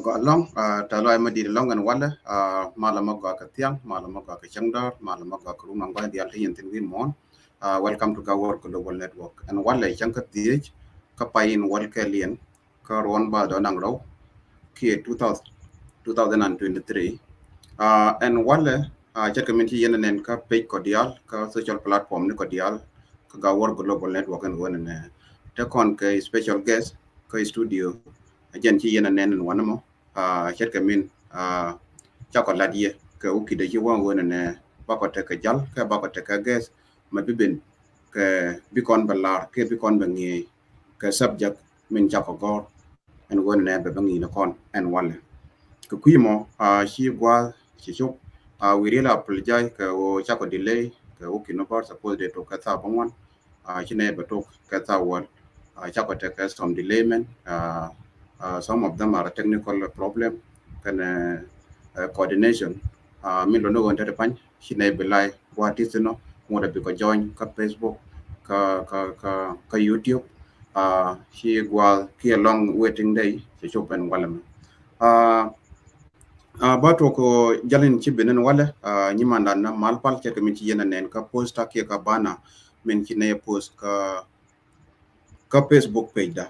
Go along talo ay madi long and wala malama go ka tiang malama go ka changdor malama go ka rumang ba dial tin tin win mon welcome to Gawaar Global Network and wala chang ka tiej ka pain wal ka lien ka ron ba do nang ro ki 2023 and wala chat community yen nen ka page ko dial ka social platform ni ko dial ka Gawaar Global Network and won ne te kon ka special guest ka studio ajan ci yena nen wana mo chet ka min chocolate ye ka uki de ci wan wona ne bako te ka jal ka bako te ka ges ma bibin ka bikon balar ke bikon bangi ka subject min chako gor en wona ne be bangi no kon en wala ka kuimo ci gwa ci chok we really apologize ka o chako delay ka uki no part suppose de to ka ta bangwan ci ne be to ka ta wal chako te ka some delay men some of them are a technical problem can coordination min lo no wonte de pan hinay belay what is no mo da ko join ka Facebook ka YouTube he was here long waiting day to open walam But ko jalin ci benen wala nyimanda na malpal ke min ci yena nen ka post ke ka bana min ci ne post ka Facebook page da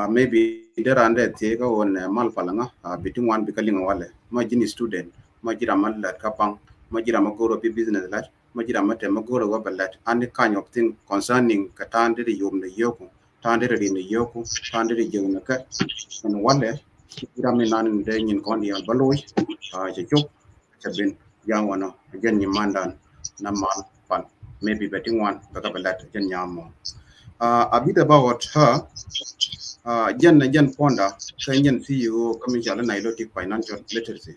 maybe there ande te ka on malpal nga between one bikaling wale ma jini student ma jira mal lat ka pang ma jira ma goro pi business lat ma jira ma te ma goro wa balat and kind of thing concerning ka tande de yom ne yoku tande de ne yoku tande de yom ne ka and wale jira mi nan de nyin kon ya baloy je chok chabin yang wana jen ni mandan na mal pan maybe betting one baka balat jen nyamo a bit about her jen ponda kan jen CEO kami jala Nilotic Financial Literacy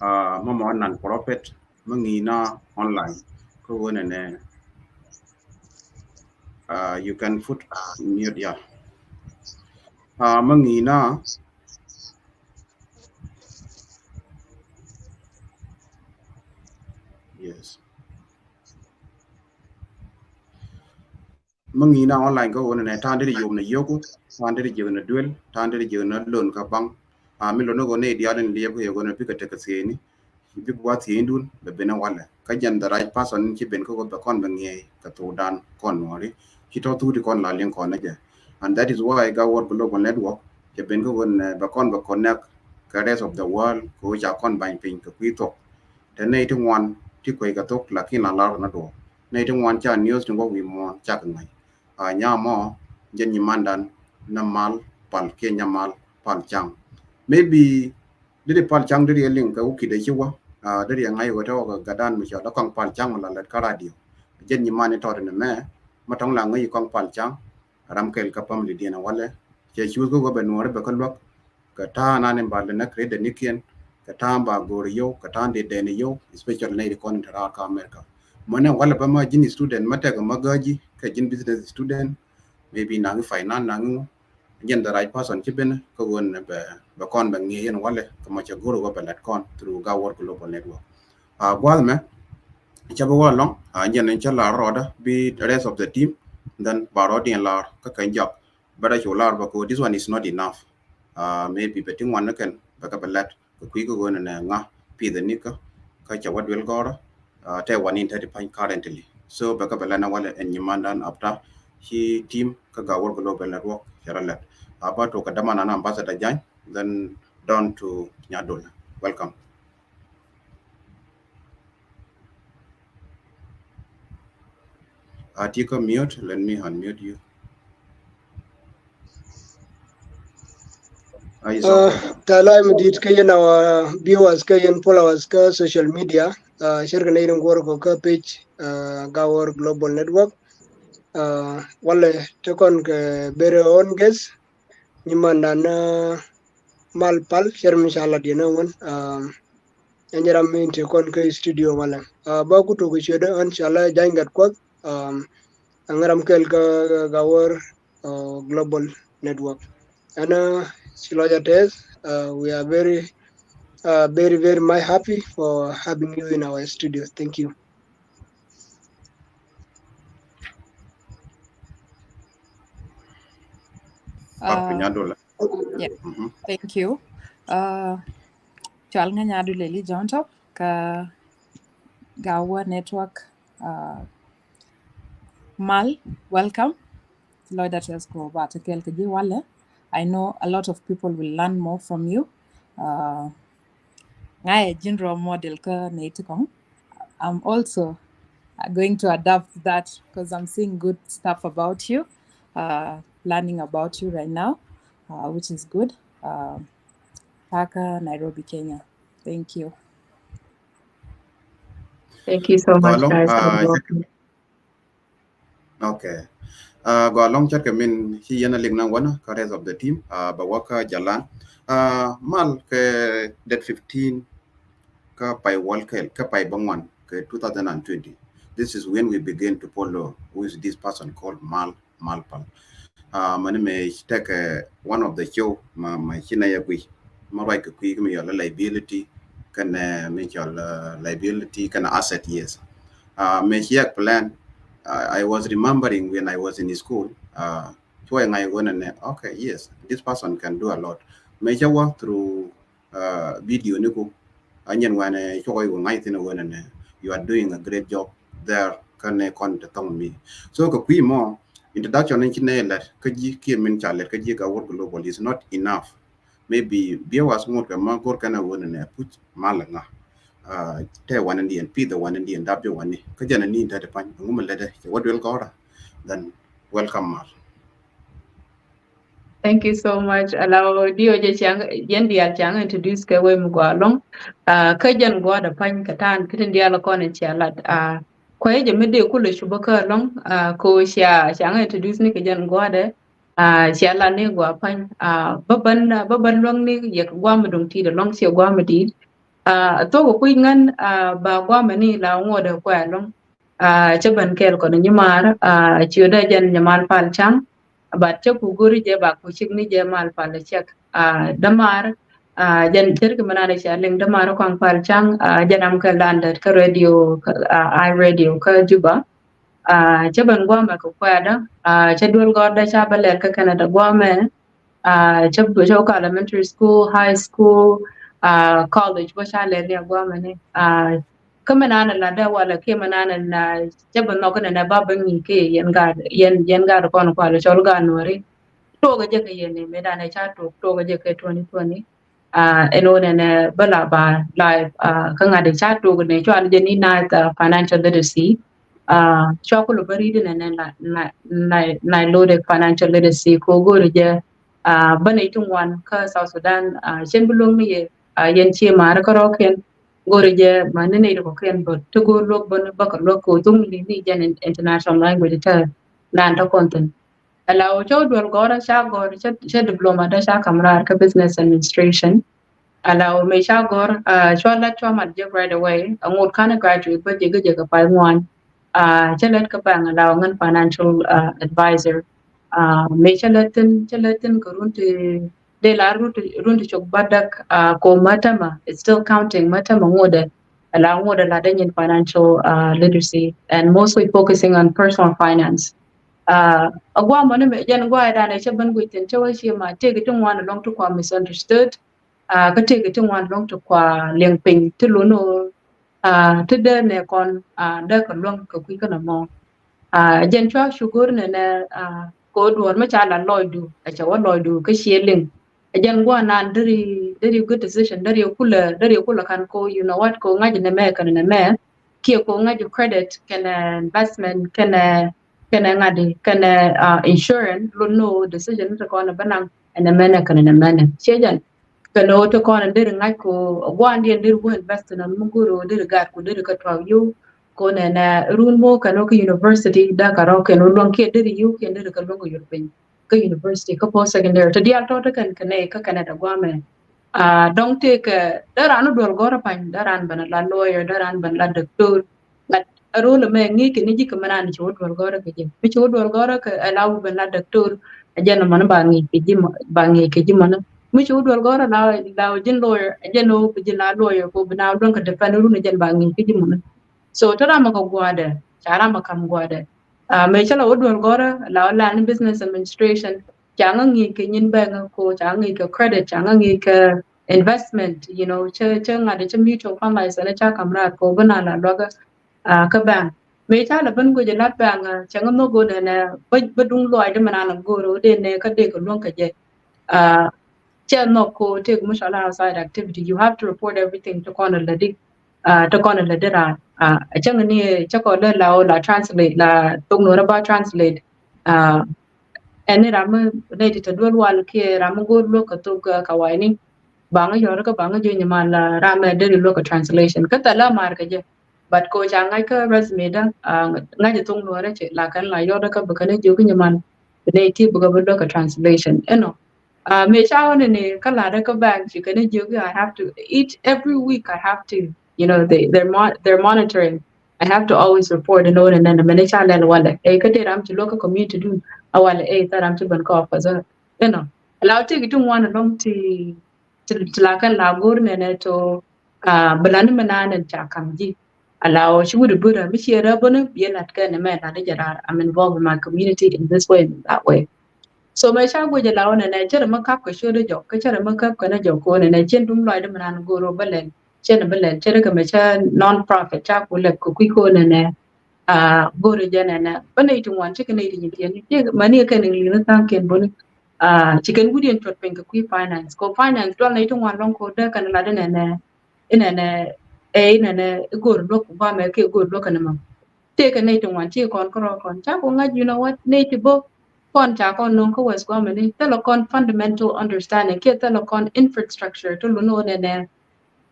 mama non profit mangina online ko wona ne you can put mute ya mangina yes mangina online ko wona ne tande yom ne yoku tande je na duel tande je na lon ka bang mi lo no go ne dialen liye ko yo na pika te ka seni big what hindun be bena wala ka jan the right person ki ben ko be kon be ngi ka to dan kon wori ki to tu di kon la len kon ja and that is why Gawaar Global Network ke ben ko won be kon be connect ka rest of the world ko ja kon ban pin ko pi to te nei tu wan ti ko ka to la ki na la na do nei tu wan cha news tu go wi mo cha ka ngai nya mo jen ni mandan na mal pal ke nya mal pal chang maybe didi pal chang didi ling ka uki de chiwa didi ngai wa to ga dan mi cha da kong pal chang la la ka radio jen ni mani to ne me ma tong la ngai kong pal chang ram kel ka pam li dina wale che chu ko be no re be ka lok ka ta na ne ba le na kre de nikien ka ta ba gor yo ka ta de ne yo especially ne kon ta ka america mana wala ba ma jini student mata ga magaji ka jin business student maybe nang finance nang jen the right person ci ben ko won be kon be ngi yen wale ko ma ca goro go belat kon through Gawaar Global Network gwal me ca bo long jen en ca la roda be the rest of the team then barodi en la ka kan job bara ci la ba ko this one is not enough maybe betting one can ba ka belat ko ku ko won na nga pi the nika ka ca wad wel gora te one in 30 currently so ba ka belana wale en nyimandan after he team ka Gawaar Global Network charalat about to kadama na ambassador Jan, then down to Nyadol. Welcome. Tika mute, let me unmute you. It's okay. Tala medit kayen our viewers kayen followers ka social media shirka na irin ko ka page Gawaar Global Network wale tekon ke bere on guest nyimanda na malpal shir mishala dina won enjara min tekon ke studio wala ba ku to shede on shala jangat ko angaram kel ka Gawaar Global Network ana siloja test we are very, very much happy for having you in our studio. Thank you. Yeah, thank you. Chal nga nyadu leli jonto ka Gawaar Network mal welcome. Lloyd Atels ko bata kel kaji wale. I know a lot of people will learn more from you. Ngaye general model ka naitikong. I'm also going to adapt that because I'm seeing good stuff about you, learning about you right now, which is good. Paka, Nairobi, Kenya. Thank you. Thank you so much, guys. Okay. Go along chat kamin si yana ling na wana ka rest of the team bawaka jalan mal ke date 15 ka pai wal ka pai bangwan ke 2020. This is when we begin to follow who is this person called Malpal. Mani me take one of the show ma china ya gui ma right ku me your liability can me your liability can asset yes me here plan I was remembering when I was in school when I went and okay yes this person can do a lot me work through video niku anyen wane choy ko ngai tin wona you are doing a great job there kan kon de tong mi so ko pi mo introduction ni chine la ka ji ki min chalet ka ji Gawaar Global is not enough maybe be was mo ka ma gor kana wona put malanga te wan ndi en pi the wan ndi en dab jo wani ka jana ni ta de pan ngum le de what will go then welcome mar. Thank you so much. Allow Dio Chang Yendi Chang introduce Kawe Mugwalong. Kajan Gwada Pan Katan, Kitin Dialakon and Chialat. Kwaja Midi Kula Shubaka long, Ko Shia Chang introduce Nikajan Gwada, Chiala Negua Pan, Baban Long Nig Yak Guamadung Tea, the long Sia Guamadi. Togo Quingan, Ba Guamani, La Water Qualong, Chaban Kelkon and Yamar, Chioda Jan Yamal Palchang. But cha guri je ba ku chigni je mal pal chek damar jan ter ke manane cha ling damar kwang pal chang janam ka landat ka radio I radio ka juba cha ban gwa ma ko kwada cha dul gorda cha baler ka Canada gwa me cha bu ka elementary school high school college ba cha le ne gwa me ne ka manana la da wala ke manana na cha ban no kana na ba ban ni ke yen ga ko ko chol ga nori toga je ke yene me dane cha toga je ke 2020 eno ne bala ba live ka ngade cha toga ne cho je ni na financial literacy cho ko lo bari ne na Nilotic Financial Literacy ko go je bane tun wan ka South Sudan chen bulung ni yen chi ma ra ko ken go je ma ne ko ken bo to go lo bon ba ko lo ko tung ni jen international language ta nan ta content allow cho dual gora sha gor cha diploma da sha kamrar ka business administration allow me sha gor cho la cho mat je right away ngot kana graduate ba je ka pai ngwan cha let ka bang allow ngan financial advisor me cha latin ko runti de la runti chok badak ko matama it's still counting matama ngode allow ngode la den financial literacy and mostly focusing on personal finance agwa mo ne jan gwa da ne chaban gwi ten chawa shi ma te gitin wan long to kwa misunderstood ka te gitin wan long to kwa lengping tu luno tu de ne kon da kon long ka kwi kana mo jan chwa shugur ne ne ko duwar ma cha la loidu a chawa loidu ka shi ling jan gwa nan dari good decision dari kula kan ko you know what ko ngaji ne me kan ne me ki ko ngaji credit kana investment kana ngadi kana insurance lo no decision to kona banang and a mena kana na mena chejan kana to kona dir ngai ko gwandi dir go invest na muguro dir gar ko dir ka taw yu ko na run mo kana ko university da karo ke no lon ke dir yu ke dir ka longo yurpin ka university ka post secondary to dia to kan kana ka kana da gwame don't take daran dol gora pan daran ban la lawyer daran ban la doctor role me ngi ke ni jika mana ni chod wal gora ke je mi chod wal gora ke alaw ben la doctor ajana man ba ngi ke ji ba ngi ke ji man mi chod wal gora la jin lawyer ajano ke jin la lawyer ko bina don ka defend ru ne jan ba ngi ke ji man so tara ma ko gwada chara ma kam gwada me chala wod wal gora la ni business administration changa ngi ke nyin ba nga ko changa ngi ke credit changa ngi ke investment you know che ngade che mutual fund license cha kamra ko bana la loga ka bang me cha la ban go je lat bang chang no go ne ba dung loi de mana go ro de ne ka de ko long ka je cha no ko take mushala outside activity you have to report everything to corner la dik to corner la dira chang ni cha ko la translate la tung no ba translate ene ram ne de dol wal ke ram go lo ka to ka wai banga yor ka banga jo nyama la rama de lo ka translation ka tala mar ka je but ko cha ngai ka resume da ngai de tung lo re che la kan la yor ka ba kan jo ka nyama de ti bu lo ka translation me cha ne ka la da ka ban chi kan jo I have to each every week I have to you know they're monitoring I have to always report and note and then me cha la wala e ka de ram chi lo ka community do awala e ta ram chi ban ko fa za allow take it one along tilakan lagur ne to bulan manan ta kamji allow she would bura mi shera bona biya lat ka ne me na da jara I'm involved in my community in this way and that way so mai sha goje lawo ne chere makap ka shodo jok ka chere makap ka na joko ne chen dum loy de manan go ro balen chen balen chere ka me cha non profit cha ko le ko ko ne go re jana na bane tun wan che ne ri yin ye mani ka ne li na tan ken bon chicken gudien tot pen ka kui finance ko finance do na tun wan long ko de kan la de ne ina ne go ro ko ba me ke go ro kan ma te ka ne tun wan chi kon ko kon cha ko nga you know what ne ti bo kon cha kon non ko wes go mani telecom fundamental understanding ke telecom infrastructure to no ne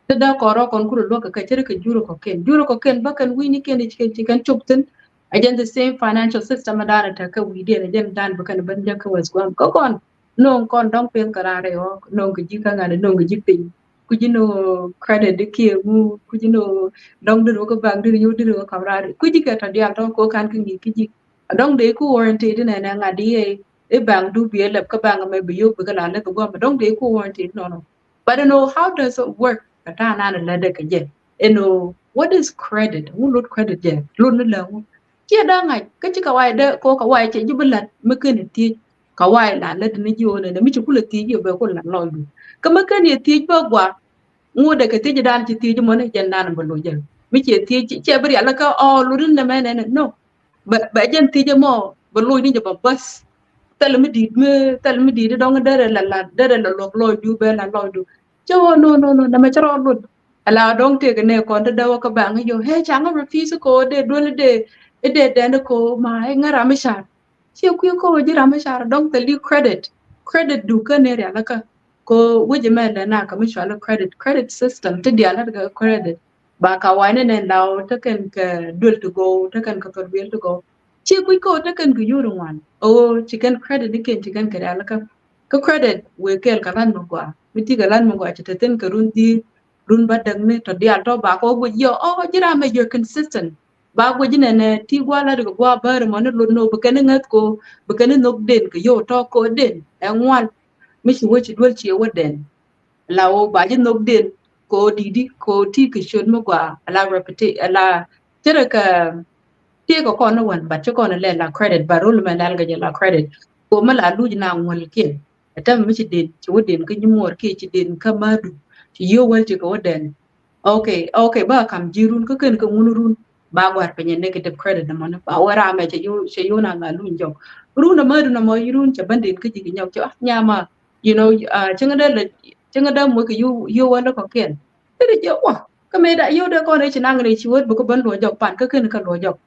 te da koro kon kuro lo ka chere ka juro ko ken ba kan wini ken chi kan chupten again the same financial system da ta ka wi de again dan ba kan ban ja ka wes go ko kon non kon dong pen karare o non ka ji ka ngane non ka ji pin ku ji no credit de ki mu ku ji no dong de ko bang de yo de ko kamrare ku ji ka ta dia to ko kan ki ki ji dong de ku warranty de na ngadi e bang du bi le ka bang me bi yo bi ka la le ko go dong de ku warranty no but I know how does it work kata na la de ka je eno what is credit who load credit je load na la kia da ngai ka ci ka wai da ko ka wai ce jibulat muke ne ti ka wai la la ne ji one ne mi ci kula ti je be ko la lo du ka muke ne ti ba gwa ngo da ka ti dan ci ti mo ne jan nan ba lo je mi ce ti ce bari ala ka o lu ne me ne no ba jan ti je mo ba lo ni je ba bas tal mi di dong dere la lo du be la lo du cho no na ma charo lo ala dong te ne kon da wa ka bang yo he chang refuse ko de do le de ko ma ngara mi sha chi ku ko ji ra mi sha dong te li credit du ka ne ya la ka ko wuji me le na ka mi sha la credit system te dia la ga credit ba ka wa ne law ta kan ka dul to go ta kan ka to go chi ku ko ta kan ku yuru wan o chicken credit diken chicken kare alaka ka credit we kel kalan mo kwa miti kalan mo kwa cheten ka run ba dang ne to dia to ba ko bu yo oh jira me you're consistent ba go jine ne ti gwa la go gwa bar mo ne lo no bu kan ngat ko bu kan no den ka yo to ko den en wan mi chi wo chi dwel chi wo den la o ba jin no den ko didi ko ti ka shon mo kwa ala repete ala jira ka tie ko kono wan ba che kono le la credit ba rul ma dal ga la credit ko ma la lu na ngol ken atam mi ci den ci woden ko nyumor ke ci den kamadu ci yowal ci ko den okay ba kam jirun ko ken ko munurun ba war pe negative credit na mon ba wara ma ci yo na nga lu njo ru na madu na mo yirun ci banden ko ci nyaw ci nyama you know ci nga da mo ko yo wala ko ken te je wa ka me da yo da ko ne ci nang ne ci wot bu ko ban lo jok pan ko ken ka lo jok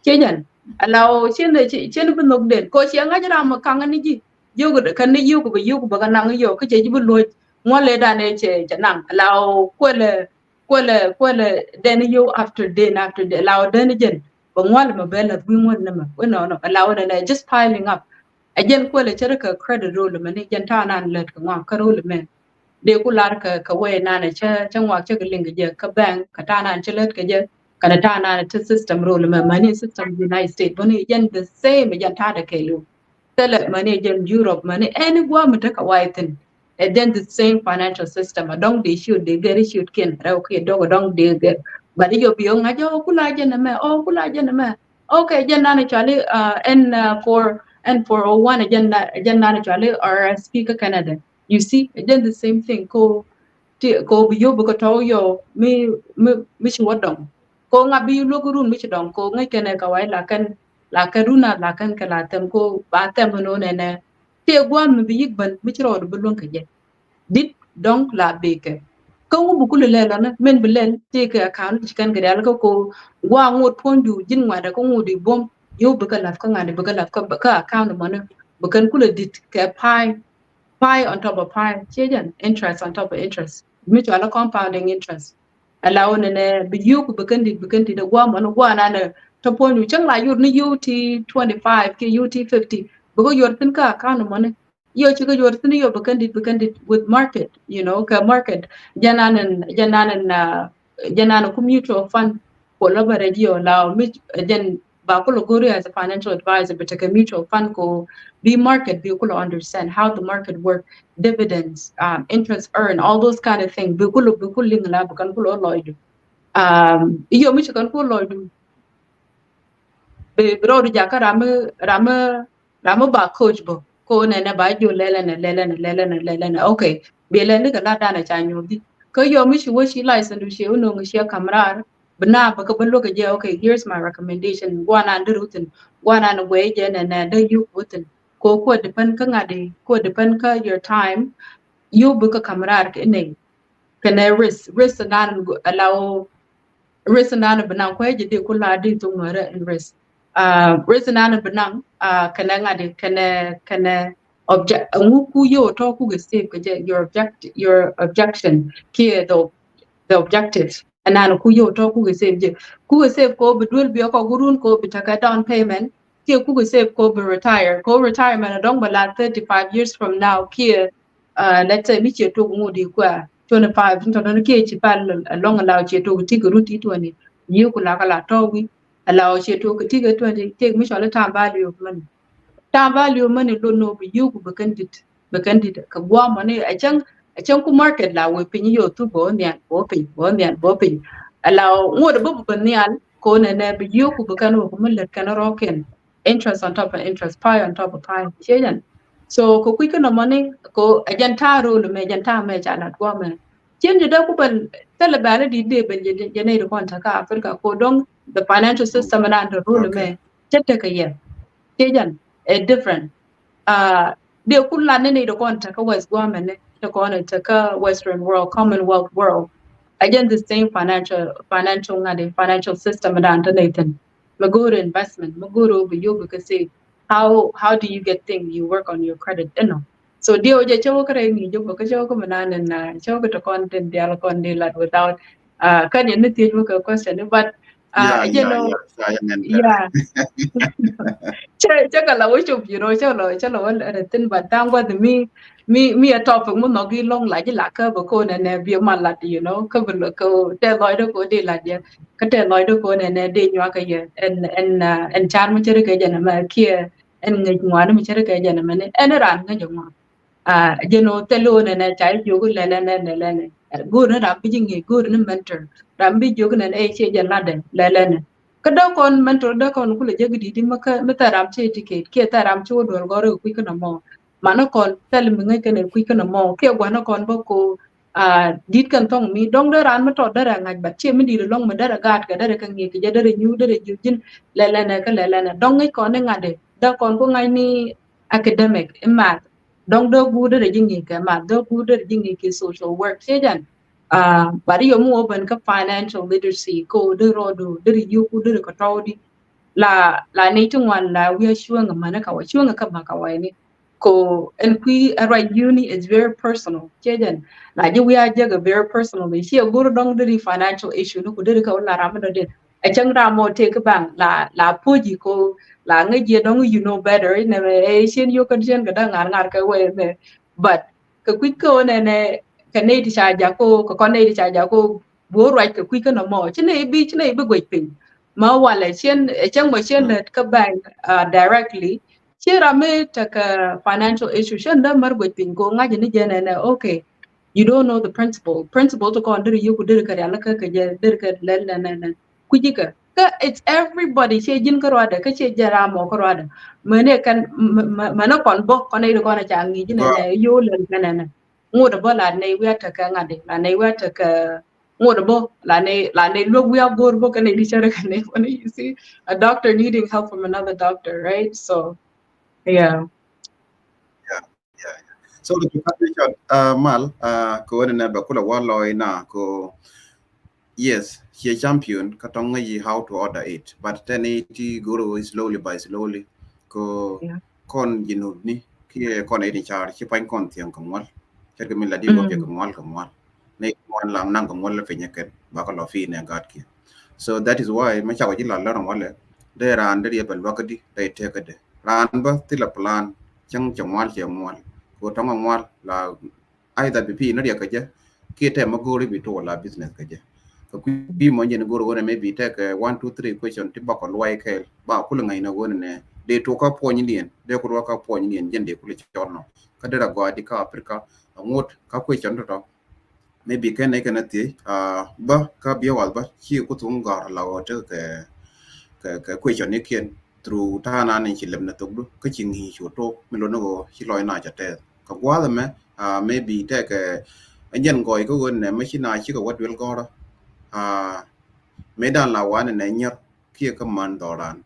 Chenyan allow chen bu nok den ko chi nga jara ma kang ni ji yogo de kan ni yogo ba kan nang yo ke ji bu lo mo le da ne che nang allow ko le den yo after day allow den jen ba ngwal ma bela bu mo na ma no allow ne just piling up again ko le chere ka credit role ma ni jen ta nan le ka ngwa ka role men de ku lar ka we na ne cha ngwa che ga ling je ka bank ka ta nan che let ka je kana ta na ta system role ma money system United States bani yan the same yan ta da kai lu tele money yan Europe money any gwa mu ta ka waitin and then the same financial system adong they should ken ra okay dog dong de get but yo bi nga jo kula je na me okay jen na ne chale and for 01 jen na ne chale RSP ka Canada you see then the same thing ko bi yo bu ko to yo mi shi wadong ko nga bi lo gurun mi dong ko ngai kene ka wai la ka runa la kan ka la tem ko ba tem no ne ne te gwa mi bi yik ban mi ro bu lon ka je dit donc la beke ko ngu bu ku le la na men bi len te ka account ci kan ga dal ko gwa ngot pondu jin ngwa da ko ngudi bom yo bu ka laf ka ngade bu ka laf ka account mo ne bu kan ku le dit ka pie on top of pie change interest on top of interest mutual compounding interest allow ne bi yu ku bekandi da gwa man gwa na ne to point chang la yur ni UT 25 ke UT 50 bugo yor tin ka account man yo chi ga yor tin yo bekandi with market you know ka market jananan ku mutual fund ko la bare yo la mi jan ba ko gori as a financial advisor but take a mutual fund ko be market be ko understand how the market work dividends interest earn all those kind of things be ko ling la bukan ko loid iyo mi kan ko loid be bro di jaka rama ba coach bo ko ne ba jo lele okay be le ka la dana cha nyu di ko yo mi shi wo shi license du shi uno ngi shi kamrar bna ba ka ballo ka je okay here's my recommendation gwana ndurutin gwana na we je ne da yu wutin ko depend ka ngade ko depend ka your time you buka kamrar ke ne kana risk nan allow risk nan bna ko je de kula di to ngara risk risk nan bna kana ngade kana object ku yo to ku ge save ka je your objection ke the objectives anano ku yo to ku ge save ko bidul bi ko gurun ko bitaka down payment ke ku ge save ko be retirement dong bala 35 years from now ke let's say mi che to ngudi kwa 25 to don ke chi pal long allow che to ti ruti to ni yu ku la kala to wi allow che to ti 20 take mi shole time value man ta value money don't know be you bakandit ka gwa money a can ku market la we pin yo tu bo pin allow ngod bo nial ko ne be you ku bakan ko mun let kan roken interest on top of interest pie on top of pie cheyan so ko ku kana money ko agenta ro le me agenta me chala gwa me chen de ku ban tele bale di de ben je ne ro kon ta ka africa ko dong the financial system and the rule me tete ka ye cheyan a different de kulla ne da kon ta ka west government ne ta kon ta ka western world commonwealth world again the same financial system da ta naitan maguru investment maguru bi yo ka say how do you get things you work on your credit so dio je chawo kare ni jo ka chawo ko manan na chawo ka kon den dia kon de lat without kan ne ti ka question but yeah chắc là chụp gì rồi chắc là tin bản tang qua thì mi ở top muốn nó ghi long lại với lạc cơ của cô này việc mà là cơ vật là cô để nói đó cô đi là gì cái để nói đó cô này đi nhua cái gì en chan mới chơi cái gì mà kia en người ngoài nó mới chơi cái gì mà en nó ran cái gì mà telo này trái vô cái này good nó làm cái gì good nó mentor làm cái vô cái này chơi gì là này ka da kon mentor da kon kula jagi di maka ram che ticket ke taram chu dol gore ku kana mo mana kon tel mi ngai kana ku kana mo ke gwana kon ba ko dit kan tong mi dong da ran ma to da ra ngaj ba che mi di long ma da gat ka da kan ngi ke da nyu da ju jin le na dong ngai kon ngade da kon ko ngai ni academic math dong do gu da jingi ka ma do gu da jingi ke social work che jan bari yo mu open ka financial literacy ko de rodo de yu ku de ko tawdi la ne tungwan la we sure nga mana ka wa sure nga ka ba ka wa ni ko and we right uni is very personal chejan la je we are jaga very personal she go dong de financial issue no ko de ka la ram do de a chang ra mo te ka bang la puji ko la nga je dong you know better ne e shin yo kan chen ka da ngar ka we ne but ka quick ko ne cái này thì xài giá cô con này thì xài giá cô bố rồi cái quy cái nó mỏ chứ này bị quậy pin mà qua lại trên trong mà trên là các bạn directly chứ ra mấy cái financial institution đó mà quậy pin cô ngay trên này okay you don't know the principle to con đưa yêu đưa cái là cái đưa cái lên quy gì cả it's everybody chơi dính cái rồi cái chơi ra mỏ cái rồi mà này kan mà nó còn bốc con này được con là chẳng nghĩ chứ này yêu lên cái này ngồi đó là này we ta ka ngade la này we ta ka ngồi đó là này look we are good book and đi chơi cái này when you see a doctor needing help from another doctor right so yeah so the condition mal ko na ba kula walloy na ko yes he champion katonga yi how to order it but then it guru slowly by slowly ko kon ni ki kon e char chi pan kon tiang ko mal cái mình là đi qua việc của ngoan này ngoan làm năng của ngoan là phải nhắc cái bà con lo phi này gạt kia so that is why mấy cháu chỉ là lo ngoan lệ để ran để đi bên bắc đi để theo cái đấy ran bớt thì là plan chẳng chẳng ngoan chỉ ngoan của trong ngoan là ai ta bị nó đi cái chứ kia thêm mà go đi bị thua là business cái chứก็พี่มองอย่างกูรู้ว่า maybe take 1 2 3 question ที่บอกกันไว้แค่บ่าวคุณไงนะกูเนี่ยเดี๋ยวตัวเขาพอยินเดียนเดี๋ยวกูรู้ว่าเขาพอยินเดียนยันเดี๋ยวกูเลยจอดเนาะก็ได้รับกว่าที่เขาแอฟริกางดเขา question ตัว maybe แค่ไหนกันนะที่บ่เขาเบี้ยวว่าบ่ชี้กูทุ่งกอดเราเจอแค่ question นี้เขียน through tana ni chilam na togdu ka chingi shoto melo no chi loy na chate ka gwala me maybe take a anyan goy ko gon ne machina chi ka wat wel gora medan la wan ne nyer kia ka man doran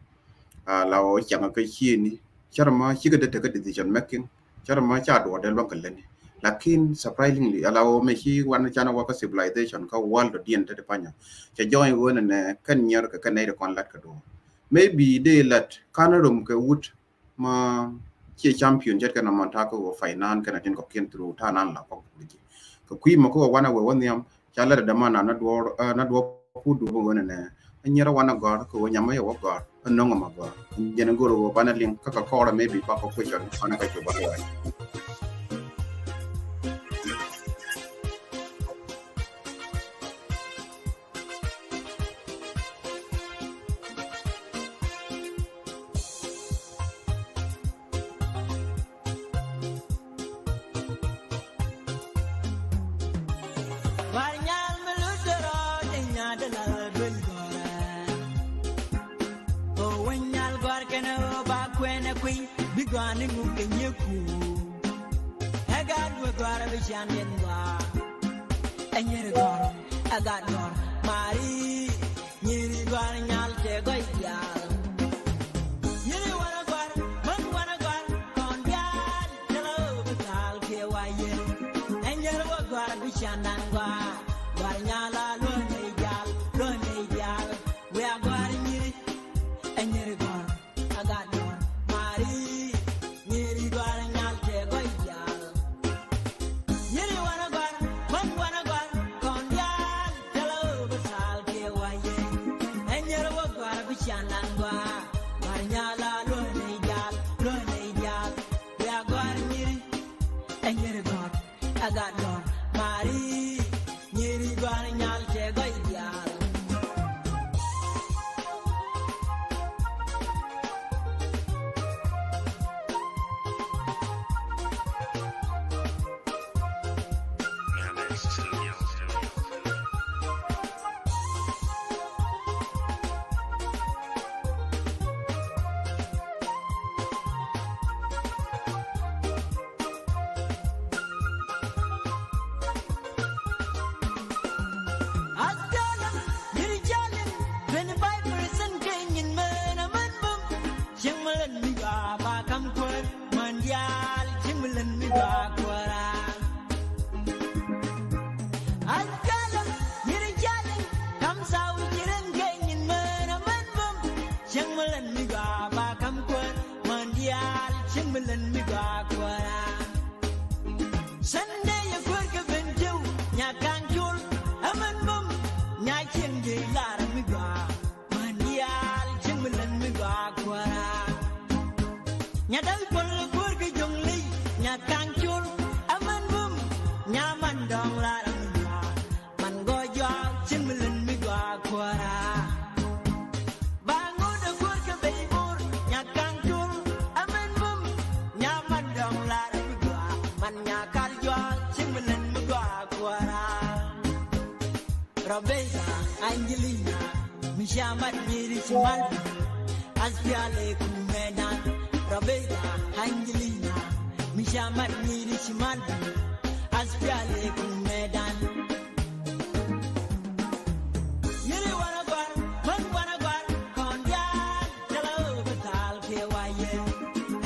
la o changa ka chi ni charma chi ka de ka decision making charma cha do de lo ka len lakin surprisingly allow me chi wan chana wa ka civilization ka world dien te panya cha join gon ne kan nyer ka ne de kon lat ka do maybe they let kanarum ka wood ma chi champion jet kana man ta ko finance kana tin ko ken through tanan la ko ko kui ma ko wana we wonyam cha la da mana na do pudu bo ne anyara wana gar ko nyama yo gar no ngama gar jena goro bana link ka ko maybe pa ko question ana ka to ba Bigwani mukenyeku Agad wegwara bishandenwa Enyere gwara agad gwara Mari Nyiri gwara nyalte goyal Nyiri wana gwara man wana gwara Kondian Jalo betal kewaye Enyere wegwara bishandanwa Gwara nyala lone jal We are gwara nyiri Enyere gwara agad gwara Mari I got no Mari, Niri Guaranyal, Tegoidial. Angelina, Mishamat Mirish Malvi, Aspiale Kumedan, Rabeda, Angelina, Mishamat Mirish Malvi, Aspiale Kumedan. Yuri wanna go, one wanna go, Kondian, Hello, Batal, Kawaye,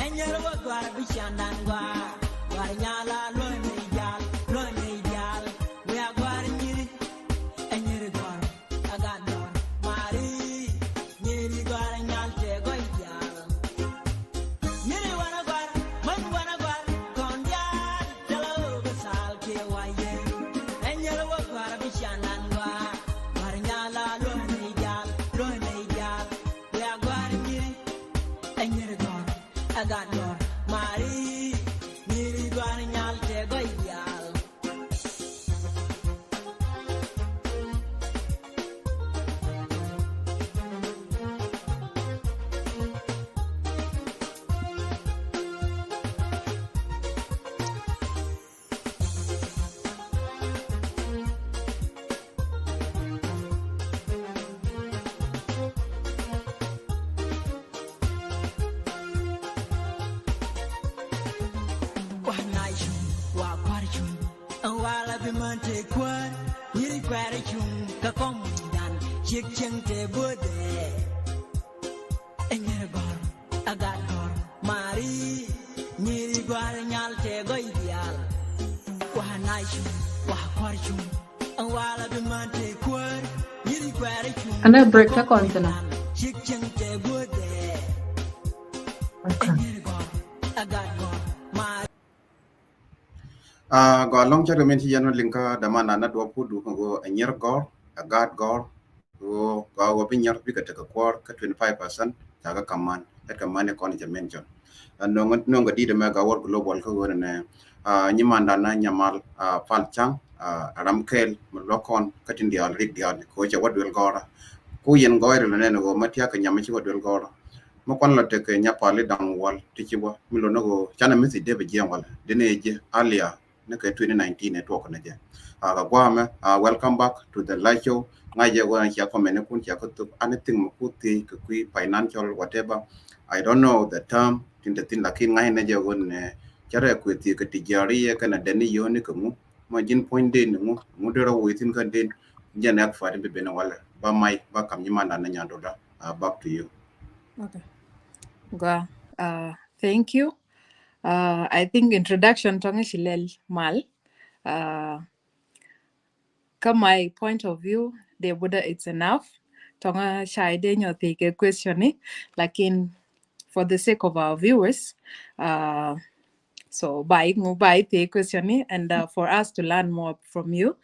and you're what got Bishandangwa, Guaranyala, Lone Jal, we are going to and you're gone. I got no Mari, Niri Guaranyal, Tegoidial. Niri wanna go, one wanna go, Kondian, Hello, Basal, Kawaye, and you're what got Bishandangwa, Guaranyala, Lone Jal, we are going and you're gone. I got no Mari, Niri Guaranyal, Tegoidial. chick ching te bude enyer gor agat gor mari nyiri gwar nyal te go ideal wa naishu wa korchu wala be mante kwar nyiri gwar chu ana break ka kontana chick ching te bude okay enyer gor agat gor mari go long cha men ti yan linka da mana na do pudu go anyer gor agat gor go pin yar bi ka ta kwar ka 25% ta ga kaman ta kaman ko ni mention no ga di da ma Gawaar Global ko wona ne nyimanda na nyamal falchang aramkel lokon katin dial rik dial ko cha wadwel gora ku yen goire le ne go matia ka nyama chi wadwel gora mo kon la te ke nya pale dang wal ti chi bo mi lo no go chana mi si de be jeng wala de ne je alia ne ke 2019 ne to ko ne je ga gwa me welcome back to the live show ngai je go ya ko men kun ya ko to anything mo ku ti ku financial whatever I don't know the term tin de tin la kin ngai ne je go ne chare ku ti ke ti jari ye kana de ni yo ni ko mo jin point de ni mo de ro wi tin kan den je ne ak fa de be na wala ba mai ba kam ni manda na nya do da back to you. Okay. Thank you. I think introduction tonga shilel mal. Come my point of view, the Buddha it's enough. Tonga shaide nyo take question ni, lakin for the sake of our viewers, so by the question ni, and for us to learn more from you.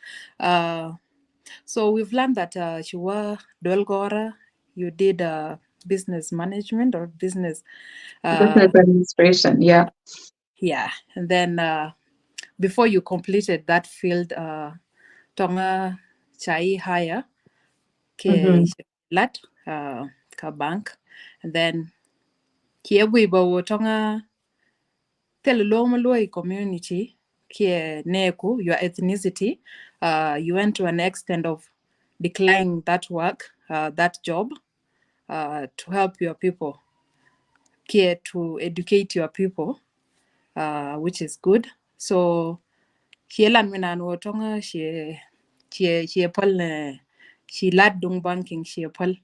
So we've learned that Shiwa Dolgora, you did business management or business. business administration, yeah. Yeah, and then before you completed that field, Tonga Chai higher ke lat ka bank, and then Kiebwe Bawo Tonga Telulomoloi community ke neku your ethnicity. You went to an extent of declining that work, that job, to help your people, care to educate your people, which is good. So Hielan Minan Wotonga she pal she lad dung banking she pal,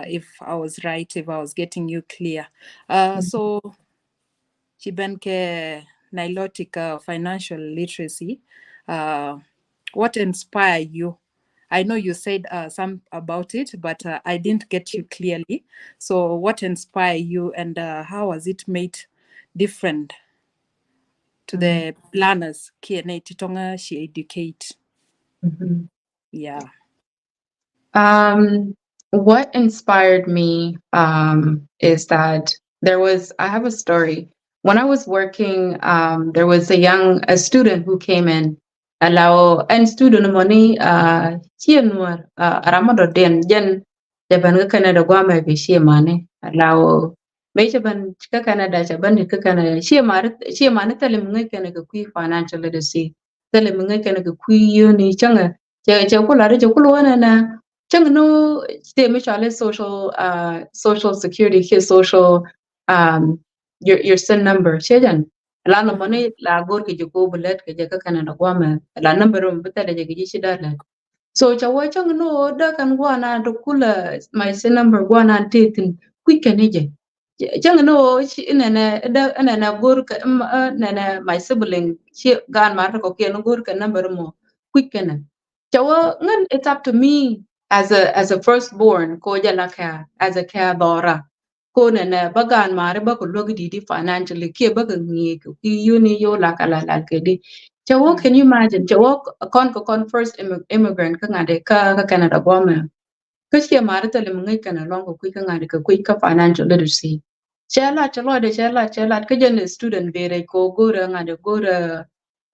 if I was right, if I was getting you clear. So she benke Nilotic Financial Literacy. What inspired you? I know you said some about it, but I didn't get you clearly. So what inspired you, and how was it made different to the planners? Kiene Titonga she educate. Yeah. What inspired me is that I have a story. When I was working, there was a student who came in, and student money, Nuer, Ramado Den, Jen, Japan Canada, Guama, Shimane, allow, Mechaban, Canada, Japan, Canada, Shimane, Telemungan, financial literacy, Telemungan, uni, Changa. Chang no social security his social your SIN number chejan la no money la gor ke ko bullet ke ka kana na kwama la number um betale je ji shidala so chawa chang no da kan gwana to kula my SIN number gwana tatin quick je chang no ina na gor ka na my sibling gan ma ko ke no gor ka number mo quick kana chawa ngan it's up to me as a firstborn ko jala ka as a care dora ko na bagan mare ba ko logi di financially ke ba ngi ko yuni yo la kala la ke di chawo can you imagine chawo kon first immigrant ka ngade ka Canada goma kashi mare tale ngi kana longo ku ka ngade ka financial literacy chala ka jen student bere ko gora ngade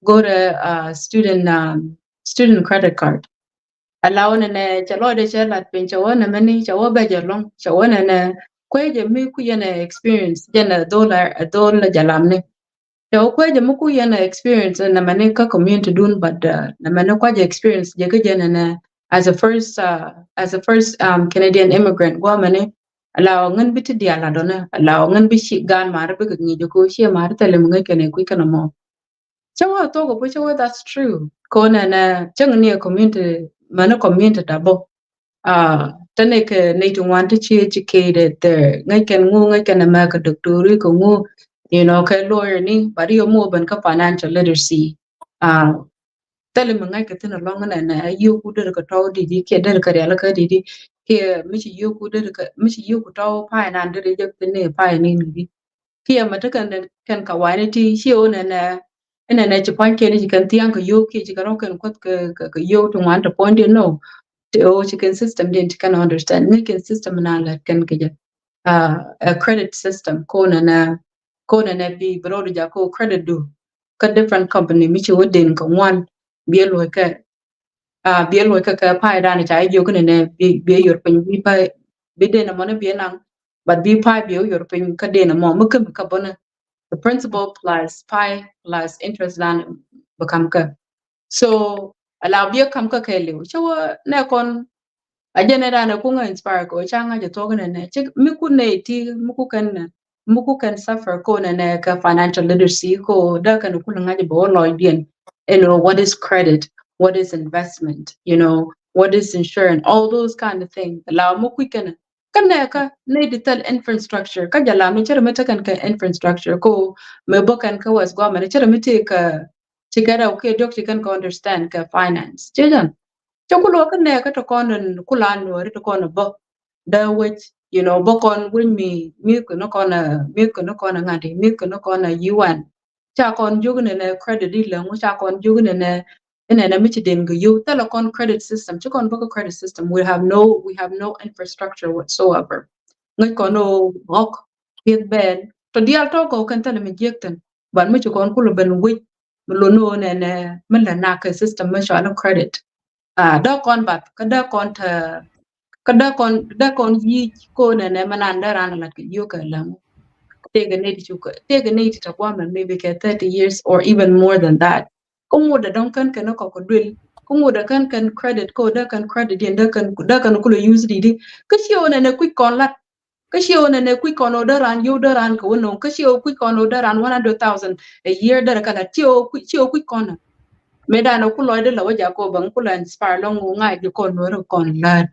gora student credit card alawna ne chalo de chala pin chawana mani chawa ba jalong chawana ne kweje mi ku yana experience jana dollar jalamne chawa kweje mu ku yana experience na mani ka community dun but na mani kwaje experience je ka jana ne as a first Canadian immigrant gwa mani alaw ngan biti diala dona alaw ngan bi shi gan mar bi ngi ko shi mar tele mu ngene ku kana mo chawa to go po chawa that's true ko na chang ni community mana community dabo tane ka need to want to be educated there ngai kan ma ka doctor ko ngu you know ka lawyer ni bari yo mo ban ka financial literacy tele mi ngai ka tina long na yu ku der ka taw di ke der ka rela ka di ke mi ci yu ku der ka mi ci yu ku taw pa na der je ne pa ni ni ke ma ta kan ka wani ti shi o na na ci pan ke ni kan tiyan ka yu ke ci ka ro kan ko ka yu to want to point no o chicken system didn't can understand chicken system na la kan ke a credit system ko na bi bro ja ko credit do ka different company mi ci wodin ka one bielo ka pa da na cha yo kan ne bi yor pin bi pa bi de na mo na bi na but bi pa bi yor pin ka de na mo mu ka bona the principal plus pi plus interest dan become ka so allow bi kam ka kai le so na kon ajene dana ku nga inspire ko changa je to ne che miku ne ti muku kan suffer ko ne ka financial literacy ko da kan ku nga je bo lo dien you know what is credit, what is investment, you know what is insurance, all those kind of things la muku kan ne ka ne digital infrastructure ka jala mi chere meta kan ka infrastructure ko me bo kan ka was go me chere meta ka chikara okay dok chikan ko understand ka finance chejan chokulo kan ne ka to kon kulan no to kon bo da which you know bo kon win mi ko no kon ngadi mi ko no kon yuan cha kon jugne ne credit le ngo cha kon jugne ne na mi den go yu tele kon credit system cha kon bo credit system we have no infrastructure whatsoever ngai kono ok pit ben to dial to ko kan tele mi jekten ban mi kon kulo ben wi lo no ne men na ka system ma sha no credit da kon bat da kon yi ko ne mananda ran la yo ka lang take a need to woman maybe 30 years or even more than that ko da don kan ko dwel ko da kan credit ko da kan credit din da kan ko use di ka shi ne quick kon lat ka shi ne quick kon da ran yo da ran ko no ka shi quick kon da ran 100,000 a year da ka la ti quick kon me da no ku lo de la waja ko bang ku la inspire long ngai di kon no kon lad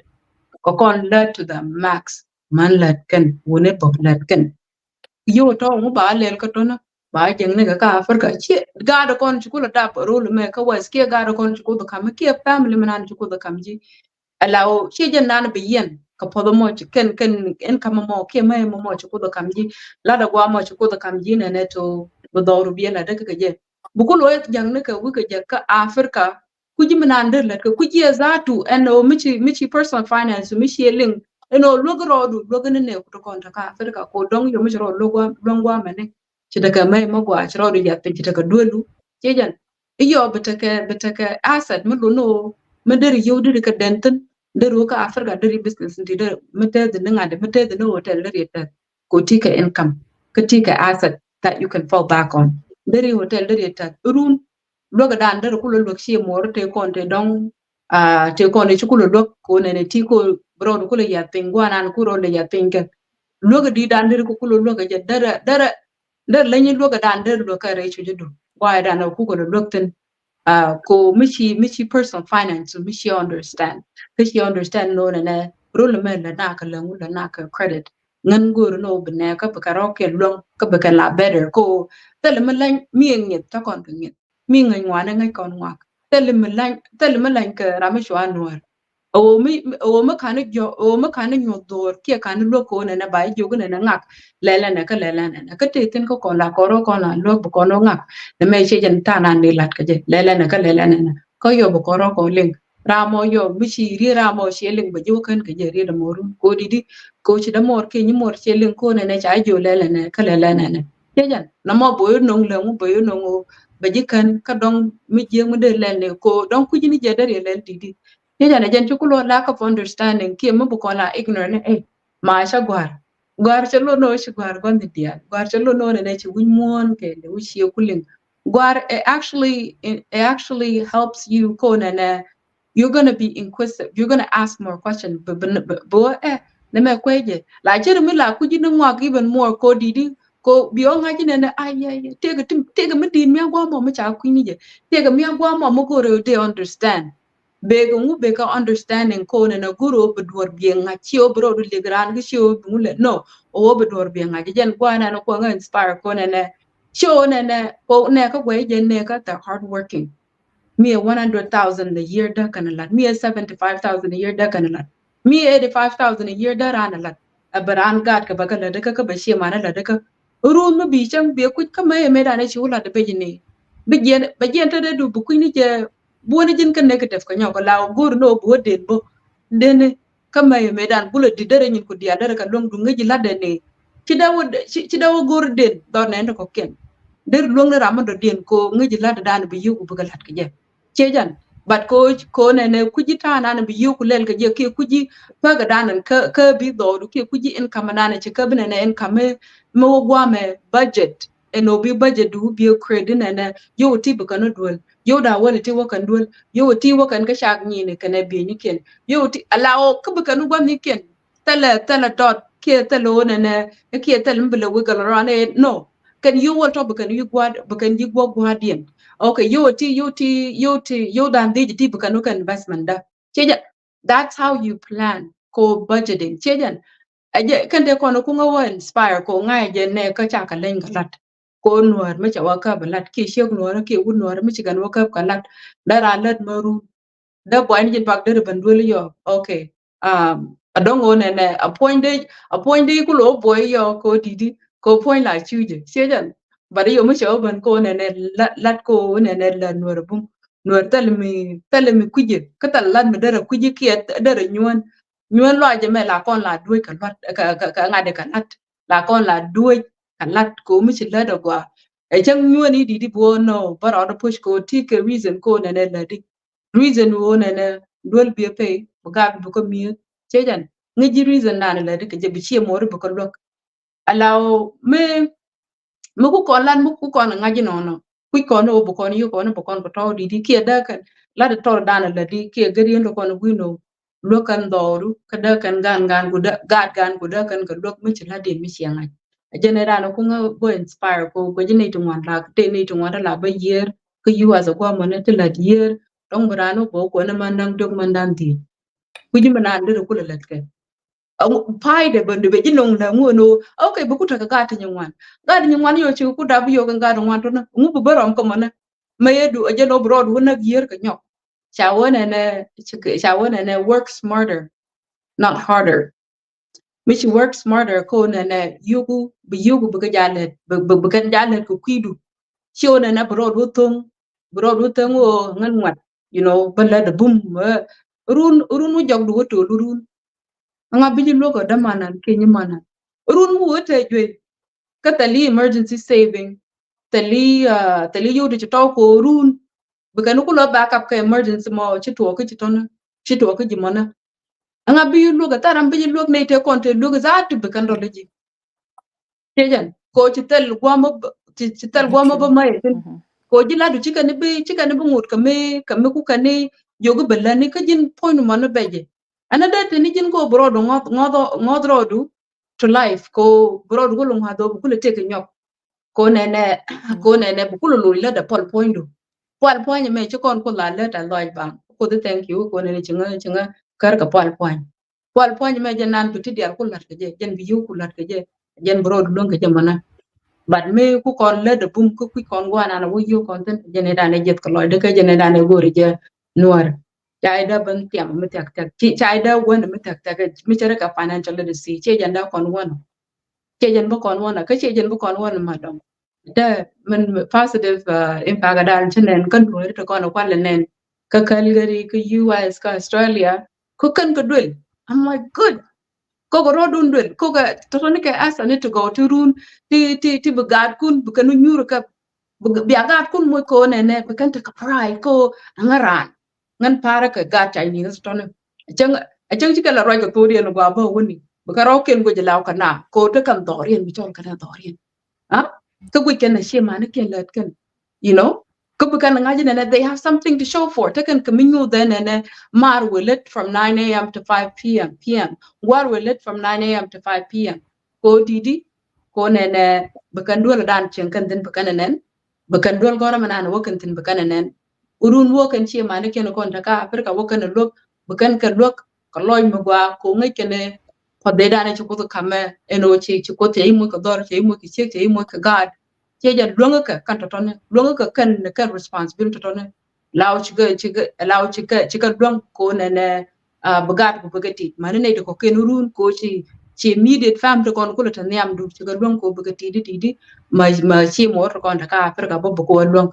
ko kon lad to the max man lad kan wone pop lad kan yo to mu ba le ka to na ba jeng ne ka afrika chi ga da kon ku la da ro le me ka was ke ga da kon ku da kam ke family man ku da kam ji alaw chi jen nan bi yen ka podo mo ken en kama mo ke mai mo ku da kam ji la da gwa mo ku da kam ji ne to bo do ru bi na da ka je bukul wet jang ne ka wika jaka afrika kuji minande let ka kuji zatu eno michi personal finance michi link eno logro du logene ne ko konta ka afrika ko dong yo michi ro longwa mane ci daga mai magwa ci ro du ya ci daga dolu jejan iyo betaka asset mu no madari yo du ka denten dero ka afrika dari business ndi der mete de ngade mete de no hotel der yeta ko tika income ka tika asset that you can fall back on dari hotel dari ta run loga dan dar kulo lok shi mor te kon te dong te kon te kulo lok ko ne ti ko bro kulo ya pingwa nan kulo le ya pinga loga di dan dar kulo loga ja dar lanyi loga dan dar lo ka re chu judo wa dan ku ko lok ten ko michi personal finance michi understand no ne role men la na ka langu la na ka credit ngan gor no bne ka ka ro ke long ka ba ka la better ko tele malan mi ngit ta kon ngit mi ngai ngwa na ngai kon ngwa tele malan ka ramishwa Nuer o ma kana nyo dor ke kana lo ko na ba jo ne na ngak lela na ka te tin ko la ko ro ko la lo ko no ngak ne me che jan ta na ni lat ka je lela na ko yo ko ro ko ling ramo yo bichi ri ramo che ling ba jo kan ka je ri da moru ko didi ko chi da mor ke ni mor che ling ko ne cha jo lela na ka lela na che jan na mo boyo nong le mo boyo nong ba ji kan ka dong mi je mu de lele ko dong ku ji ni je da re lel didi jan jan chukulo lack of understanding ki mo ko la ignorant ma sha gwar chelo no shi gwar gon dia gwar chelo no ne chi win mon ke le uchi kulin gwar actually helps you ko na you're going to be inquisitive, you're going to ask more questions but ne me kweje la chere mi la ku ji no even more ko didi ko bio nga ji ne ay tega mi din mi agwa mo cha ku ni je tega mi agwa mo ko re they understand bega understanding ko na guru bedwar bienga chio bro du legran gi chio mule no o bedwar bienga jen kwa na ko nga inspire ko na show na ko ne ka gwe jen ne ka the hard working me 100,000 a year da kana lat me 75,000 a year da kana lat me 85,000 a year da rana lat abaran gat ka bagala da ka ba she mana la da ka ru me bi chang be ku ka me da ne chi ula da be ni be jen ta da du bu ku ni je buoni jin kan negative ka nyoko law gur no bo den bo den kama ye medan bula di dere nyin ko dia dere ka long du ngi la de ne ci dawo gur den do ne ko ken der long na ramado den ko ngi la da dan bi yugo bugal hat ke je cejan bat ko ne kuji na bi yugo lel ke je ke kuji pa ga dan ka bi do du ke kuji in kama na ci ka bine ne in kama mo gwa me budget eno bi budget du bi credit ne yo ti bu kanu dul yo da wani ti wakan dul yo ti wakan ka shak ni ne kana bi ni ken yo ti alawo ka bu kanu gwa ni ken tala dot ke talo ne ke tal mbele wigal rane no kan you want to bukan you gwa dien okay yo dan de ti bukan kan investment da cheja that's how you plan ko budgeting cheja aje kan de kono ku ngawa inspire ko ngai je ne ka cha ka len galat ko nuar me cha wa ka balat ki shek nuar ki un nuar me chigan wa ka kalat dara lat maru da boy ni bak de bandul yo okay adongo ne appointed ku lo boy yo ko didi ko point la chuje cheja bari yo me cha ban ko ne lat ko ne la nuar bum nuar talmi kuje ka tal lat me dara kuje ki dara nyuan lo je me la kon la đuôi ka lat ka ngade ka lat la kon la đuôi ka lat ko mi chi la da gwa e chang nyuan di bo no but on push ko ti ke reason ko ne la di reason wo ne dol bi pe ga bu ko mi che jan ngi ji reason na la di ke je bi chi mo ru bu ko lok allow me ku kon lan mu ku kon ngaji no ku kon no bu kon yu kon bu kon ko to di ke da kan la da tor dana la di ke gari ndo kon gu no lokan doru kada kan gan guda gan guda kan ka lok mi chila de mi sianga general ko nga go inspire ko jine to wan la te ni to wan la ba year ko you as a woman to la year dong brano ko na mandang dog mandang di ku ji manan de ko la ke pai de bande be jinong la ngono okay bu ku ta ga ta nywan yo chi ku da bu yo ga wan to na ngu bu barom ko mana mayedu ajeno broad wona year ka nyok Shawana work smarter, not harder. Michi work smarter ko na yugu buka jalet ko kwidu. Shona na broad wutong o ngan wat. You know, bala the boom run jog du woto run. Nga biji logo da manan kenya manan. Run mu wote jwe katali emergency saving. Tali yudu chito ko run. Bukan ko lo backup ka emergency mo chito ko jimona anga bi luga taram bi lug ne te konte luga za tu bukan do leji tejan ko chitel gwamo ba mai ko jila du chika ni bi ngut kame ku kane yogo belani ka jin point mo beje anada te ni jin ko brodo ngodro du to life ko brodo go lung hado bu le te nyok ko nene bu lu la da pol point du pol point me chikon ko la le ta loy bang ko de thank you ko nene chinga kar ka pol point me janan to tidial ko lat ke je jen bi yu ko lat ke je jen brodo long ke jamana but me ku kon le de bum ku kon gwana na wo yu kon ten jene da ne jet ko loy de ke jene da ne gori je nuar chai da ban tiam me tak chai da won me tak mi chere ka financial literacy che janda kon won che jen bo kon won ka che jen bo kon won ma dom da man positive impact dal chenen kan do to kon ko len ka Calgary ka US ka Australia ko kan ko dul I'm like good ko go rodun dul ko ga to ne ka asa ne to go to run ti bagad kun bukan nyur ka biagat kun mo ko ne bukan ta ka pride ko ngaran ngan para ka ga Chinese to ne chang chika la roi ko to rien gwa ba woni bukaro ken go jalaw kana ko to kan dorien bi chon kana dorien ka weekend na shema na ken let kan you know ko bukan ngaji na they have something to show for taken kaminyo then and mar will it from 9 a.m. to 5 p.m. war will it from 9 a.m. to 5 p.m. ko didi ko ne bukan dua dan chen kan den bukan nen bukan dua gora mana na wakan tin bukan nen urun wo kan chi ma ne ken kon ta ka Africa wo kan lok bukan kan lok ka loy magwa ko ngai kene ko de dane chu ko kame eno chi ko te mu ka dor che mu ki che te mu ka god che ja longa ka kan to ne longa ka kan responsibility to ne law chi ga dong ko ne bagat ko bagati man ne de ko ken run ko chi immediate fam to kon ko ta nyam du chi ga dong ko bagati di ma chi mo to kon ta ka Africa bo ko long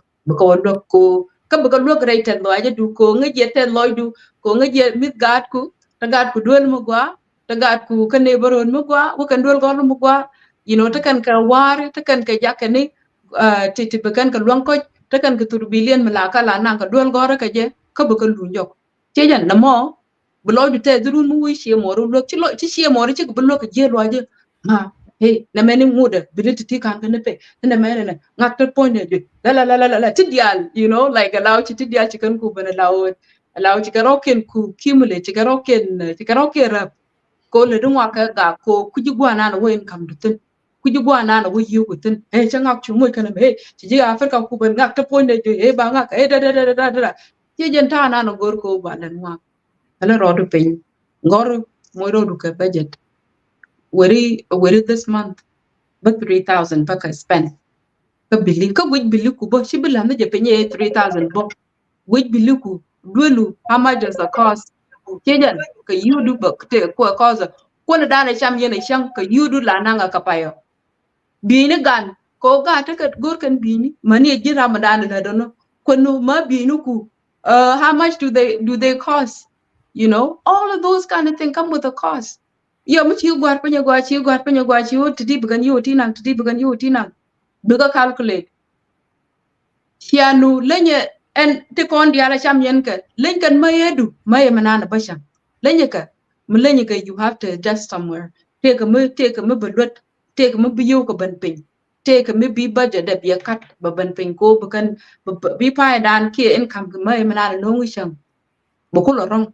ko ka ba lok rai ten lo aja du ko ngi ten lo du ko ngi mit gat ku ta gat ku dol mo gwa ta gat ku ka ne baron mo gwa wo kan dol gor mo gwa ta kan ka war ta kan ka jakane ti bakan ka long ko ta kan ka turbilian malaka la nan ka dol gor ka je ka ba kan dun jok che jan na mo bu lo du te durun mu wi she mo ro lok chi lo chi she mo ri chi bu lo ka je lo aja ma hey na meni muda biliti ti kan kan pe na meni na ngak point de la ti dial like allow ti dial ti kan ku ban allow ti karoken ku kimule ti karoken rap ko le dun ka ga ko ku ji gwa na wen kam dutin ku ji gwa na wo yu gutin hey cha ngak chu mo kan hey ti ji Africa ku ban ngak point de hey ba ngak hey da ti jen ta na gor ko ba lan ngak ala rodu pe ngor mo rodu ka budget wari this month but 3,000 buck I spent. Ka bili ka which bili ku bo shi bila me je penye 3,000 bo which bili ku dwelu how much does the cost kejan ka you do ba te ko cause ko na dana cham yene shang ka you do la nanga ka payo bini gan ko ga ta ka gor kan bini mani ji ramadan da dono ko no ma bini ku how much do they cost all of those kind of things come with a cost yo mu ci gwar panya gwa ci wo tidi bugan yo tinang biga calculate hianu lenye en te kon diala cham yen ka len kan mayedu maye manana basham lenye ka lenye ka you have to adjust somewhere take a balwat take a biyo ka ban pin take a bi budget da biya kat ba ban pin ko bukan bi pa dan ke income maye manana no ngisham bukulo rong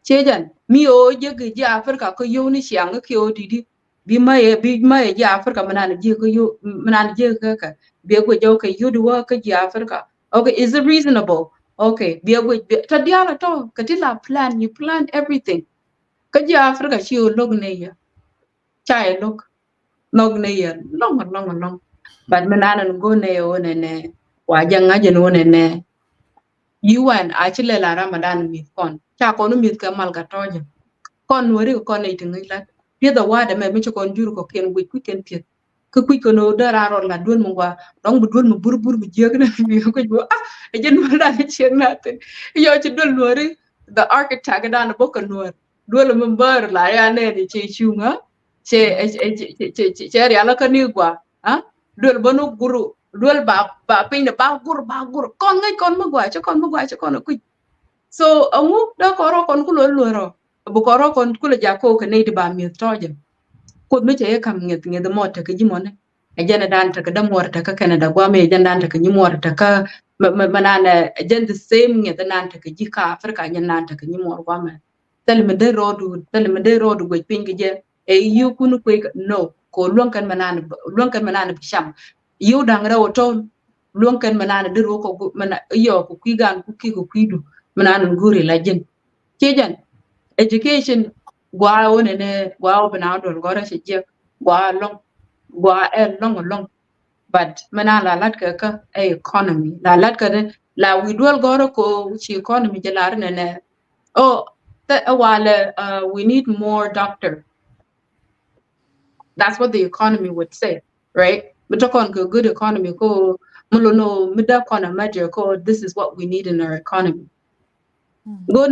chejan mi o je ga ji Africa ko yo ni siang ko yo didi bi maye ji Africa manana je ko yo manana je ka bi go jo ka you do work ji Africa okay is it reasonable okay bi go ta diala to ka tila plan you plan everything ka ji Africa chi o log ne ya chai log ne ya long but manana go ne o ne wa janga je no ne UN actually la Ramadan mi kon cha ko no mi ka mal ka toje kon wori ko ne tingi la pie da wa da me mi kon juru ko ken wi ku ken pie ku no da ro la don mo wa dong bu don mo bur bu jeg na mi ko bo e jen ma da ci na te yo ci don wori the architect da na boko no do mo bar la ya ne ni ci chunga ce ya la ka ni gwa do bo no guru dul ba pin da ba gur kon ngai kon mo gwa kon ku so amu da koro kon ku lo bu koro kon ku le ja ko ke ne ba mi toje ko me je kam nge da mo ta ke jimone e jana dan ta ka da mo ta ka kana da gwa me jan dan ta ka ni mo ta ka manana jan the same nge da nan ta ka ji ka Africa nyan nan ta ka ni mo gwa me tel me de rodu go pin ge je e yu ku no no ko lon kan manana bisham yu dang ra oton lon kan manana de ro ko mana yo ko kwigan ku ki ko kwidu manana nguri la jen kejan education gwa wona ne gwa bana do gora se je gwa long but manana lat ka economy la lat ka la we dual gora ko chi economy je la ne we need more doctor. That's what the economy would say, right? But talk on good economy, ko mulono mida kona major ko this is what we need in our economy. Go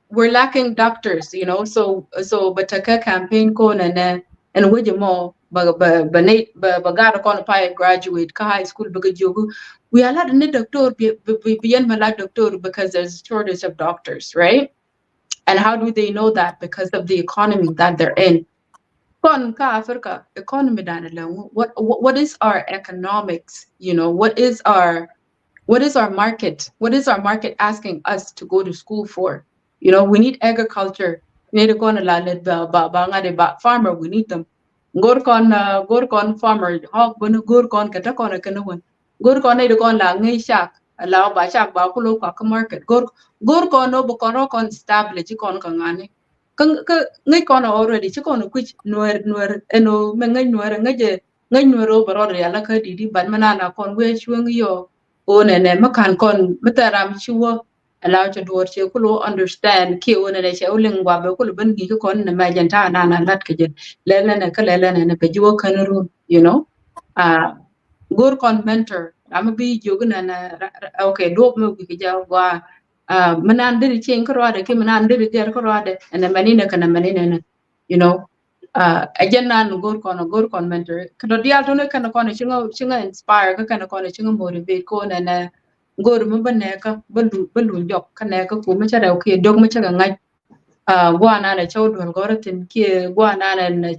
we're lacking doctors, so bataka campaign ko and with more bagara kona pai graduate ka high school bagajogu. We are not need doctor beyond my doctor because there's a shortage of doctors, right? And how do they know that? Because of the economy that they're in. Africa economy what is our economics, what is our market, asking us to go to school for? We need agriculture, we need to go on a farmer, we need them gor kon farmer hog gor kon kata kon kana won gor kon ne kon la ngai shak allow ba cha ba ku lo ka market gor ko no bu ko kon establish kon ka ngani ka ngai kon already chi kon ku nuer eno me ngai nuer ngai nuer ro baro ya la ka di ban mana na kon we chuang yo o ne ma kan kon mataram chuo allow to do che ku lo understand ki o ne che o lingwa be ku lo ban gi kon na ma janta na lat ke je le ne ka le ne be jo kan ru you know gor kon mentor am bi jogu na okay do mo bi ja wa manan de chen ko rode ki manan de der ko rode and manina kana manina you know again nan gor kon mentor kado dia to ne kana kon chinga inspire ka kana kon chinga motivate ko na gor mo banne ka balu jok kana ka ku ma cha da okay dog ma cha ga ngai gwa na na chaw don gor tin ki gwa na na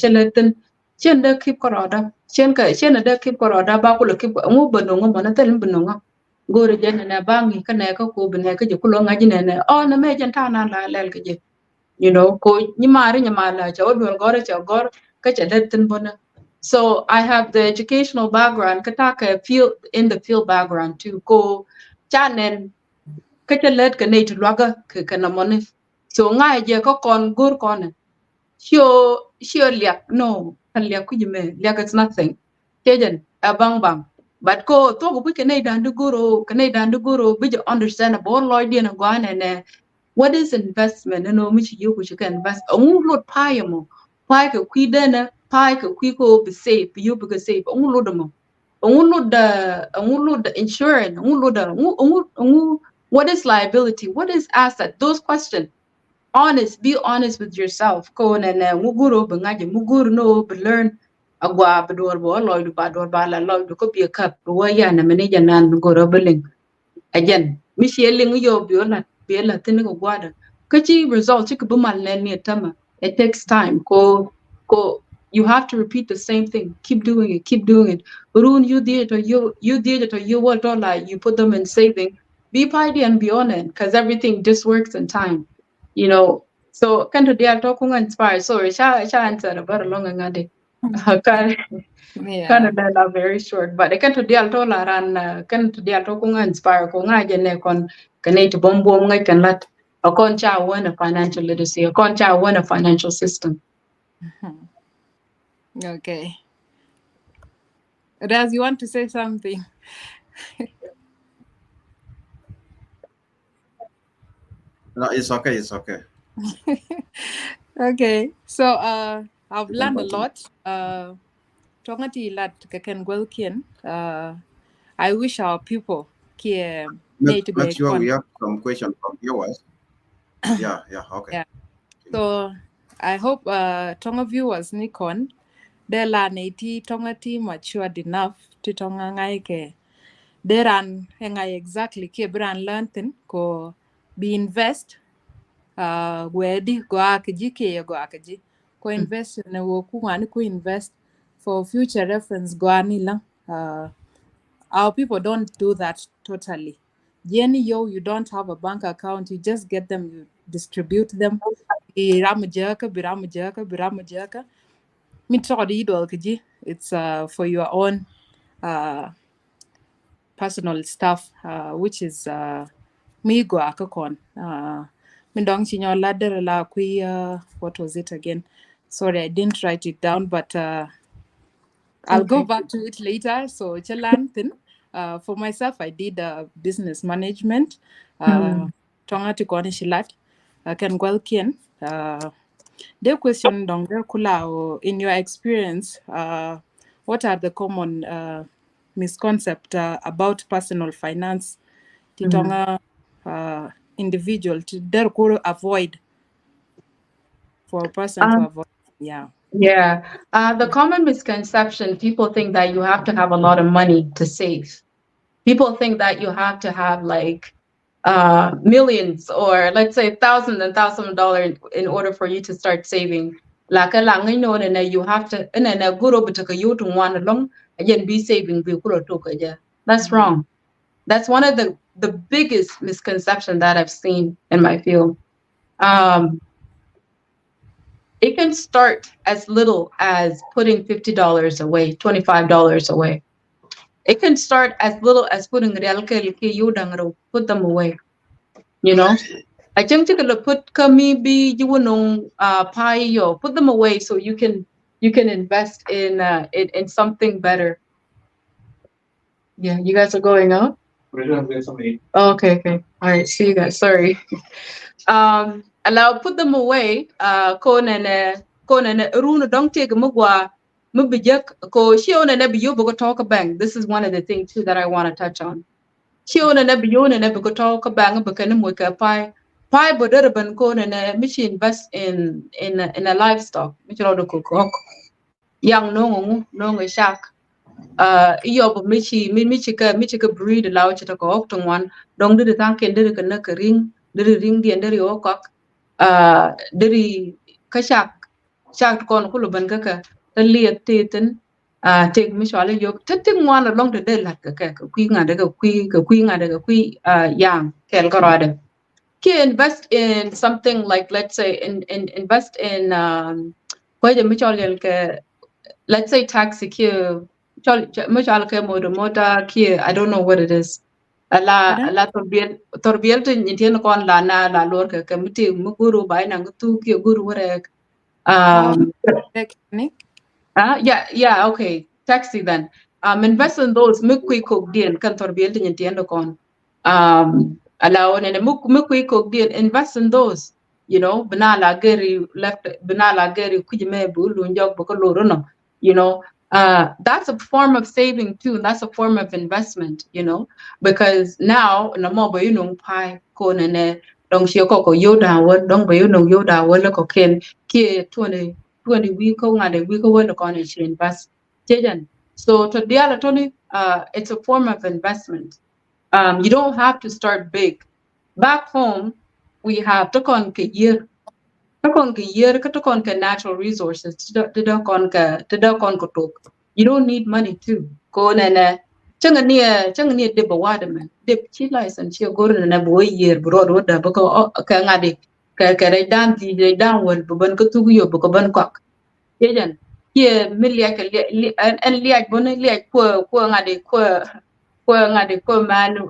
chalatin chen da kip ko roda chen da kip ko roda ba ku lo kip ngu bano ngo mana tel bano ngo gore jen na bangi ka ne ka ko bene ka je ku lo ngaji ne o na me jen ta na la lel ka je you know ko ni mari ni mala chaw don gor ka cha da tin bona so I have the educational background ka field in the field background too ko chanen ka cha let ka ne tu laga ka na money so ngai je ko kon gur kon sure liak no liak ku jime liak it's nothing tejen abang bang but ko to go ke nei dan du guru bi understand about loy dia na gwan and what is investment no mi you ku can invest on lot pai mo pai ka kwi dana pai ka kwi ko be safe you be safe on lot mo on lot the insurance on what is liability what is asset those questions be honest with yourself ko na muguro bangaje muguro no be learn agwa bedor bo loy du ba dor ba la loy du ko bi kap wo ya na mene janan goro beling again mi sheling yo bi la tin ko gwada kachi result ki bu mal ne tama it takes time ko you have to repeat the same thing keep doing it run you did it or you what dollar you put them in saving be piety and be on it because everything just works in time you know so kan to dia to kung inspire so sha answer about long ngade kan Yeah. kan da very short but kan to dia to la ran kan to dia to kung inspire ko ngaje ne kon kanai to bom ngai kan lat a kon cha a financial literacy a kon cha a financial system. Okay. Raz, you want to say something? No, it's okay. It's okay. Okay. So I've You can learned a continue. lot. Talking to you lot kaken gwelkien. I wish our people care need to Make be sure we con. have some questions from viewers. Yeah. Okay. Yeah. So I hope tonga viewers Nikon de la neti tonga ti matured enough to tonga ngai ke they ran ngai exactly ke brand learnten ko be invest wedi go akaji ke go akaji ko invest ne wo ku ngani ku invest for future reference go anila our people don't do that totally. Jenny, you don't have a bank account, you just get them, you distribute them. Biramajaka. It's for your own uh, personal stuff, which is me go akakon. Mindong chinyo ladder la kui what was it again? Sorry, I didn't write it down, but I'll go Okay. back to it later. So Chalantin, for myself, I did business management. Tonga to Shilat, Ken Gwelkian. The question dong kula in your experience, what are the common misconcepts about personal finance? Titonga individual to there could avoid for a person to Um, avoid. Yeah. yeah. The common misconception people think that you have to have a lot of money to save. People think that you have to have like millions or let's say thousands of dollars in order for you to start saving. Like a lang no and you have to and then a guru but you to one along again be saving be kuro to ja. That's Mm-hmm. wrong. That's one of the biggest misconception that I've seen in my field. Um, it can start as little as putting $50 away, $25 away. It can start as little as putting real put them away. You know, I think to put kami be you know pie yo put them away so you can invest in something better. Yeah, you guys are going out. Okay, okay. All right, see you guys. Sorry. Allow put them away. Kon and runa don't take mugwa mubijak ko shion and nebu go talk bang. This is one of the things too that I want to touch on. Shion and nebu go talk bang because muka pie bodurban kon and michi invest in a livestock. Michi do cook young no shark. Iyo bo michi ka breed law chita ko octon one dong de tanken de ka na ka ring di nderi okok deri ka shak kon kulo ban ka liet teten take mi shwale yok teting one along the day lat ka kwi ngade ka kwi yang kel garade ki invest in something like let's say invest in kwa de mi chole let's say taxi ki motor ki I don't know what it is ala torbiel to nyitien kon la lor ka miti muguru bai nang tu ki guru wore yeah okay taxi then invest in those mukui cook dien kan torbiel to nyitien kon allow and mukui cook dien invest in those you know banala geri left banala geri kujime bu lunjok bu ko lorono you know that's a form of saving too. That's a form of investment, you know, because now no more by you know pie ko nene dong shio ko yoda what dong by you know yoda what look okay ki 20 week ko ngade week ko what ko ne invest jejan. So to the other Tony it's a form of investment. You don't have to start big. Back home we have to con year natural resources you don't need money too ko nene changa ni de bawada man de chi license chi go na boy year bro do da bako ka ngade ka dan di dan wal ban ko tu yo bako ban ko yejan ye milia ka en liaj bon liaj ko ngade ko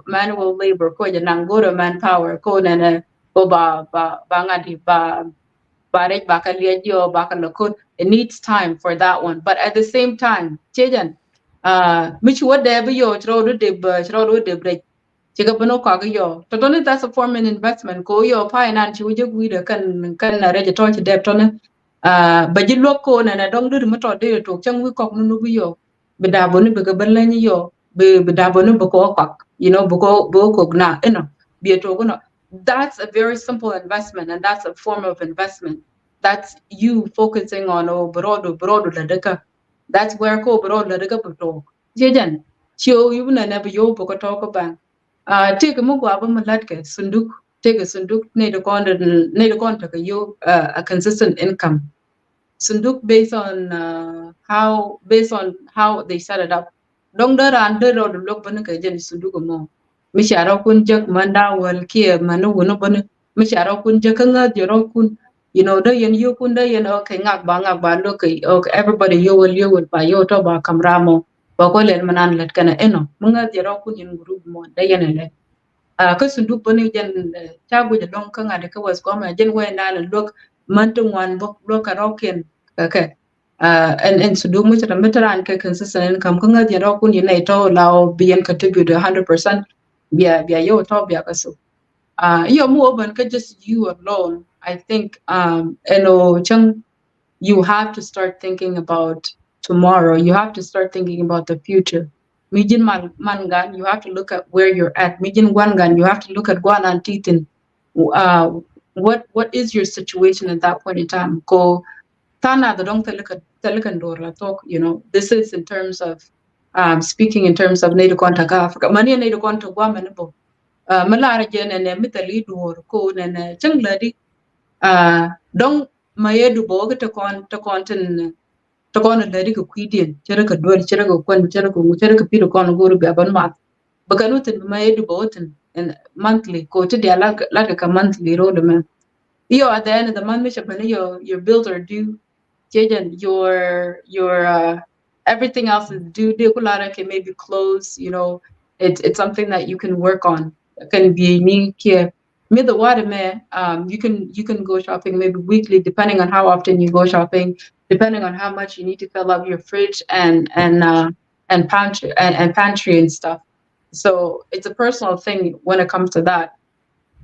manual labor ko janang go manpower ko nene ko ba ngade ba barek baka liadio baka lokot it needs time for that one but at the same time chejan michi wade be yo chro de break chiga bono ka yo to don't that's a form of investment ko yo finance wuje guide kan na reje to de to ba ji loko na dong du mo to de to chang wi kok nu bi yo be da bonu be ga ban la ni yo be da bonu be ko kok you know bo ko na be to go no that's a very simple investment and that's a form of investment that's you focusing on broad la deka that's where ko broad la deka to jejan chiu yu na be yo bo ko to ko ban take mo gwa ba malat ke sunduk take a sunduk ne de kon ta yo a consistent income sunduk based on how they set it up dong da ran de ro lok ban ka jen sunduk mo mi shara kun jak manda wal ki manu wono ban mi shara kun jak nga jero kun you know da yen yo kun da yen okay ngak ba look okay everybody yo will ba yo to ba kamramo ba ko len manan let kana munga jero kun yin group mo da yen le ka sunduk bani jen chagu je long ka ngade ka was ko ma jen we na look mantung wan bok lo ka roken okay and sunduk mu tara metran ka consistent income ka ngade ro kun yin to lao bien contribute 100% bia yo to bia ka so yo mu oban ka just you alone I think chang you have to start thinking about tomorrow. You have to start thinking about the future. Mijin mangan, you have to look at where you're at. Mijin wangan, you have to look at guan and titin. What is your situation at that point in time? Ko tana the dong telekan dora talk. You know, this is in terms of speaking in terms of native contact Africa. Mani native contact guamenabo. Malara jen and mitali door ko and chung lady dong mayedu boga to kon lady ko kwidien chere ka dwar chere ko kwan chere ka piro kon guru be ban mat bakanu tin mayedu boten and monthly ko to dia like a monthly road man yo at the end of the month your bills are due jejen your Everything else is due. Dekulana can maybe close. You know, it's something that you can work on. It can be unique here. Me the water man. You can go shopping maybe weekly, depending on how often you go shopping, depending on how much you need to fill up your fridge and pantry and stuff. So it's a personal thing when it comes to that.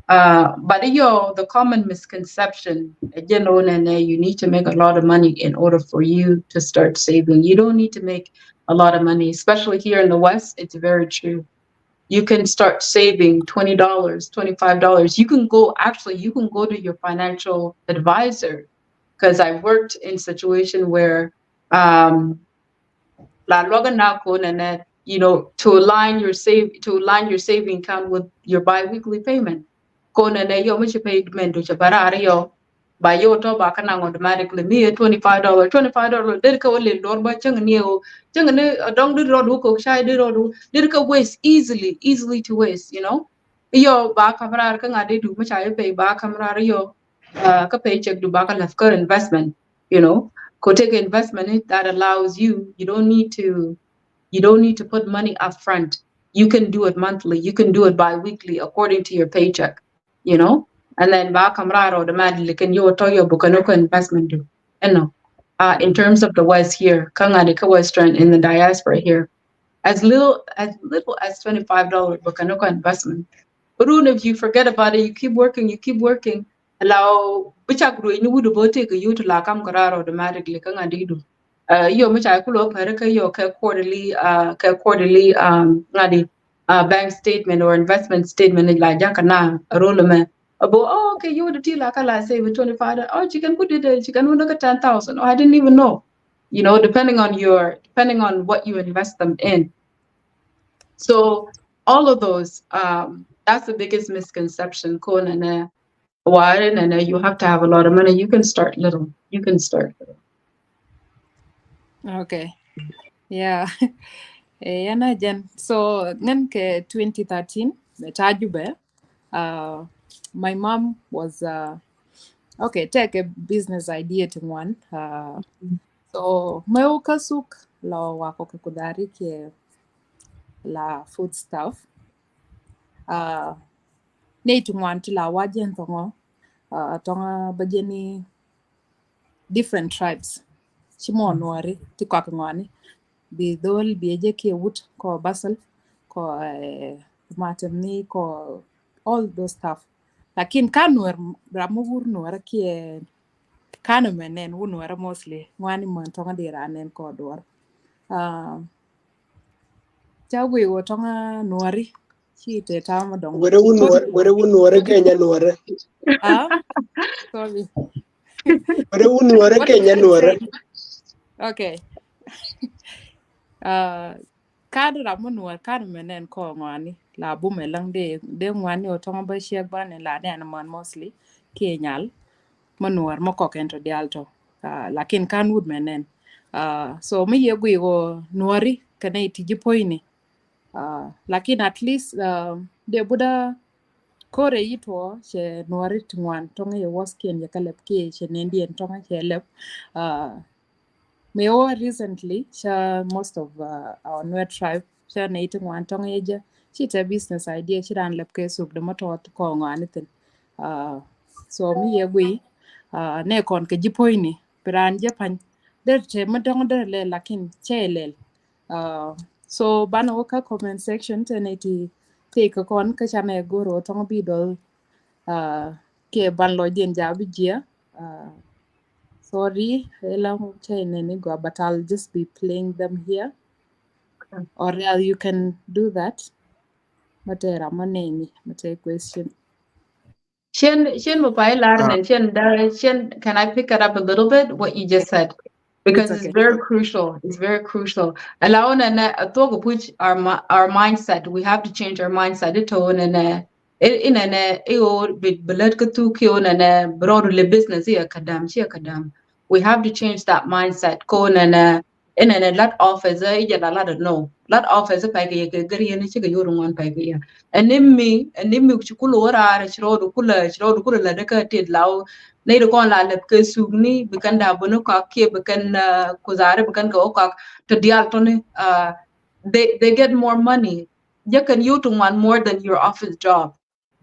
But the common misconception, you know, Nene, you need to make a lot of money in order for you to start saving. You don't need to make a lot of money, especially here in the West. It's very true. You can start saving $20, $25. You can go to your financial advisor, because I worked in situation where um, La loga na ko na, you know, to align your saving account with your biweekly payment. Ko na yo mo payment to barari yo by yo to ba kana automatically me $25, $25 did ka wale lord ba chang ni o chang ne dong di road ko shai di road did ka waste easily to waste, you know. Yo ba kamrar ka ngade du mo chai pay ba kamrar yo ka paycheck do ba ka lafkar investment, you know. Go take an investment that allows you don't need to put money up front. You can do it monthly, you can do it bi-weekly according to your paycheck, you know. And then ba kamrar automatically can you to your bukanoko investment do, you know. In terms of the West here, kangani ka Western in the diaspora here, as little as $25 bukanoko investment. But even if you forget about it, you keep working. Allow bicha guru ini wudu bote ka you to la kam kararo automatically ka ngadi do. Yo micha kulo pare ka yo ka quarterly ngadi bank statement or investment statement la jaka na role me. Abo okay you would tell like I save $25. Oh you can put it you can look at 10,000. Oh I didn't even know. You know, depending on what you invest them in. So all of those, that's the biggest misconception. Why and you have to have a lot of money. You can start little. You can start little. Okay. Yeah. Yana Jen. So ngan ke 2013 tajube. My mom was okay, take a business idea to one. So meu kasuk la wako kudari ke la food stuff. Nei tungwan to la wajen tongo tonga bajeni different tribes. Chimo Nuer ti kwak ngwani bi dol bi eje ke wut ko basal ko matemni ko all those stuff. Lakin kan Nuer ramu Nuer ki kanu menen wu Nuer mostly ngwani mon tonga dira nen ko dor. Chawi wo tonga Nueri chi te tama dong. Where Nuer Kenya Nuer. Sorry. Where Nuer Kenya Nuer. Okay. Kadu ramu Nuer kanu menen ko ngwani la bume lang de ngwani o tonga ba shiak ba ne la ne man mostly kenyal manuar mo ko kento dialto lakin kan wood menen so me yegui go Nueri kane tiji poini lakin at least de buda kore yitwo che Nueri tngwan tonga ye wasken ye kalep ke che nendien tonga che lep me recently most of our Nuer tribe sha ne tngwan tonga ye she a business idea she ran lep ke sub de moto ko ngani so me yegui ne kon ke jipoini peran japan der che madong der le lakin chelel so bana woka comment section teneti take kon ka chane goro tong bidol ke ban lo den jabi jia sorry elam chene ni go but I'll just be playing them here or you can do that matera maneni mate question Shin can I pick it up a little bit what you just said? Because it's it's okay very crucial. It's very crucial. Allowing our mindset. We have to change our mindset. We have to change that mindset. en en lat office ya la no lat office pa ke gari ne ci ga yorun wan pa ke ya enimi chukulu ora chiro kula la de ka te law ne do kon la le ke sugni bikan da bunu ka ke bikan ko zare bikan ko ka to dial to ne they get more money you can you to want more than your office job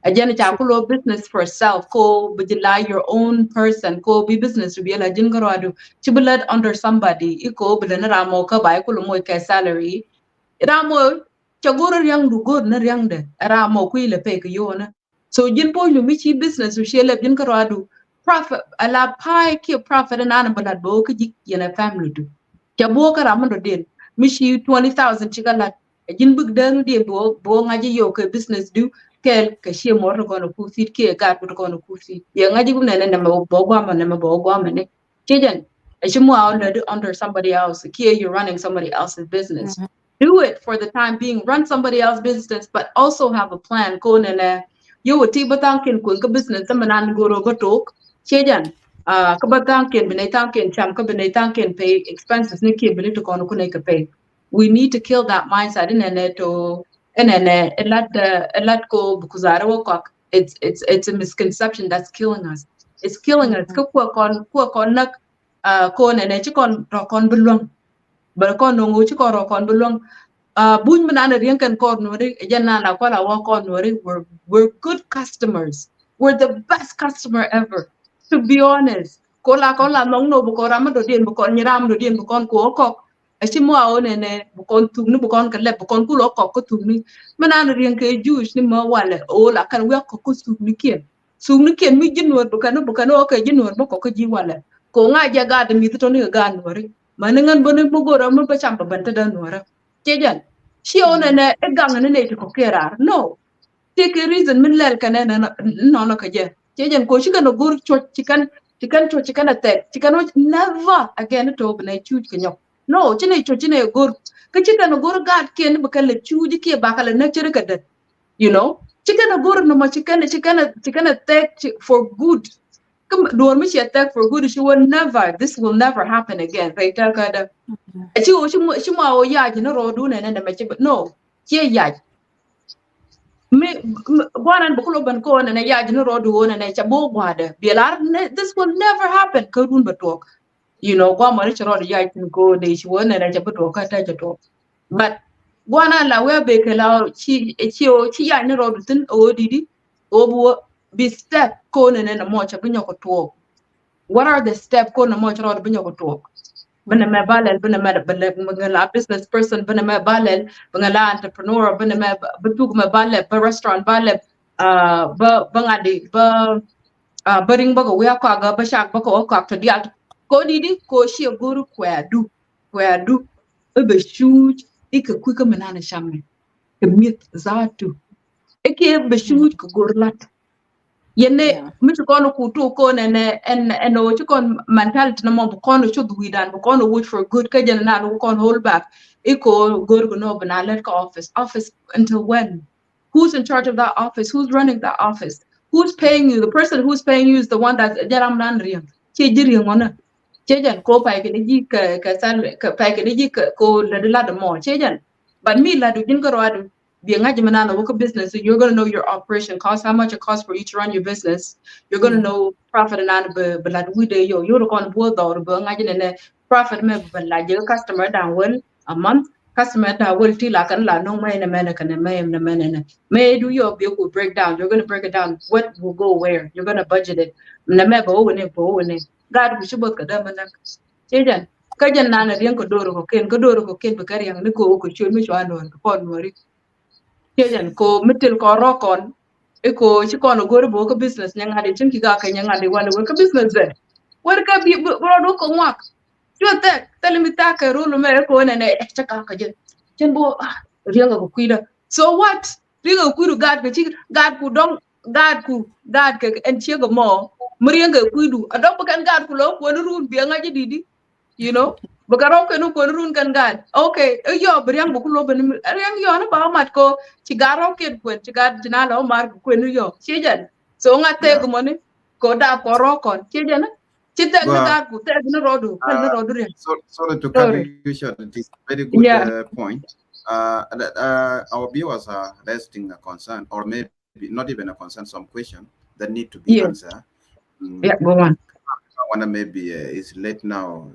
again chakulo business for self ko bijila your own person ko be business be la jin garadu chibulat under somebody iko bilana ramo ka bai kulo mo ka salary ramo chagoro yang du god na yang de ramo ku ile pe ko yona so jin po lu mi chi business u shele jin garadu profit ala pai ki profit na na bala do ka jik yana family do chabo ka ramo do den mi shi 20,000 chigala jin bug danu de bo ngaji yo ka business do kel ka she mo ro kono kusit ke ga to kono kusit ye ngaji gum ne mo bo gwa ma ne chejen e shimo under somebody else ke you're running somebody else's business do it for the time being run somebody else's business but also have a plan ko ne ne yo ti batanken ko ka business manan go ro batok chejen ka batanken bine tanken cham ka bine tanken pay expenses ne ke bine to kono ko ne ka pay we need to kill that mindset in it to and then let go because it's a misconception that's killing us. It's killing us. Ko nak ko ne chi kon ro kon bulong. Ba kon no chi kon ro kon bulong. Buñ manana rien kan kon no ri janna la ko la wa kon no ri we're good customers. We're the best customer ever. To be honest. Ko la nong no bu ko ram do dien bu kon nyiram do dien bu kon ko Ashimo ne bukon tugni bukon kale bukon kulo ko tugni manana rien ke juice ni ma wala o la kan we ko sugni kien mi jinwor bukan o ke jinwor ko ji wala ko nga ja ga de mi to ni ga nori manangan bone bugora mo pa champa banta da nora jejan shi ona ne e gang ne ko kera no take a reason min lel kan no ka je jejan ko shi kan gur chikan attack chikan never again to bna chuj kenyo no chine gur ka chicken gur gad ken bakale chuji ke bakale na chere kadat you know chicken gur no ma chicken attack for good come do me she attack for good she will never this will never happen again right kada chi ma o ya ji no rodu ne na me no che ya me gwanan bukulo ban ko na ya ji no rodu wona na cha bo gwada bilar this will never happen ka dun batok you know gwa mari choro ya tin go de shi wona na jabu to ka ta jato but gwana la we be kala chi ya ni ro tin o didi o bu be step ko ne na mo cha binyo ko to what are the step ko na mo choro binyo ko to bana me balel bana me bala business person bana me balel bana entrepreneur bana me butug me balel ba restaurant balel ba ngadi ba baring ba ko we ka ga ba shak ba ko ka to dia ko didi ko shi guru kwadu ebe shuj ika kuka manana shamme ke mit zatu eke be shuj ko gorlat yene mit kono kutu ko ne en o ci kon mentality na mo kono ci duidan ko kono wood for good ka jana na ko kon hold back iko gorgo no bana let ko office until when who's in charge of that office who's running that office who's paying you the person who's paying you is the one that's jaram nan riyan ci jiri ngona chejan ko pai ke ji ka san ka pai ke ji ko la de mo chejan but me la do din ko ro bi ngaji manana wo business you're going to know your operation cost how much it costs for you to run your business you're going to know profit and but la we de yo you're going to do do ngaji ne profit me but la je customer down well a month customer da will ti la kan la no mai na mena kan me do your bill will break down you're going to break it down what will go where you're going to budget it na me bo ne God bi shibot ka da manak chejan ka jan na na rien ko doro ko ken be kari yang ne ko chul mi chwa non ko pon mori chejan ko mitil ko rokon e ko chi kono gor bo ko business nyanga de chin ki ga ka nyanga de wala ko business de wer ka bi bro do ko ngak jote telimita ka rulu me ko ne cha ka je chen bo rien ko kuida so what rien ko kuidu God ka chi God ku dong God ka en chi go mo murianga kuidu adok bukan God kulo ko run bi ngaji didi you know bakaro ko no ko run kan God okay yo briang bukulo ben riang yo na ba mat ko ci garo ke ko ci God dina lo mar ko no yo ci jan so ngate ko moni ko da ko ro kon ci jan Chita na Well, ka ku ta na rodu kan na rodu re. sorry to cut Sorry. you short. It is very good Yeah. point. Our viewers are raising a concern, or maybe not even a concern, some question that need to be Yeah. answered. Mm, Yeah. Go on. I wonder maybe it's late now.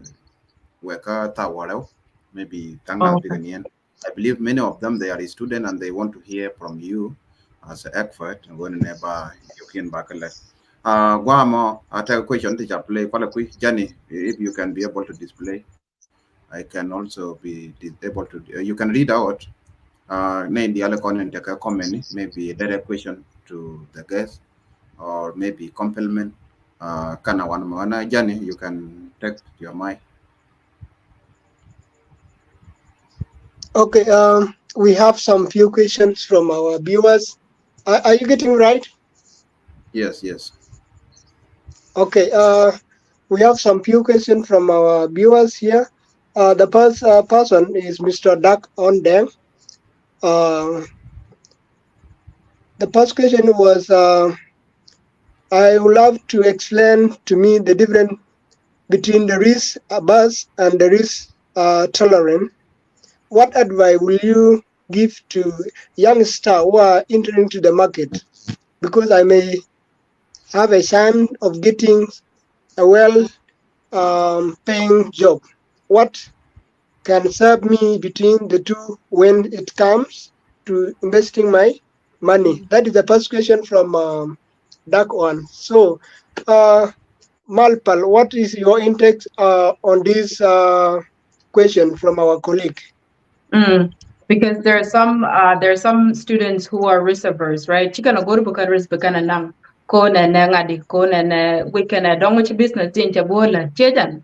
Weka Tawarao, maybe Oh, Tanga Biganian. I believe many of them they are a student and they want to hear from you as an expert when never you can back a Guamo, I take a question to play quite a quick journey. If you can be able to display, I can also be able to. You can read out. Name the other comment, take a comment, maybe a direct question to the guest, or maybe compliment. Kana one journey. You can take your mic. Okay, we have some few questions from our viewers. Are you getting right? Yes, yes. Okay, we have some few questions from our viewers here. The first person is Mr. Duck on them. Uh, the first question was, I would love to explain to me the difference between the risk averse and the risk tolerant. What advice will you give to youngsters who are entering into the market? Because I may have a chance of getting a well paying job. What can serve me between the two when it comes to investing my money? That is the first question from Dark One. So, Malpal, what is your intake on this question from our colleague? Mm. Because there are some students who are risk averse, right? Chika go to bukan risk bukan nang ko na ngadi ko na we can dong which business in chabola chejan.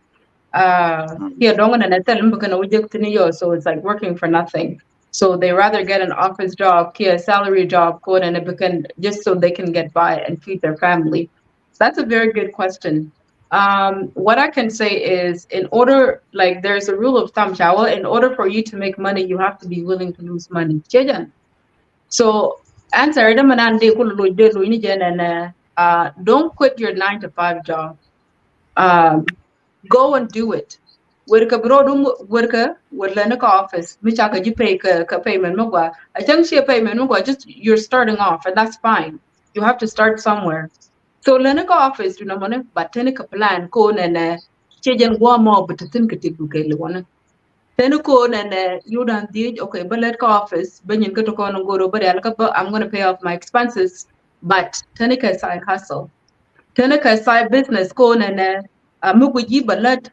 Mhm. Here dong na tell bukan ujek tini yo, so it's like working for nothing. So they rather get an office job, a salary job, ko na bukan just so they can get by and feed their family. That's a very good question. What I can say is, in order, like, there's a rule of thumb, Shawa, in order for you to make money, you have to be willing to lose money. Chejan. So, answer them and don't quit your 9 to 5 job. Go and do it. Worka brodum worka worlana ka office. Michaka you pay payment magwa. I think she payment magwa, just you're starting off, and that's fine. You have to start somewhere. So lena ka office you know money, but tena ka plan ko na chejen gwa mo but tin ka tibu ke lewana. Tena ko na you done did okay, but let ka office banyin ka to ko no go but I'm gonna pay off my expenses, but tena ka side hustle. Tena ka side business ko na mugu ji balat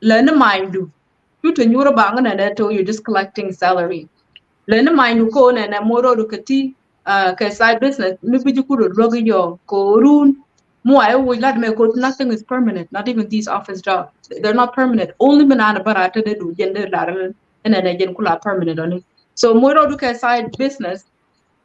learn mind do. You to nyura bang na to you're just collecting salary. Learn mind ko na moro do kati ka side business mi biji kuro rogi yo ko run mo I would let me go nothing is permanent, not even these office jobs. They're not permanent. Only banana barata they do gender lateral and then again kula permanent on it. So moro do ka side business,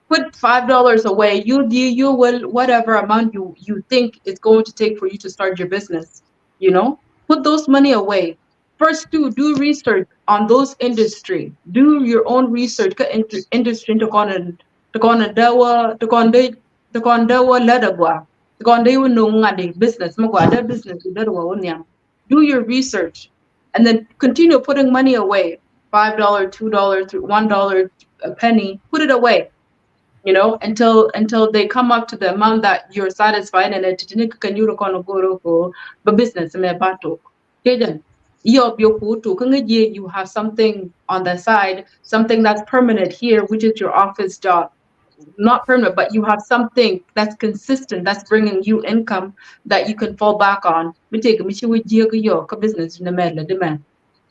put $5 away. You will whatever amount you think it's going to take for you to start your business. You know, put those money away. First, do research on those industry. Do your own research. Industry to dawa to dawa ladagwa to dawa no ngadi business magwa that business ladagwa onya. Do your research, and then continue putting money away. $5, $2, $1, a penny. Put it away, you know, until they come up to the amount that you're satisfied, and it can you go for business me bato kejan you have something on the side, something that's permanent here, which is your office job. Not permanent, but you have something that's consistent, that's bringing you income that you can fall back on. Me take me chi yo ka business na me de man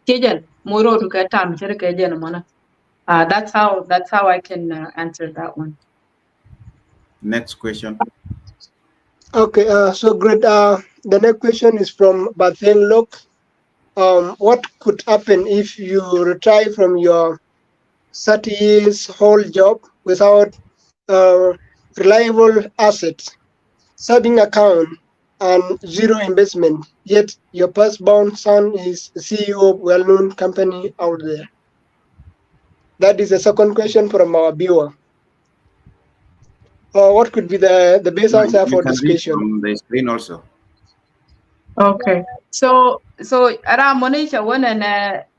kejan moro to ka tam chere kejan mana. That's how I can answer that one. Next question. Okay, so great. The next question is from Bathen Lok. What could happen if you retire from your 30 years whole job without uh, reliable assets, saving account, and zero investment, yet your firstborn son is CEO of well-known company out there? That is the second question from our viewer. What could be the best No, answer you for can this read question? from the screen also. Okay. So around Monisha when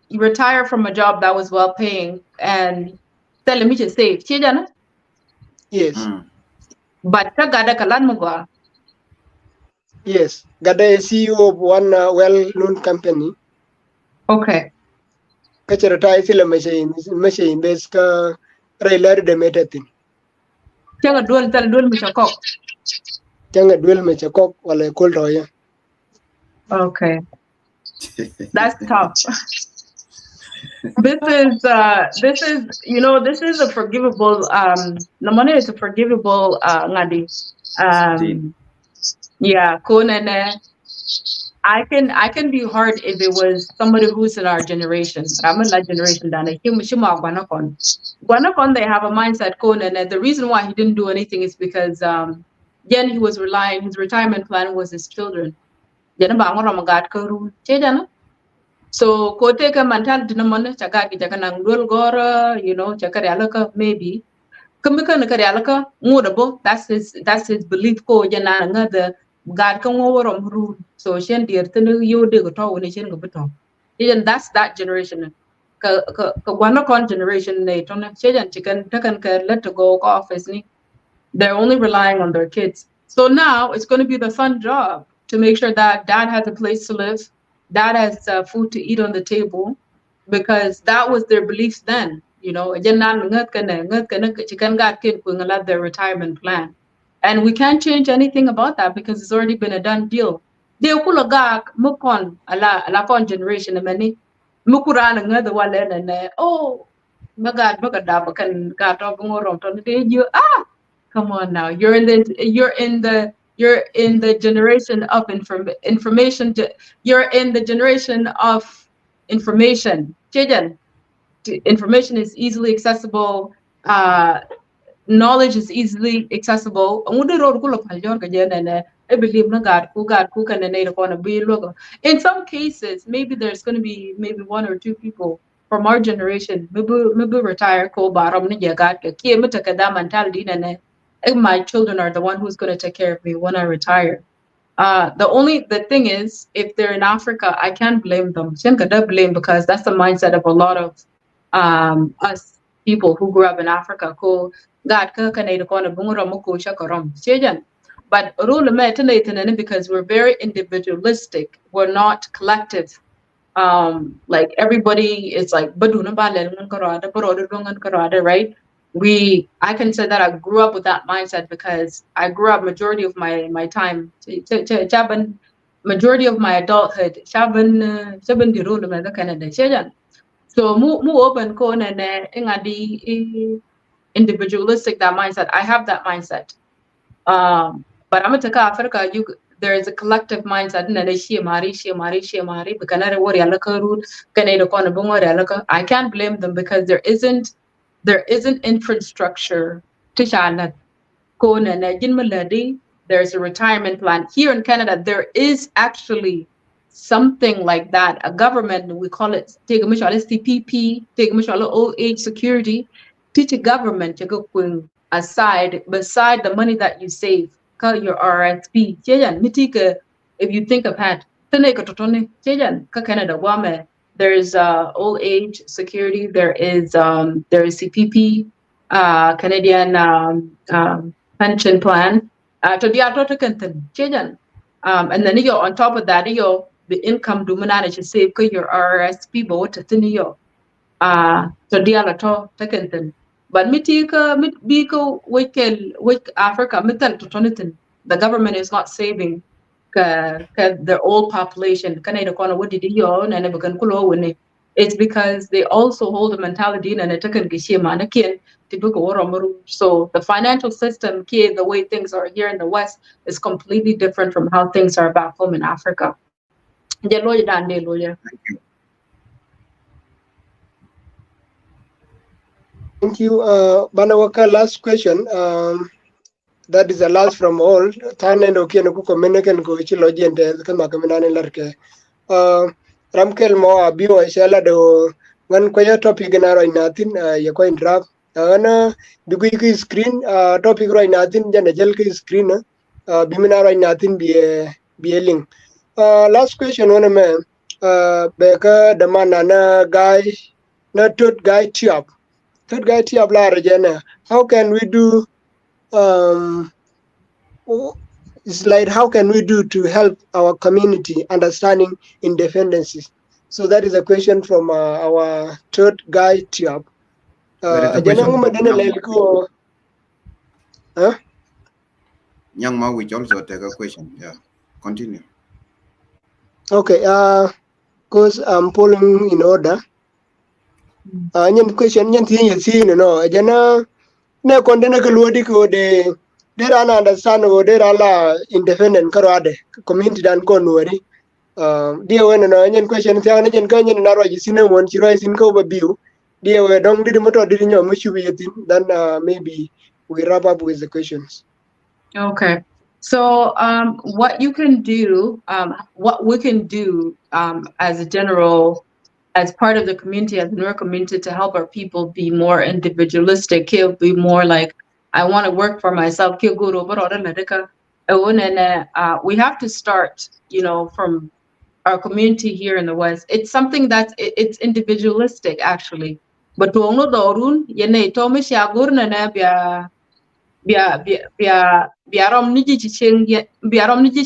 you retire from a job that was well paying and tell me to save. Chijana? Yes. But ka gada kalan mo gwa. Yes. Gada a CEO of one well-known company. Okay. Kachara tai sila machine base ka railer de metatin. Changa dual mo siya kok. Changa duel me chakok wala kul roya. Okay. That's tough. This is this is a forgivable namane is a forgivable ngadi. Yeah, konene I can be hard if it was somebody who's in our generation. I'm in that generation dana. Gwanakon they have a mindset konene. The reason why he didn't do anything is because again he was relying his retirement plan was his children. Jana ba ngoro magat ko ru. Chejana. So ko take a mentality na man chaka ki chaka nang dul gora, chaka realaka maybe. Kumika na karyalaka ngudabo, that's his belief ko jana nga the God ka ngorom ru. So shen dear tinu yo de go to when shen go beto. Even that's that generation. Ka wana con generation ne tona shejan chicken takan ka let to go office ni. They're only relying on their kids. So now it's going to be the fun job to make sure that dad has a place to live, dad has food to eat on the table, because that was their beliefs then. Their retirement plan. And we can't change anything about that because it's already been a done deal. Ala generation many mukuran ngada wale na oh magad kan gato bungorom to you come on now. You're in the generation of information. You're in the generation of information. Information is easily accessible. Knowledge is easily accessible. I believe na God ku in some cases, maybe there's going to be maybe one or two people from our generation. Maybe retire ko baram na jagat ka kiye mata kada mentality na my children are the one who's going to take care of me when I retire. The thing is, if they're in Africa, I can't blame them. Blame because that's the mindset of a lot of us people who grew up in Africa. But because we're very individualistic, we're not collective. Like everybody is like right. I can say that I grew up with that mindset because I grew up majority of my time majority of my adulthood so mu open ko na ingadi individualistic that mindset. I have that mindset. But I'm taka Africa, there is a collective mindset na shimari because worry I can't blame them because there isn't infrastructure to shana ko na there's a retirement plan. Here in Canada, there is actually something like that. A government, we call it CPP, old age security. Teach a government to go aside beside the money that you save. Call your RSP. If you think of that, Canada, there is old age security. There is CPP, Canadian pension plan. And then on top of that, the income do manage to save your RSP but to but Africa the government is not saving the old population. It's because they also hold a mentality so the financial system, the way things are here in the West, is completely different from how things are back home in Africa. Thank you. Banawaka, last question. That is the last from all. Ramkel mo abiwa isela do ngan ko ya topic na ro inatin ya ko indra ana dugu ki screen topic ro inatin jana jel ki screen bimina ro inatin bi link Last question one man. Beka the man na guy na third guy tiap. Third guy tiap la rejana. How can we do it's like how can we do to help our community understanding independencies? So that is a question from our third guy tiap. Where is the Ajana question? nguma dene lelko. Huh? Young Ma, which also take a question. Yeah, continue. Okay. Because I'm following in order. Nyen question nyen thi no. Ajana ne kondene kalwadi ko de don't understand or they are independent karo ade community dan ko nuari dia we no nyen question ti an nyen kanyen na roji sine won chiro sin ko ba biu dia we dong di moto di nyom mushu yetin then maybe we wrap up with the questions. Okay. So what you can do, what we can do as a general, as part of the community, as a Nuer community, to help our people be more individualistic, be more like, I want to work for myself. We have to start, from our community here in the West. It's something that's it's individualistic actually. But to ono dorun yene tomi shagurna na biarom niji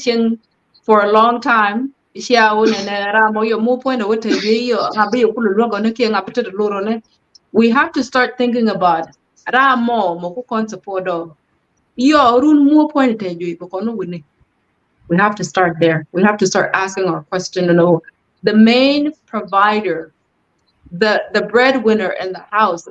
ching for a long time. We have to start thinking about ramo moku konsapodo. Yo run mo point te we have to start there. We have to start asking our question to know the main provider, the breadwinner in the house.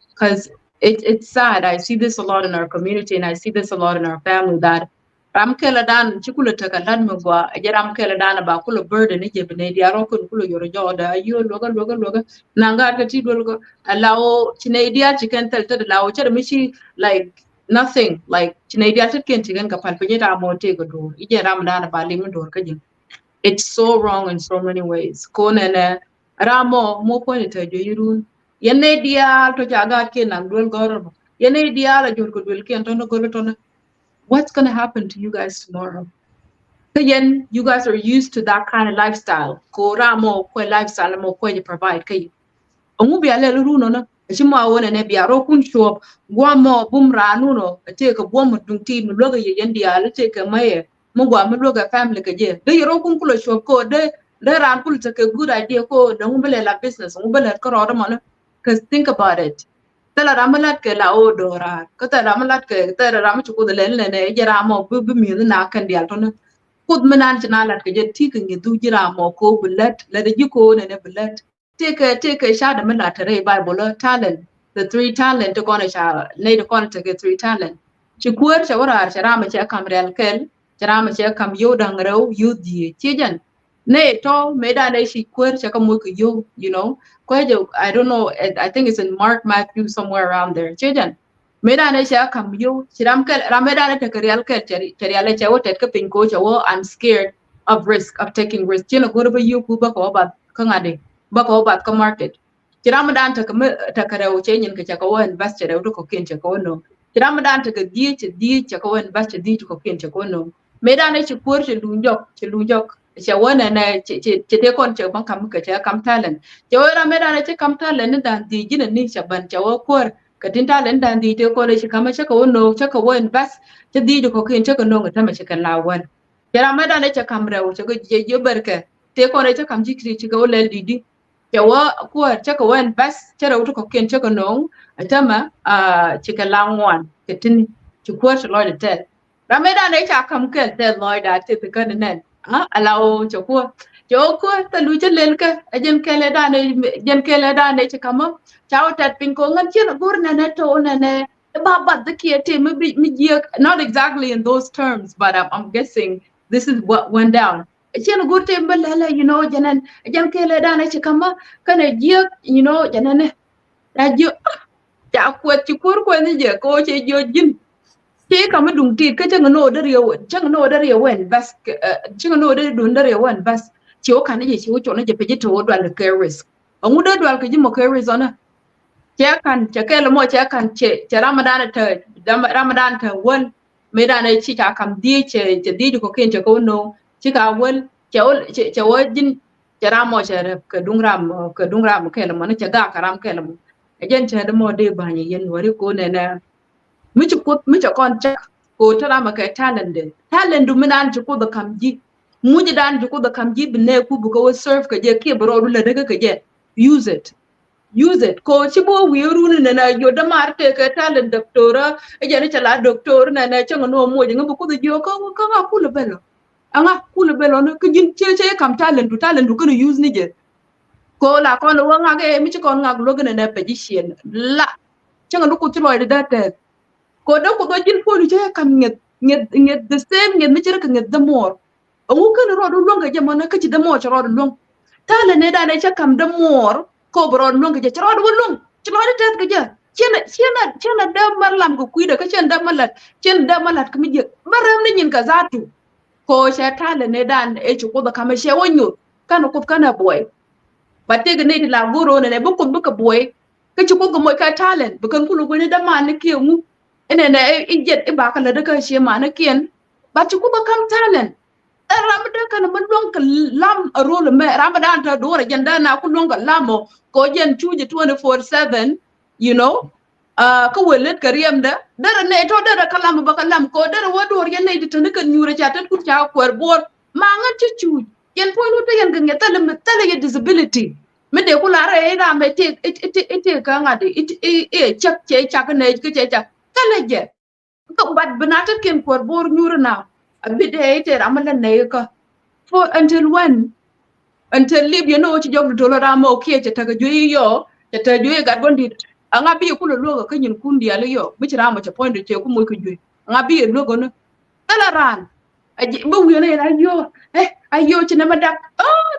Because it's sad. I see this a lot in our community and I see this a lot in our family that Ramkeladan chikula takadan mugwa Ramkeladan ba kula burden ijebne diaro kun kula yoro joda yo loga nanga kati dolgo allow chinedia chicken tel to allow mishi like nothing like chinedia chicken chicken kapal penyeta monte go do ije ramdan ba limu dor kajin. It's so wrong in so many ways. Konene ramo mo point to yurun yene dia to jaga ke nang dol gor yene dia la jor ko dol ke antono golotono. What's going to happen to you guys tomorrow? Again, you guys are used to that kind of lifestyle. Ko ramo ko lifestyle mo ko you provide kay. Ongu bi ale runo na chimo wona ne bi aro kun shop gwa mo bum ranu no te ko bom dun ti mu loga ye yendi ala te ka maye mo gwa mu loga family ka je de yoro kun kulo shop ko de ran kul te ka good idea ko de ngumbele la business ngumbele ko ro mo. Because think about it. Tala ramalat ke la odora ko ta ramalat ke ta ramu ko de len ne jara mo bu mi na kan dial to na kud menan jinalat ke je ti kan du jira mo ko bulat la de jiko ne bulat take a shot of military Bible talent the 3 talent to gonna sha lay the con take 3 talent chikwar chawara charama cha kamrel kel charama cha kam yo dangro yu di chijan ne to meda ne shi kwar cha kam yo I don't know I think it's in Mark Matthew somewhere around there chijan meda ne cha kam yo chiram kel rameda ne take real kel chariale cha wotet ka pin ko chawo I'm scared of taking risk chino go ba you ku ba ko ba kangade bako bat ka market kiramadan ta karawo chanyin ka ka wan investor da ko kin ka no kiramadan ta ga di ka wan investor di ko kin ka no medan ne ci kur ci lunjok ci wana na ci te kon ci ban kam ka ci kam talent ci wara medan ne ci kam talent dan di gina ni ci ban ci wa kur ka tin talent dan di te ko ne ci kama ci ka wono ci ka wan invest ci di ko kin ka no ta ma ci kan lawan kiramadan ne ci kam rawo ci ga je barka te ko ne ci kam jikri ci ga wala di Chawa kuwa chaka wen bas chara utu koken chaka nong atama chika langwan ketin chukwa chalo de tel rameda ne cha kam kel tel loy da te kan nen alao chukwa ta lucha lelka ajen kele da ne chaka ma chaw tat pin ko ngan chen gur na ne to na ne ba the kiete mi not exactly in those terms but I'm guessing this is what went down. Chen gurte mbala janan jan kele dana chikama kana jiak janan rajo ja kwet chukur ko ni je ko che jo jin che kama dung ti ka chang no da riyo wen bas chang no da dun da riyo wen bas chiwo kana je chiwo chona je peje to dwal ke risk ongu da dwal ke jimo ke risk ona che kan che kele mo che kan che ramadan ta won me da ne chi ka kam di che di ko ken che ko no chỉ cả quên cháu jin chara mo chara ka dungram ke la man chaga karam ke la ajen chara mo de ba ni yen wari ko ne na mi chu kon chak ko tara ma ka talent du minan chu ko da kamji mu ji dan chu ko da kamji bine ku bu ko serve ka je ke bro du la daga ka je use it ko chibo wiru ne na yo da marte ka talent doctora ajen chala doctor na chang no mo je ngabu ko da yo ka ku le belo anga ku le belo no ka jin che kam talent du ko use ni je ko la kon wa nga ke mi kon nga lo gane na position la changa lu ku ti loy da te ko do ko jin ko ni je kam nget the same nget mi chere ka nget the more ngu kan ro do longa je mona ka ci the more ro do long tala ne da ne cha kam the more ko bro longa je ro do long ci lo da te ka je chena da malam ko kuida ka chen da malat ka mi je baram ni nyin ka zatu ko sha tala ne dan e ci ko da kama she wonyo kana ko kana boy batte ga ne la goro ne bukun buka boy ka ci ko ga moy ka talent bukan kulu ko ne da ma ne ke mu ene ne ijet e ba ka la da ka she ma ne ken ba ci ko ba kam talent ram da kana man don ka lam a role me ramadan ta do ra janda na ku don ka lamo ko jen chuje 24/7 you know ka welet ka riem da dara ne to dara kalam ba kalam ko dara wado yen ne ditane kan nyure cha tan ku cha kwar bor ma nga ci chu yen point to yen ga tele ye disability me de kula re ra me te ka nga de chak che chak ne ke che chak tele je ko bad banata ken kwar bor nyure na abi de te ramala ne ka for until when until live you know ci jog do la mo ke che ta ga yo che ta ga gondi anga bi ku lo ka nyin kundi ale yo mi ci rama che point che ku mo ku ju anga bi lo go no tala ran aji bu wi ne ayo ayo ci na ma dak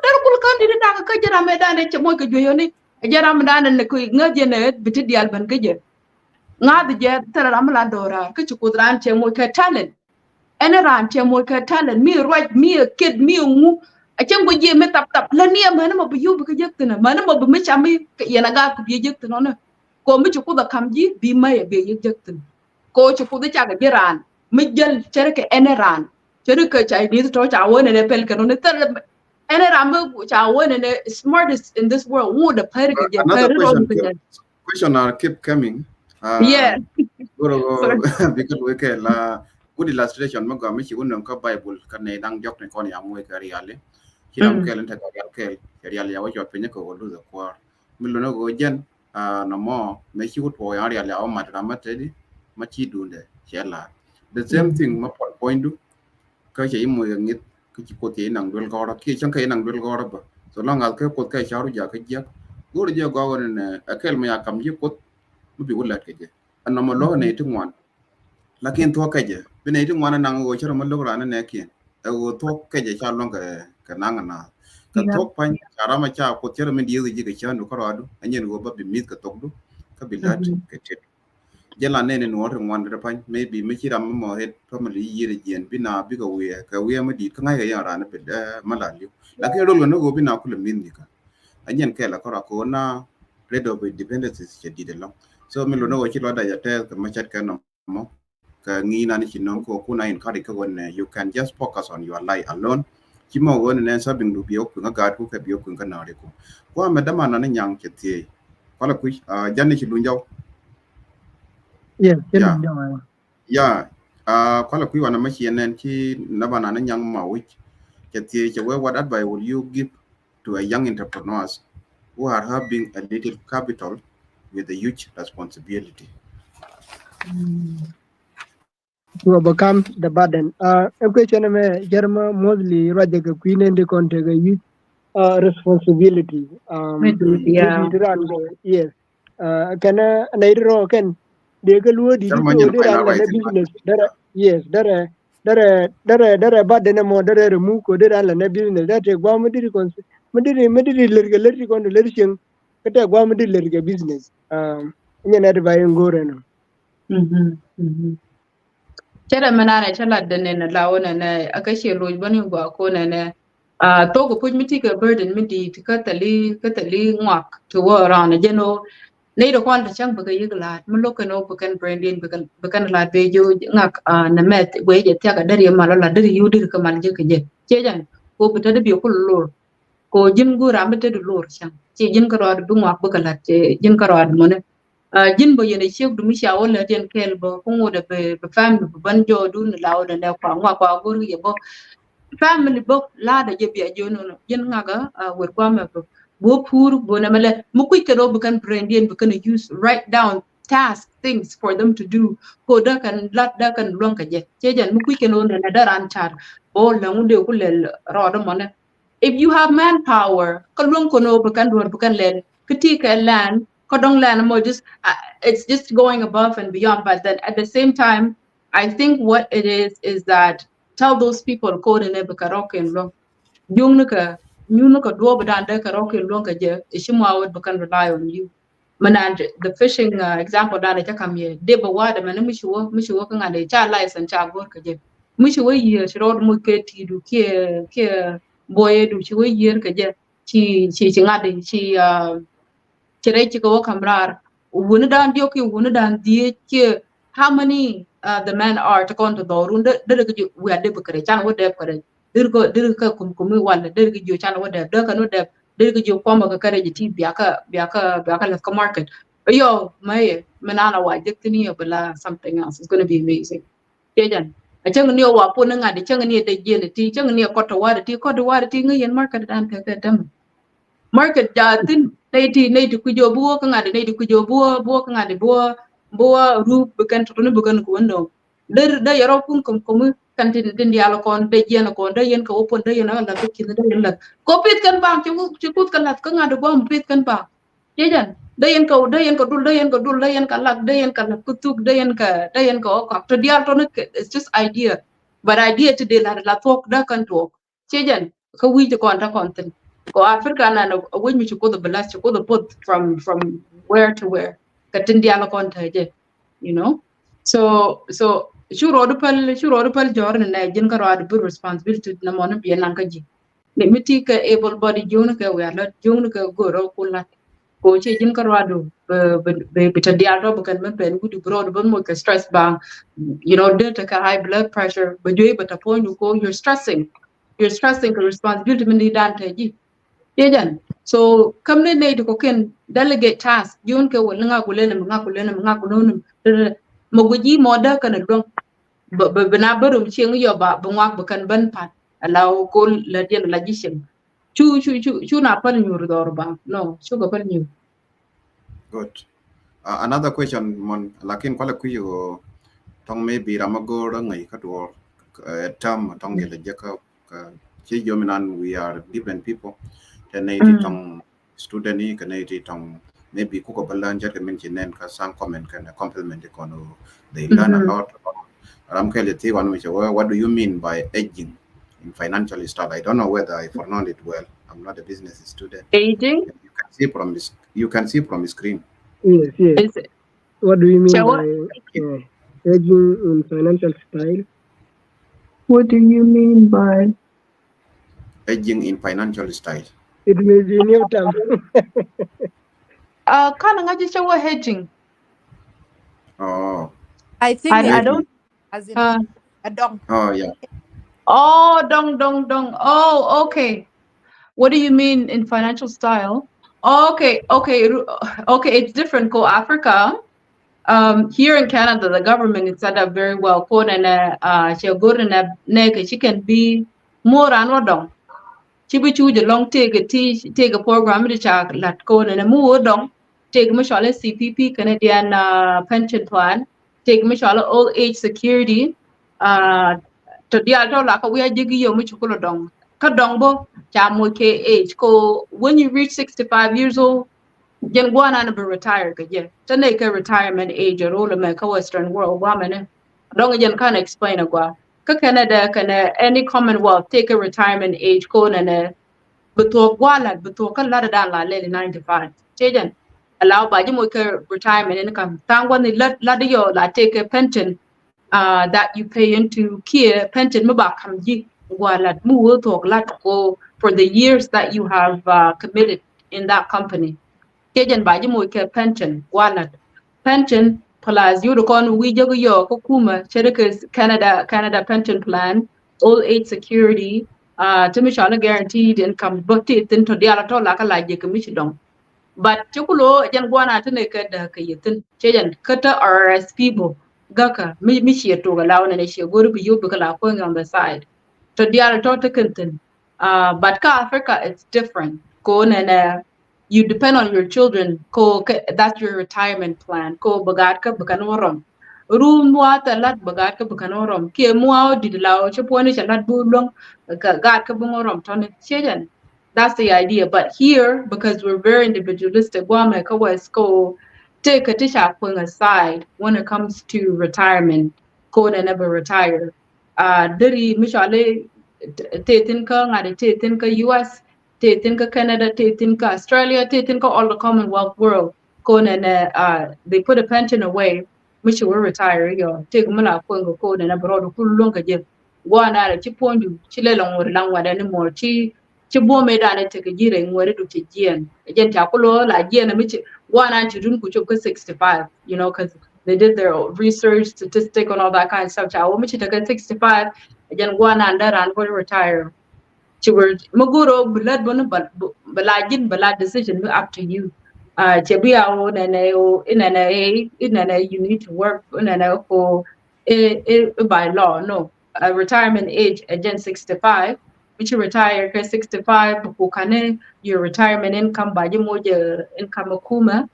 dar kul kan di dak ka jara me dane ci mo ko joyo ni jara me dane ne ko ngaje ne biti dial ban ke je ngad je tara ram la dora ka ci kudran ce mo ka talent ene ran ce mo ka talent mi right mi kid mi ngu a can go je me tap la ni ma na ma bu yu bu ka jektina ma na ma bu mi chami yana ga ku bi jektina no ko mi ci kuda kamji bi ma ya be jektina ko ci kuda ca ga biran mi jël cere ke ene ran chere ka chai ni to cha wone ne pel ka no ne tar ene rambo cha wone ne smartest in this world who the per ka je per question are keep coming yeah because we ke la good illustration ma ga mi ci wonnon ka bible kan ne dang jok ne kon ya moy ka riale ci ram ke len ta ga riale ya wa jot pe ne ko lu za ko mi lo no go jen no mo me ci wut po ya riale o ma ta ma te di ma ci dunde ci la the same thing ma point du cái chỉ mười nghìn cái chỉ có thể năng đuổi gò đó khi chẳng cái năng đuổi gò đó ba so long al cái có cái cháu giờ cái giấc gỗ giờ gò này cái mà cầm giấc có mới bị quên lại cái gì anh nằm lo này thứ ngoan là kiên thua cái gì bên này thứ ngoan năng ngồi cho nó lo ra nó này kiên thua cái gì cho long cái năng anh cái thua phải cara mà cha có chơi mình điều gì cái chơi nó có rồi anh nhìn gỗ bị mít cái tóc đó cái bị lát cái chết jalan ne no ro ngwan da pan maybe me ci ram mo het family yire jen bina bi ka we ma di ka ngai ya ran pe malali la ke ro no go bina ku le min ni ka anyen ke la ko ra ko na redo be dependency ci di de lo so me lo no ci lo da ya te ka ma chat ka no mo ka ngi na ni ci non ko ku na in ka de ka won you can just focus on your life alone ci mo won ne sa bin du bi ku nga ga ku ka bi ku ka na re ko ko me da ma na nyang ci ti wala ku janne ci lu njaw yeah kwala kui wana machi enen ki nabana na nyang ma which keti what advice will you give to a young entrepreneurs who are having a little capital with a huge responsibility to overcome the burden a question me jerma mostly raja queen and the contact huge responsibility yes kana nairo ken de ga luo di ko de la business dara yes dara ba de mo dara remu ko de la na business da te gwa mu di kon mu di ler kon ler chen ka te gwa mu di ler ga business nya na ba ngore no chere manana chala de ne na lawona na akashe loj bani gwa ko na to ko puj miti ka burden miti ka tali ngwak to around you know nei do kon chang ba yig lat mun lo kano bukan branding bukan lat be jo ngak na met we je ta ga dari ma la dari yu dir ka man je ke je jan ko bita de bi ko lor ko jin gu ram te du lor chang che jin ka rod bu ngak bu ka lat che jin ka rod mo ne jin bo yene chek du mi sha wala den kel bo ko ngode be fam bu ban jo du na law da ne kwa ngwa kwa gur ye bo family book la da je bi jo no jin ngaga wer kwa ma bo pur bo na mala mu ku ke ro bukan branding bukan use write down task things for them to do ko da kan lat da kan lon ka je che jan mu ku ke no na da ran char bo la ngunde ku le ro do mo ne if you have manpower ka lon ko no bukan len kiti ka land ko dong land mo just it's just going above and beyond but then at the same time I think what it is that tell those people code in Ebakaroke and long. Yungnuka, Yunuka Dwobadan Dekaroke and Longa Je, Ishimwa would can rely on you. Manand the fishing example that I come here, Deba Wada, and Mishi working on a child license child work again. Mishi way year, she wrote Muketi do care boy do she way year kaja. She ngadi, she ko kamrar wuna dan dioki wuna dan die how many the men are to kon to dorun de we ade bukare chan wo de kare dir ka kum wala dir jo chan wo de kan wo de dir jo kwamba ka kare ji biaka la market yo may manana wa diktini bala something else is going to be amazing jejan a chang ni wa po na ngadi chang ni de jene ti chang ni ko to wa ti ngi yen market dan ka dam market jatin naiti kujo buo ka ngade naiti kujo buo ka ngade buo ru bukan to ne bukan ko no der yaro kun kom kan tin dialo kon de yen kon de yen ko opon de yen la be kin de yen la ko pit kan bang ci kut kan lat ka ngade bom pit kan bang jejan de yen ko dul de yen ka lat de yen ka kutuk de yen ko to dial to ne it's just idea but idea to de la tok da kan to jejan ka wi to kon ta kon tin ko Africa na when you go the blast you go the put from where to where katindi ala konta je you know so shuro pal jor na jin ka rod bu responsibility na mon bi nan ka ji ne miti ka able body jona ka we ala jona ka go ro kulat ko che jin ka rod be ta dia ro kan men ben gudu bro do mo ka stress bang you know delta ka high blood pressure but you able to point you go you're stressing the responsibility mindi dan ta ji Yejan. So come ne ne to can delegate task. Yun ke wala nga kulena maguji moda kana dong benabarum chiang yo ba bangwak bukan ban pat allow ko la dian la jisem. Chu na pan nyur dor ba. No, chu ga pan nyur. Good. Another question mon lakin kwala kuyo tong maybe ramago ngai katwo term tong gele jaka chi jominan we are different people. Naiti tong student ni naiti tong maybe kuko balan jat men chinen ka sang comment kan compliment kono they learn a lot. Ram kele ti one which what do you mean by aging in financial style? I don't know whether I pronounce it well. I'm not a business student. Aging? You can see from the screen. Yes. What do you mean by aging in financial style? What do you mean by aging in financial style? It may be new term. Kind of just show hedging. Oh. I think I don't. As in a dong. Oh yeah. Oh, dong. Oh, okay. What do you mean in financial style? Okay. It's different. Go Africa. Here in Canada, the government is set up very well. Code and she can be more than Chibi choose a long take a program to check let go and a move dong. Take Mishala CPP Canadian pension plan. Take Mishala old age security. To the other like we are jiggy yo Michukula dong. Kadongbo, Jamu K age. Ko when you reach 65 years old, Jen Guana be retired. Yeah. To make a retirement age or all America Western world woman. Don't again kind of explain a gua. Canada can any Commonwealth take a retirement age code and but kan la da la le 95 chejan allow ba jimo ka retirement income tangwa ni la de yo la take a pension that you pay into kia pension maba kam ji wala mu to la ko for the years that you have committed in that company Kejen baji mo ke pension wallet pension plus you kon we jogo yo ko kuma shirika Canada pension plan old age security to me shala guaranteed income but it into diala to la kala je kamishi dong but chukulo jan gwana tane ka da kayitin cejan kata RSP bo gaka mi shi to ga lawana ne shi gurbi yu bi kala ko on the side to diala to takantin but ka Africa it's different ko na you depend on your children ko that's your retirement plan ko bagat ka bakanorom room wata lat bagat ka bakanorom ke muaw didlaw che poni chalat bulong ka gat ka bungorom ton chejan that's the idea but here because we're very individualistic wame ka was ko take a tisha putting aside when it comes to retirement ko they never retire diri mishale tetin ka ngade tetin ka US tetin ka Canada, tetin ka Australia, tetin ka all the Commonwealth world. They put a pension away, which will retire. Yo, take mala kwengo ko na bro kulung ka je. Wana ra chi pondu chi le long wor lang wada ni more chi bo me da ne take jire ngore du chi jien. Jen ta kulo la jien na mi chi wana chi dun ku chop 65, you know, because they did their research, statistic, and all that kind of stuff. Cha wo mi chi take 65, jen wana ndara and will retire. Maguro blood balajin balad decision up to you. Chabia in you need to work for by law. No, retirement age again 65. Which you retire 65 bukane your retirement income by your income akuma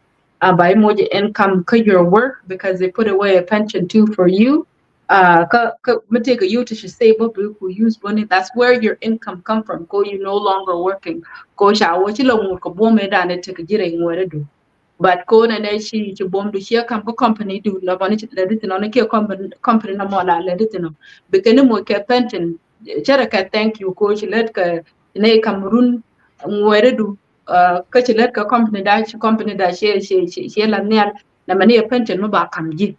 by more income your work because they put away a pension too for you mateka you to save up who use money that's where your income come from go you no longer working go sha wo chi lo ko bo me da ne take jire ngore do but ko na ne shi chi bom du shi kam ko company do la bani le dit no ne ke company na mo la le dit no be ken mo ke pension chere ka thank you ko chi let ka ne Cameroon ngore do ka chi let ka company da shi la ne na mani pension mo ba kam ji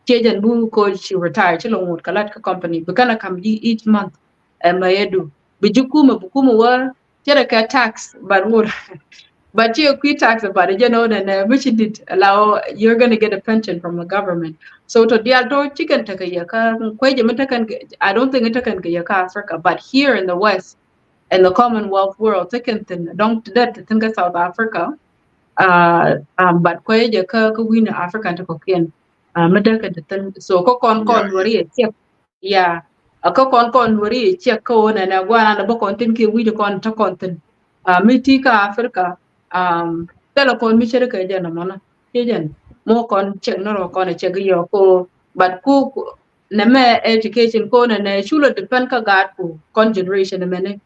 Chajan bu ko she retired chilo ngut kalat ka company bukana kam each month mayedu bijukuma bukuma wa jere ka tax but ngut but you quit tax about it you know then which did allow you're going to get a pension from the government so to the alto chicken taka yaka kweje metakan I don't think it can yaka Africa but here in the West in the Commonwealth world taken don't that think South Africa but kweje ka win Africa to cokin madaka the so ko kon wari check yeah a ko kon wari check ko na gwana na bo kon tin ke wi kon ta kon tin miti ka Africa tela kon mi chere ka jana mana jen mo kon check no kon check yo ko but ku na me education ko na chulo depend ka gad ko kon generation na mene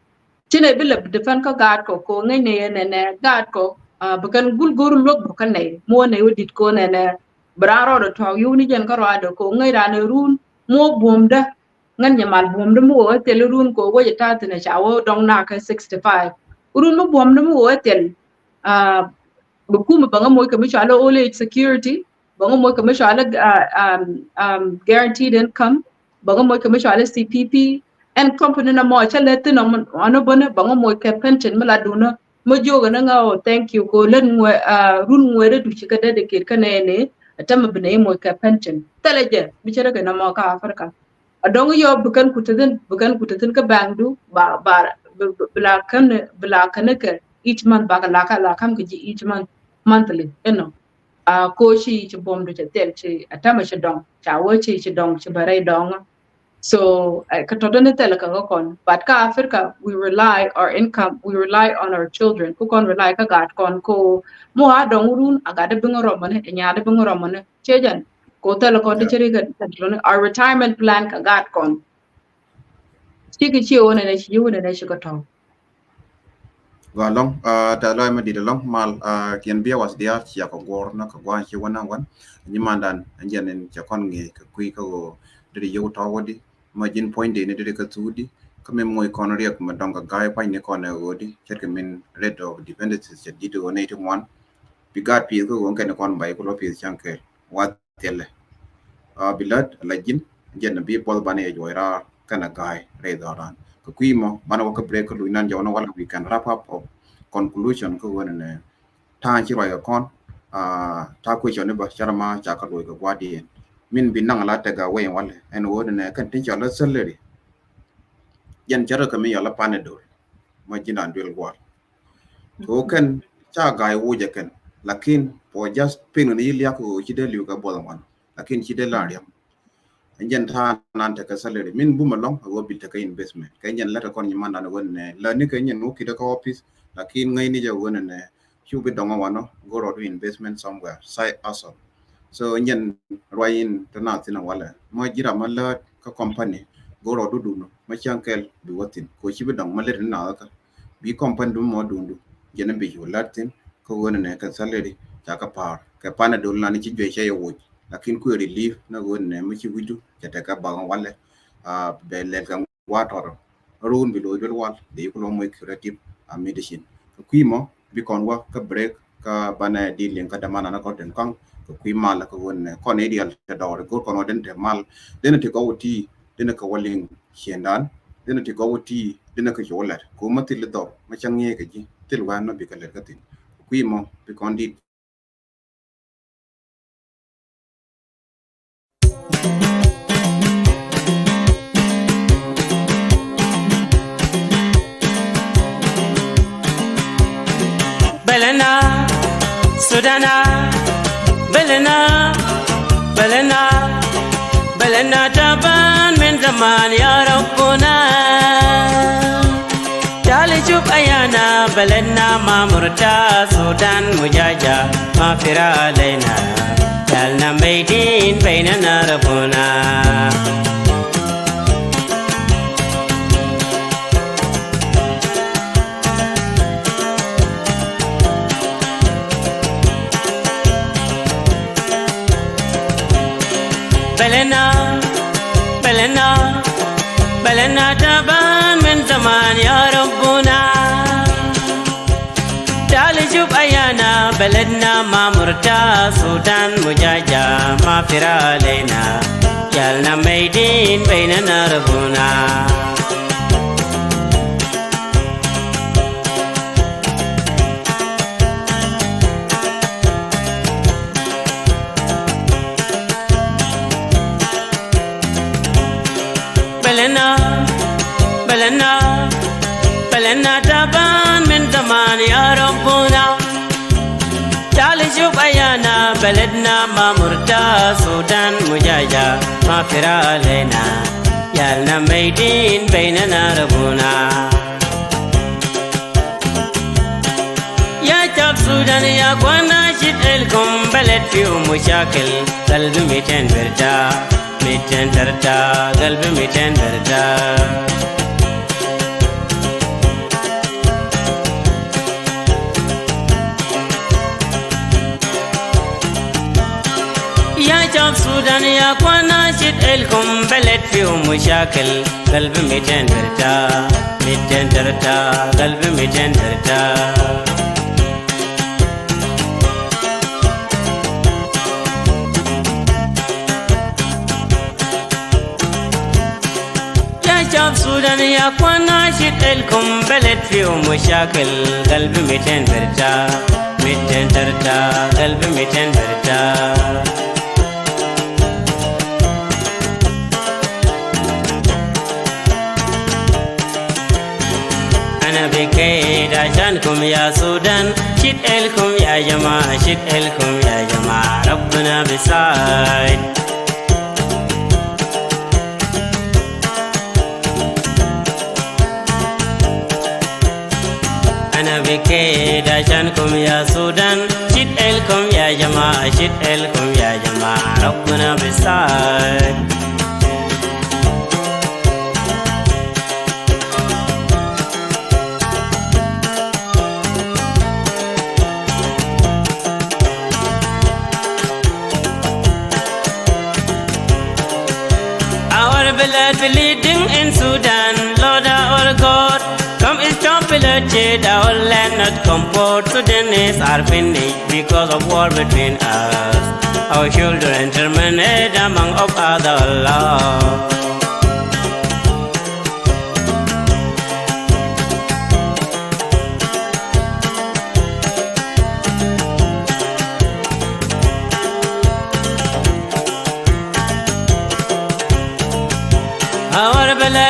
chine bila depend ka gad ko ngai ne gad ko bukan gul lok bukan ne mo ne wedit ko ne braro do to yu ni jen karo ado ko ngai rane run mo bomda ngan nyamal bomda mo tel run ko wo ta tene chawo dong na ka 65 run mo bomda mo tel bukuma banga mo ka mishala old age security banga mo ka mishala guaranteed income banga mo ka mishala CPP and company na mo chale tino ano bone banga mo ka pension mala duna mo joga na nga thank you ko len run ngwere du chika dedicate ka ne atama bina mo ka pension teleje bichara ga na mo ka Africa adong yo bukan kutatin ka bangdu ba bla kan ka each month ba la kam ka each month monthly you know ko shi ci bom do tel ci atama ci dong cha wo ci dong ci bare dong so ka to don tel ka kon but ka Africa we rely on our children ku kon rely ka gat kon ko mo ha dong run aga de bingoro mane nya de bingoro mane chejan ko tel ko de chiri ga our retirement plan ka gat kon ci ci wona ne ci wona ne ci ka to ga long ta loy ma di long mal kien bia was dia chia ko gor na ka gwan chi wana wan ni mandan anjen cha kon nge ka kui ko de yo to wodi ma jin point de ne de ka tudi ka me moy kon riek ma dong ga gai pa ne kon ne wodi chet ke min red of dependencies che di to ne to one bigat pi ko won ken kon bay ko lo pi chanke wa tele bilad la jin jen bi pol bane e joira kana gai re doran ko kuimo mana ko break lu nan jawno wala we can wrap up of conclusion ko wona ne ta chi roi kon ta question ne ba charma cha ka roi ka gwadi min bin nang la ta ga we wale en wo ne kan tin cha la salary yan chara ka mi yala panadol ma jinan dwel gwal to kan cha ga wo je kan lakin po just pin ni liya ko chi de liu ka bodan wan lakin chi de la riam yan ta nan ta ka salary min bu ma long wo bil ta ka investment ka yan la ta kon nyama na won ne la ni ka yan no ki da ka office lakin ngai ni ja won ne chu bi dong wano go ro do investment somewhere side hustle so yan royin ta na tin wala mo jira ma la ka company go ro du no ma chankel bi watin ko chi bi dong ma le na ka bi company du mo du jena bi yo latin ko won ne ka salary ta ka par ka pana dol na ni chi je che yo lakin ku relief na won ne ma chi wuju ta ka ba wala be le ka water run bi do dol wal de ko mo curative medicine ku mo bi kon wa ka break ka bana di len ka damana na ko den kan ko ku mal ko won ne kon ideal ta do ko kon den te mal den te ko ti den ka walin shendan den te ko ti den ka jola ko matil do ma changi ka ji til wa no bi ka le ka tin ku mo bi kon di Belena, Sudana, Belena, Belena, Belena taban min zaman ya Rabbuna. Jali jub ayana Belena mamurta Sudan mujaja mafira alaina. Jalna maidin bainana Rabbuna. Belena, Belena, Belena taban min zaman ya Rabbuna. Jali jub ayana Belena mamurta Sudan mujaja mafira alaina. Jalna maidin bainana Rabbuna. Belena, Belena, Belena taban min zaman ya Rabbuna. Jali jub ayana Belena mamurta Sudan mujaja mafira alaina. Yalna maidin bainana Rabbuna. Ya jab Sudan ya kwana shit elkum balad fiu mushakil qalbi miten birda. Miten darda, qalbi miten darda. Ya jab Sudan ya kwana shit elkum balad fiu mushakil qalbi miten darda. Miten darda, qalbi miten darda. شاب سودان يا كوانا شد لكم بلد فيه مشاكل قلبي 200 برتا 200 درتا قلبي 200 برتا أنا بكيد عشانكم يا سودان شد لكم يا جماعة شد لكم يا جماعة ربنا بيساعد بكيد عشانكم يا سودان شد لكم يا جماعة شد لكم يا جماعة ربنا بيساعد Our blood bleeding in Sudan, Lord our God. Come is pillaged, our land not comfort. Sudanese are finished because of war between us. Our children terminated among of other law.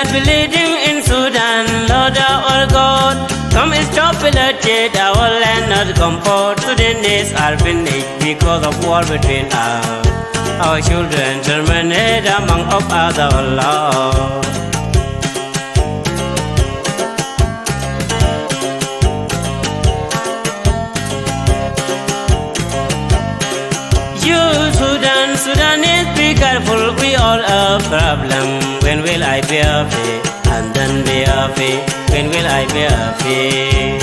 blood bleeding in Sudan, Lord our God, come stop bloodshed, our land not comfort. Sudanese are finished because of war between us. Our children terminated among of other laws. Sudanese, be careful, we all a problem. When will I be happy? And then be happy. When will I be happy?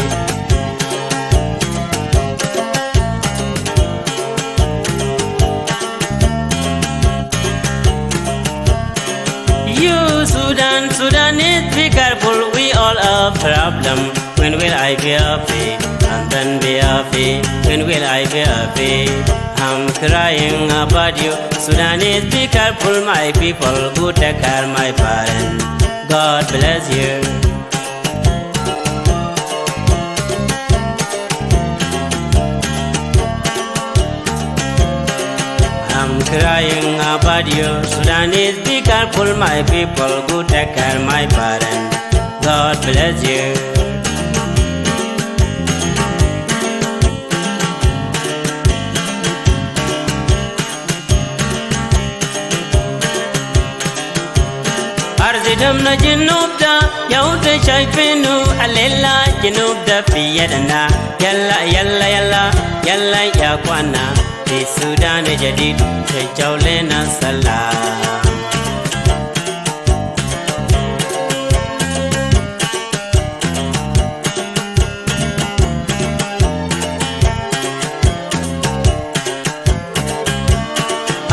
You Sudanese, be careful, we all a problem. When will I be happy? And then be happy. When will I be happy? I'm crying about you, Sudanese, be careful, my people, go take care, my parents, God bless you. I'm crying about you, Sudanese, be careful, my people, go take care, my parents, God bless you. Arzidamna jinubda yauta shaifinu alela jinubda fiyadana yalla yalla yalla yalla ya kwana fi Sudan jadid shajawlena salam.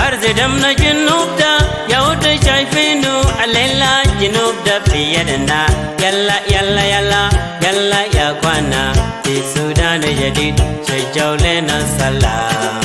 Arzidamna jinubda yauta shaifinu alela jinubda fiyadana yalla yalla yalla yalla ya kwana fi Sudan jadid shajawlena salam.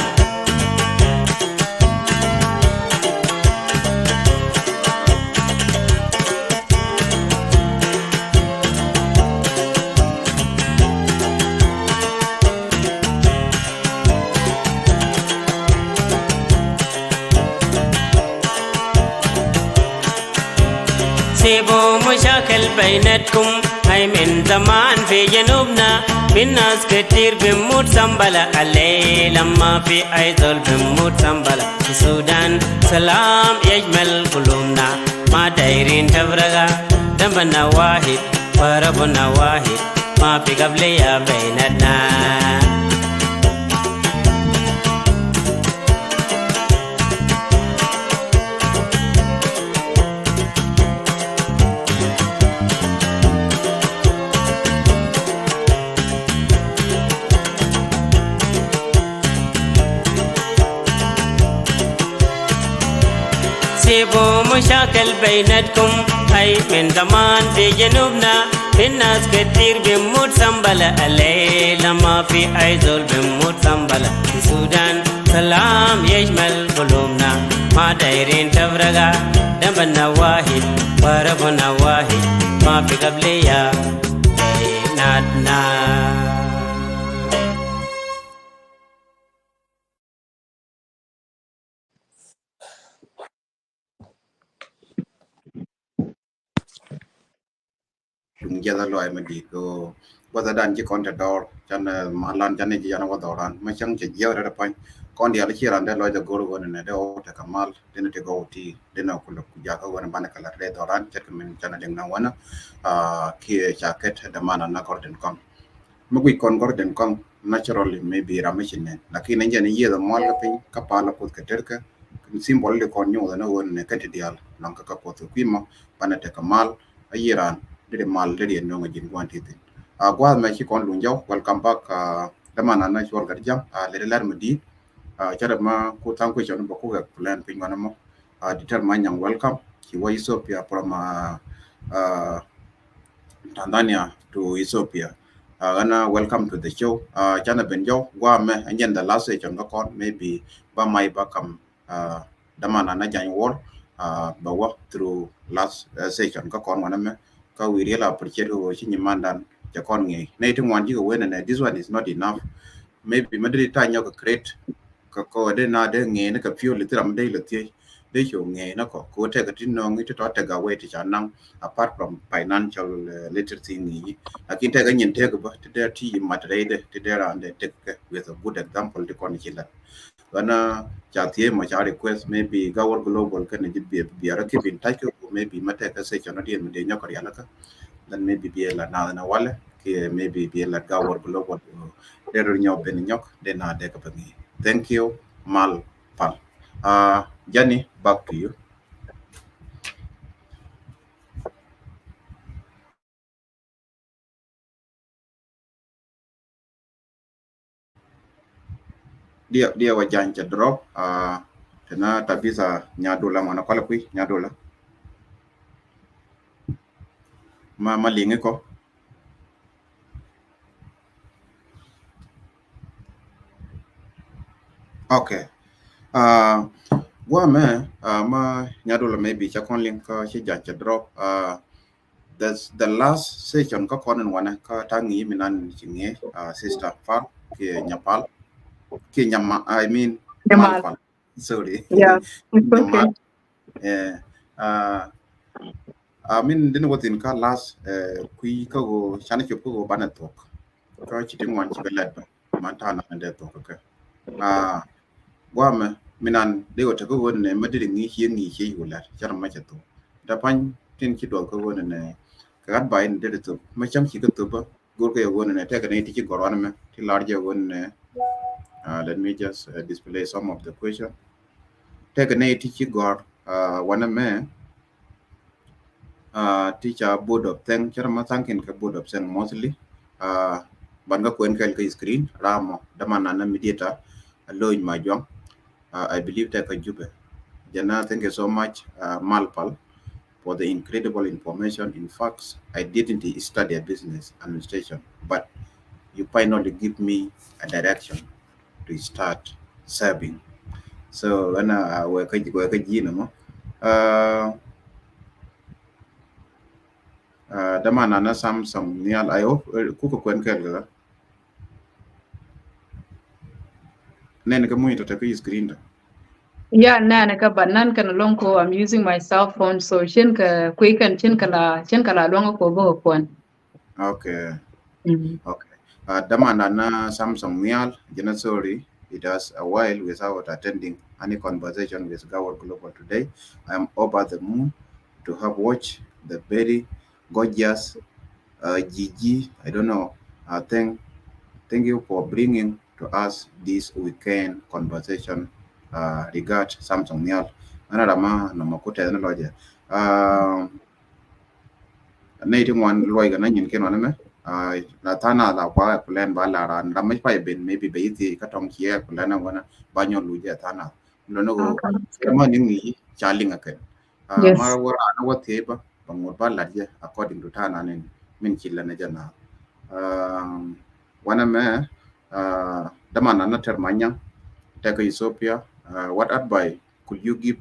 سيبوا مشاكل بيناتكم هاي من زمان في جنوبنا بالناس كتير بموت سنبلة عليه لما في أي زول بموت سنبلة في السودان سلام يجمل قلوبنا ما دايرين تفرقا دمنا واحد وربنا واحد ما في قبلية بيناتنا. سيبوا مشاكل بيناتكم هاي من زمان في جنوبنا في الناس كتير بموت سنبلة عليه لما في أي زول بموت سنبلة في السودان سلام يشمل قلوبنا ما دايرين تفرقا دمنا واحد وربنا واحد ما في قبلية بيناتنا. Jada lo ay madi ko wada dan ji kon ta dor chan malan chan ji yana wada ran ma chang je jew ra pa kon dia li ran da lo da gor gon ne da o ta kamal den te go ti den ko lo ja ka wan ban kala re doran chat min chan den na wana ki jacket da mana na gorden kom magui kon gorden kom naturally maybe ramachin ne lakini nje ne ye da mal ka pin ka pala ko ka terka symbol le kon nyu da na won ne ka ti dial lan ka ko to kwima ban te kamal ayiran de mal de no ngin quantity gwa ma ki kon lunjaw welcome back da mana na shor garjam le lar madi chara ma ko tan ko chon ko ga plan pin wana mo determine yang welcome ki wa Ethiopia from Tanzania to Ethiopia gana welcome to the show chana benjo gwa me anjen the last session ko kon maybe ba mai ba kam da mana na jan wor ba walk through last session ko kon wana me ka we really appreciate wo chi mandan ja kon ngi nei to wan ji ko wena this one is not enough maybe madri ta nyo ko create ko de na de ngi ne ka few litram de le ti they show nge na ko te ga tin no ngi to te ga we ti chan apart from financial literacy ni lakin te ga nyin te ga ba te der ti matre de te der ande te with a good example de kon chi la wana cha tie ma cha request maybe Gawaar Global can be ara keep in touch ko maybe mate ka se chano di me de nyakari ala ka then maybe be la na wale ke maybe be la Gawaar Global der nyok ben nyok de na de ka bangi. Thank you mal pal. Jenny, back to you. Dia wajan cha drop tena tabisa nyadola mana kwala kui nyadola ma linge ko. Okay. Wa me ma nyadola maybe cha kon link ka chi jan cha drop that's the last session ka konen wana ka tangi minan chinge sister far ke nyapal ke nyama I mean Jamal. malpal sorry Yeah, it's okay. nyamal. Yeah. I mean didn't what in ka last kui ka go chana chup ko bana talk ka chiting wan chi belet ba mantana and that talk okay. Wa me minan de go ko won ne madiri ngi hi ngi hi wala chara ma chato da pan tin chi do ko won ne ka ba in de to ma cham chi ko to ba go ko won ne ta ka ne ti chi goron me ti large won ne let me just display some of the question ta ka ne ti chi gor wana me teacher board of thank chara ma thanking ka board of thank mostly ban ga kwen ka screen ramo da mana na mediator loy ma jong I believe that Jube. Jana, thank you so much, Malpal, for the incredible information. In fact, I didn't study a business administration, but you finally give me a direction to start serving. So, when I work at the man and Samsung, Nial, I hope Kuku Kwenkel, Nen Kamuita take screen. Yeah, nana ka but nan kan long ko I'm using my cell phone so shin ka quick and chin kala long ko bo ko. Okay. Okay. Damanana Samsung Nial, sorry, it was a while without attending any conversation with Gawaar Global today. I am over the moon to have watched the very gorgeous Gigi. I don't know. Thank you for bringing to us this weekend conversation regard Samsung Nial. Anarama namakuta analoja. Native one lawyer na nyin ken me la tana la kwa plan ba la ran la mai pa ben maybe be ti ka tong kia plan wana ba nyon lu ja tana no no go ma ning ni chaling aken ma Yes. wara na wa te ba bang ba la ja according to tana ne min chilla na jana wana me dama na termanya take Ethiopia what advice could you give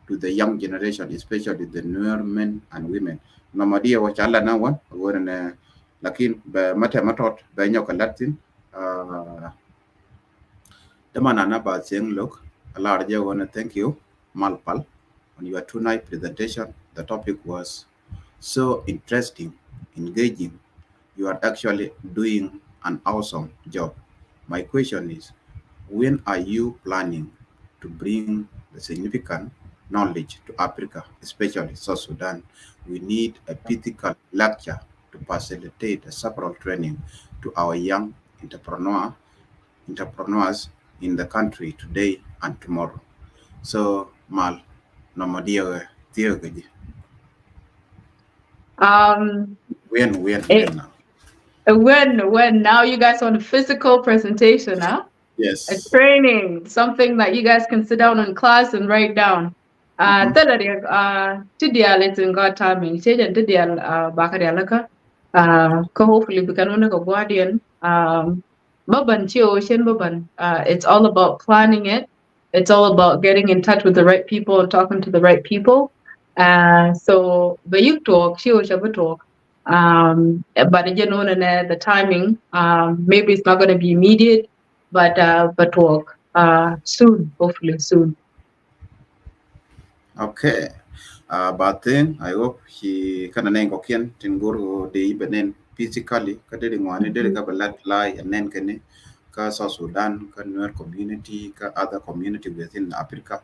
to the young generation, especially the Nuer men and women? Namadia wa chala na wan wan lakin ba mata matot ba nyoka latin the manana ba saying look a large wanna thank you Malpal on your tonight presentation. The topic was so interesting, engaging. You are actually doing an awesome job. My question is, when are you planning to bring the significant knowledge to Africa, especially South Sudan? We need a physical lecture to facilitate a several training to our young entrepreneurs in the country today and tomorrow. So, Mal, Namadia, Um when now? when now you guys want a physical presentation, huh? A Yes. training, something that you guys can sit down in class and write down. Mm-hmm. Tadari tidial it's in God timing. Change tidial bakari alaka. Ko hopefully become one go guardian. Baban chio shin baban. It's all about planning it. It's all about getting in touch with the right people and talking to the right people. So the you talk, chio shabu talk. But you know, the timing, maybe it's not going to be immediate, but work soon, hopefully soon. Okay. But then I hope he can name Gokian Tinguru de Ibenen physically, Kadiri Mani, Derika Balat Fly, and then can South Sudan, Nuer community, other community within Africa.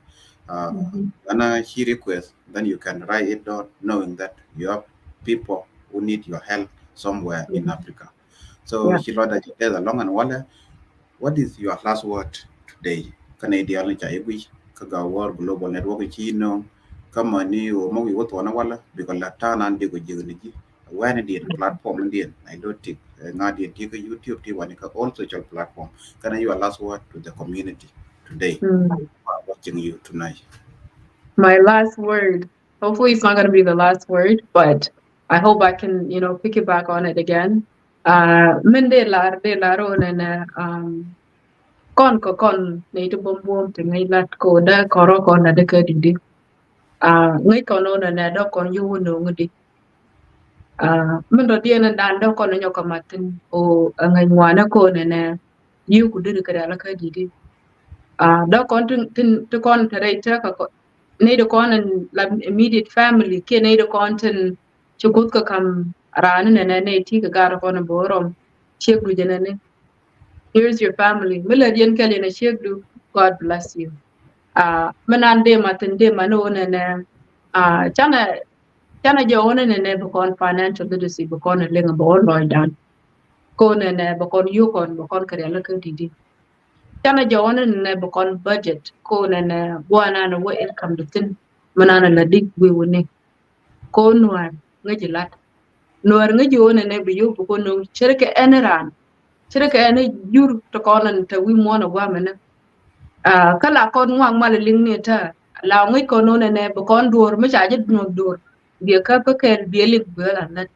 And he requests, then you can write it down, knowing that you have people who need your help somewhere in Africa. So Yeah. she wrote that there's a long and wonder, what is your last word today? Canadian Chaiwi, Gawaar Global Network, Chino, Kamani, or Mogi, what one wala, because Latana and Digo Jigi, when it did platform Indian, I don't think, Nadi Digo YouTube, Tiwanika, all social platform. Can I your last word to the community today? Watching you tonight. My last word. Hopefully, it's not going to be the last word, but I hope I can, piggyback on it again. Min de laro nene kon ne to bom bom te ngai lat ko da koro kon na de ka didi. Ngai kono na do kon yu no ngudi. Min do dia na dan do kon nyo kamatin o ngai ngwana ko nene yu ku de ka ala ka didi. Do kon to kon tere ta ka neither con and immediate family ke neither content chukut ka kam ran ne ti ka gar kon borom chek du jenene. Here's your family miladian kale na chek du. God bless you. Manan de matin de mano ne chana je one ne be kon financial literacy be kon lenga bo loy dan ko ne be kon yu kon be kon kare la ka didi chana je one ne be kon budget ko ne bwana na wo income dutin manana la dik we woni ko nuar ngaji lat nuar ngaji wona ne bi yobu ko no shirka enran shirka ene jur to konan ta wi mona gwa mena kala kon ngwang mal ling ne ta la ngi ko no ne be kon dur ma chaje no dur bi ka ka ker bi lik be la lat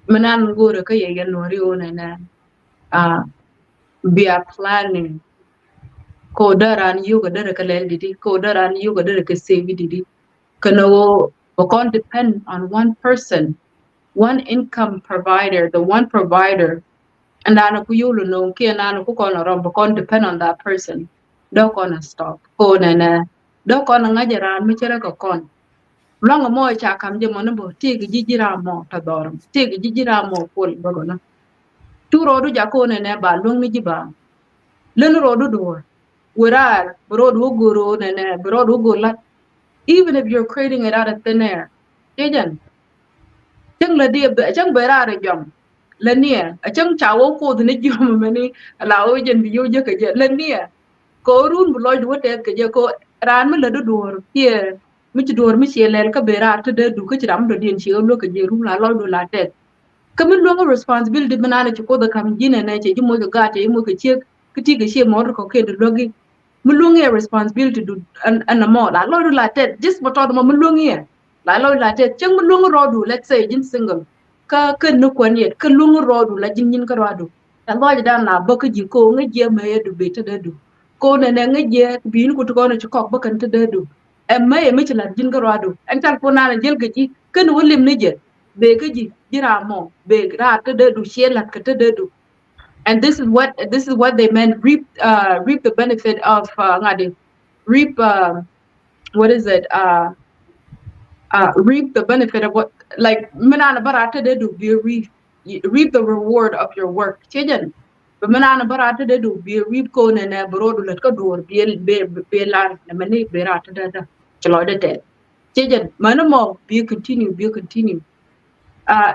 manan ngore ka ye yan nori wona ne bi a planning ko daran yuga dara ka lel didi ko daran yuga dara ka sevi didi kana wo can't depend on one person, one income provider, the one provider, and then ku yulu no ki na ku kono rom can't depend on that person. Do kono stop. Ko na do kono ngajara mi chere ko kon. Longa mo cha kam je mono bo ti gi jijira mo ta dorom. Ti gi jijira mo pol bogono. Tu rodu ja ko ne ba long mi jiba. Len rodu do. Wirar rodu guru ne rodu gulat. Even if you're creating it out of thin air. Jajan. Chang la dia chang bera re jom. La nia, a chang chawo ko de jom mani la o jen bi yo je ka je la nia. Ko run bu loy du te ka je ko ran mi la do dor pie mi ci dor mi ci lel ka bera te de du ka ci ram do den ci lo ka je rum la loy do la te. Ka min lo responsibility banana ci ko da kam jine na ce ji mo ga te mo ka ci ka ti ga she mo ko ke do logi. Mulungi responsibility do an mo la loy do la te just mo to mo mulungi la loy la te chang mulungu rodu let's say jin single ka no kwan yet ka lungu rodu la jin ka rodu ta loy dan la ba ka ji ko nga je me du be te du ko ne nga je bi ni ko to ko ko ba kan te du e me ci la jin ka rodu en tal ko na la jel ga ji kan wolim ne je be ka ji jira mo be ra te du she la ka te du. And this is what they meant reap the benefit of reap what is it reap the benefit of what like manana barata de do be reap the reward of your work chejen but manana barata de do be reap ko ne ne brodu let ko do be la ne mani berata da chlo de chejen manamo be continue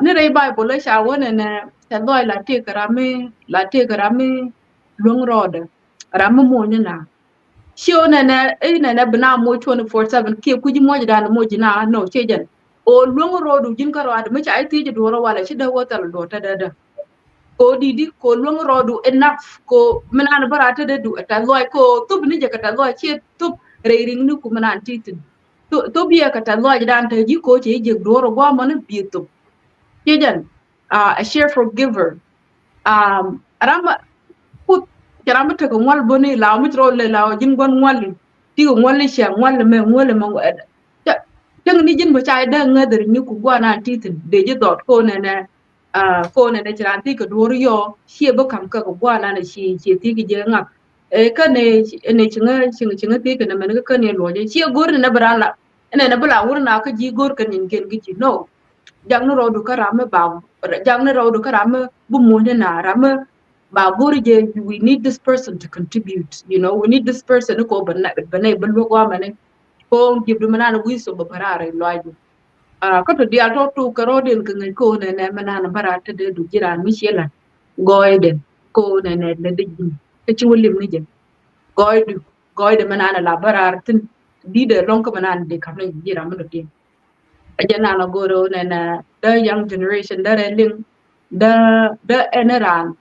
ne rei bible la sha wona ne ta loy la te karame long road ram mo ne na shio ne bna mo 24/7 ke ku ji mo da mo ji na no chejen o long road jin ka road mi cha ti ji do ro wala shi da wotal do ta da ko didi ko long road enough ko mna na barata da du ta loy ko tub ni je ka ta loy che tub reiring ni ku mna titin to biya ka ta loy dan ta ji ko che je do ro gwa mo ne bi tub chejen a share for giver rama put jarama te ko ngol boni law mi tro le law jin gon ngol ti ko ngol she ngol me jang ni jin bo chai da ngader ni ku gwana titin de je dot ko ne chiran ti ko dur yo she bo kam ka ko gwana na shi ti ki je ngak e ka ne chinga ti ka ne men ka ne lo je she gur ne brala ene na bula wurna ka ji gor kan yin ken gi no jang no rodu karame ba jang no rodu karame bu mo na rame ba gor je we need this person to contribute, you know, we need this person ko banna bal go mane ko gibdu manana wiso ba parare loaju ko to dia to ka rodin ka ngai ko ne manana barata de du jiran michela goyde ko ne le de ke ci wolim ni je goyde manana la barartin dide lonko manana de kamne jira mo de ajana na goro na the young generation da reling da eneran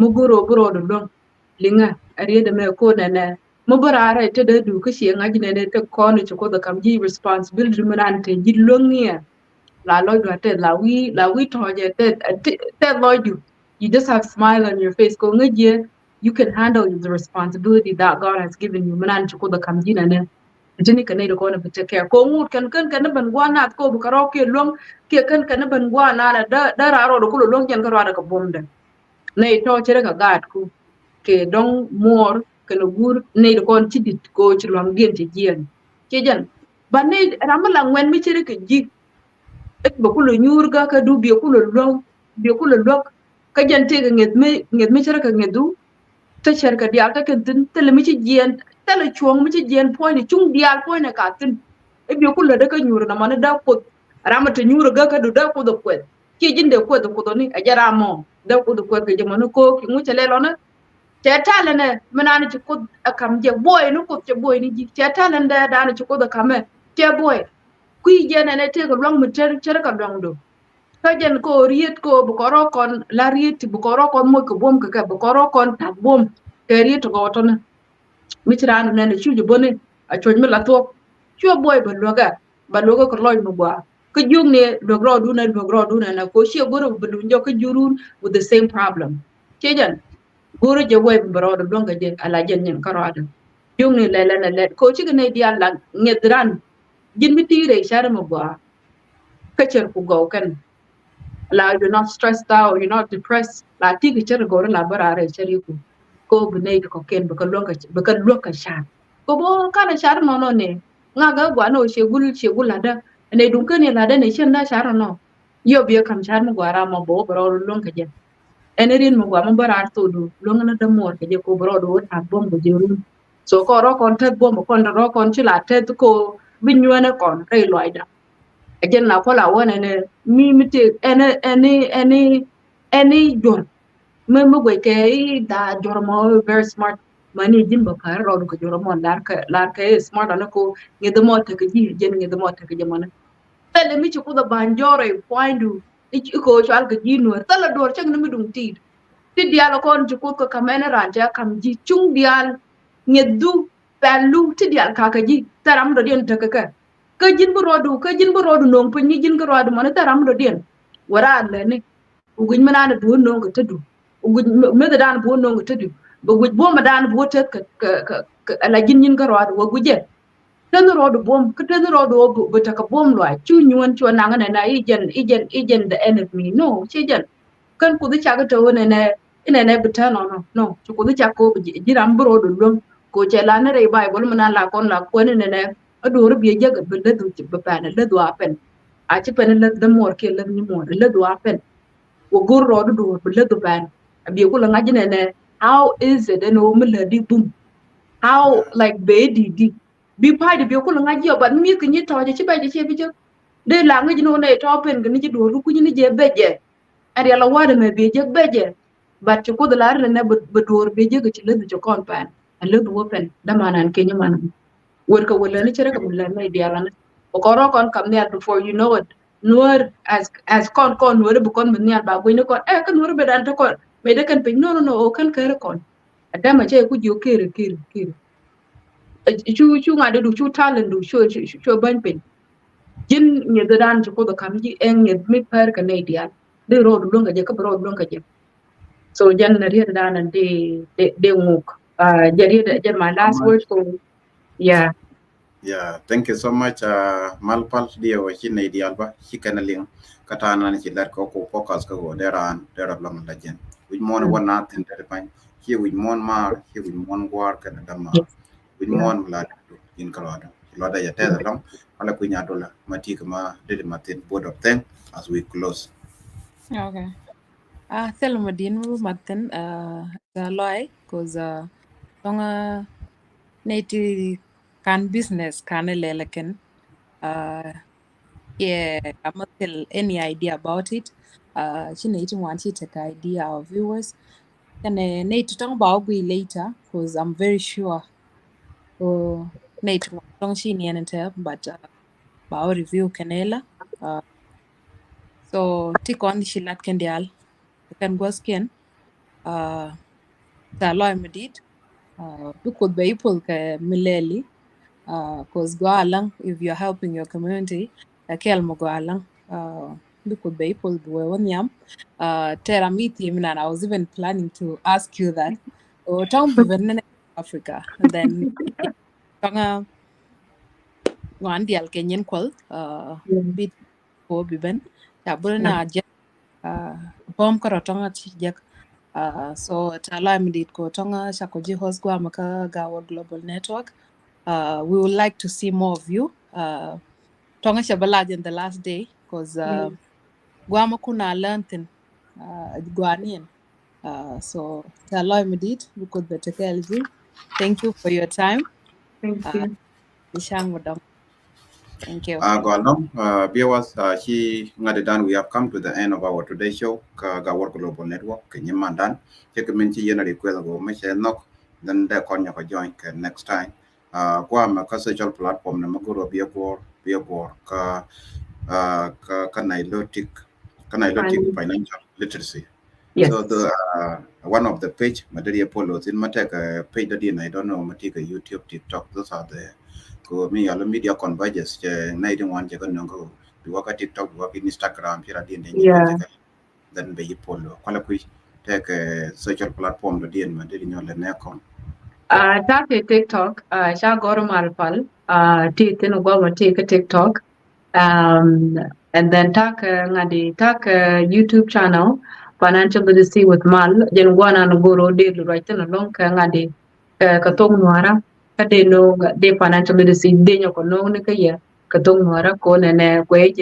muguro buro do long linga ariye de me ko na mo barara te de du ko shi ngaji ne te ko ni ko da kam ji responsibility manana te ji longia la lo do te la we to je te lo do you just have smile on your face ko ngaji you can handle the responsibility that God has given you manana ko da kam ji na ne jini kan ne ko na bita care ko ngut kan ban gwa na ko bu karo ke long ke kan ban gwa na da raro do ko long jan karo da ka bomda ne to chere ka gat ku ke dong mor kan gur ne do kon tidit ko ci long gen ci jien ke jan ban ne ramala ngwen mi chere ke ji ek ba ku lo nyur ga ka du bi ku lo long bi ku lo lok ka jan te ga nget me chere ka ngedu ta cer ka dial ta kan tin te le mi ci jien ta le chuong mi ci jien po ni chung dial po na ka tin e bi ku le da ka nyur na man da ko rama te nyur ga ka du da ko do kwet ki jin de ko do ko ni a jara mo da ko do kwet ke jamanu ko ki mu ce le lo na ce ta le ne mana ni ci ko akam je boy no ko ce boy ni ji ce ta le da ni ci ko da kame ce boy ku je ne te ko long mi cer ka long do kajen ko riet ko bukoro kon la riet bukoro kon mo ko bom ka bukoro kon ta bom ke riet ko to na mitrano ne chuju bone a choj me la to chu boy ba loga ko loy mo gwa ko jung ne logro du na ko shi goro bulu njo ko jurun with the same problem kejan goro je boy bro do donga je ala jen nyen karada jung ne le ko chi ne dia la ngedran jin mi tire shara mo gwa kacher ku go kan la you're not stressed out, you're not depressed. La tiki chere gore la barare chere ku. Ko bune ko ken baka loka sha. Ko bo kana sha no ne. Nga ga gwa no shegul lada. Ne dun kan lada ne shen da sha no. Yo biya kam sha mo gwara mo bo bro lon ka je. Enerin mo gwa mo barar to du. Lon na da mor ka je ko bro do ta bom go jeru. So ko ro kon te bom kon ro kon chi la te ko binywana kon re loida. Again na kola wona ne mi mite any jor me gwe ke da jor mo very smart mani jin ba ka ro ko jor mo lar ka smart ana ko ngede mo te ke ji jen ngede mo te ke jamana tele mi ku da banjore pointu ko chal ke ji no tala dor chang na mi dung ti dial kon ku ko kamena ranja kam ji chung dial ngedu pelu ti dial ka ji taram do den te ka jin bu rodu nong pun ni jin ko rodu man taram do den wara le ni ugun manana bu nong to du ugun me da dan bu nong to du bu guj bo ma dan bu te ka ala jin ko rodu wo guje ten rodu bom ka ten rodu bu ta ka bom lo chu nyun chu na ngana na ijen the enemy no che jen kan ku cha ga to ne bu ta no chu ku cha ko jiram bu rodu lom ko che la ne re bible manana la kon la ko ne adoro bi jaga bele du ci bapana le do apen a ci pen le de mor ke le ni mor le do apen wo gor ro do bele do ban abi ko la ngaji ne how is it and o mele di boom how like be di bi pa di bi ko la ngaji ba mi ke ni to ci ba ci bi jo de la ngaji no ne to pen ni ci do ku ni je beje ari la wada me be je beje ba ci ko la ne be dor be je ci le do kon pan le do pen da manan ke ni manan work wala ni chere kam la mai dia lan o koro kon kam ne before you know it Nuer as kon Nuer bu kon men ba go ni kon kan Nuer be dan to kon me de kan pe no o kan kere kon adama che ku jo kere chu nga de du chu talent du chu ban pe jin ni de dan ko do kam ji en ni mi per ka ne dia de ro du longa je ka ro du longa je so jan na ri dan de nguk jari de my last word for yeah. Yeah, thank you so much. Malpal dia wachin na ideal ba chikanaling katana ni chilar ko focus ko deran long lajen. We mon one nothing that fine. Here we mon mar, here we mon war kan dama. We mon lad in kalada. Loda ya tell along ala kunya dola mati kama did matin board of them as we close. Okay. Thelma din ru matin the loy cause tonga native can business can lelekin yeah, I'm not tell any idea about it. She need to want to take idea of viewers. And need to talk about we later because I'm very sure. Need to talk she need and tell, but about review canela. So tick on the shilat candial. Can go skin. The law medit. Because be people ke mileli. Cause go along if you're helping your community. Kel mo go along. Because be people do one yam. Tera meet him and I was even planning to ask you that. Oh, town be Africa and then tonga wan dial kenyan kwal bit ko biben ya burna je bom ko tonga ti je so tala mi dit ko tonga shakoji host gwa maka Gawaar Global Network. We would like to see more of you. Tonga shabala in the last day because gwa makuna learned gwanian. So tala mi dit we could better thank you for your time. Thank you. Ishang Madam. Thank you. Go along. Viewers, she ngadadan we have come to the end of our today's show. Gawaar Global Network. Kenyamandan. Check minchi yena request go me knock. Then the konya ko join next time. Kwa ma social platform na maguro biabor ka Nilotic Financial Literacy. Yes. So the one of the page Madari Polos in Mateka page that I don't know Matika YouTube, TikTok, those are the go me all media converges night one check on go work at TikTok, work in Instagram, here at the end Yeah. then be polo. Qualaqui take a social platform the DN Madari on the Necon. Take TikTok, sha goro malpal, tin go take a TikTok. And then ngadi YouTube channel, Financial Literacy with Mal, jen wana no goro de right na long ngadi katong nuara, kade no de financial literacy de nyoko no ne kaya katong nuara ko ne kwe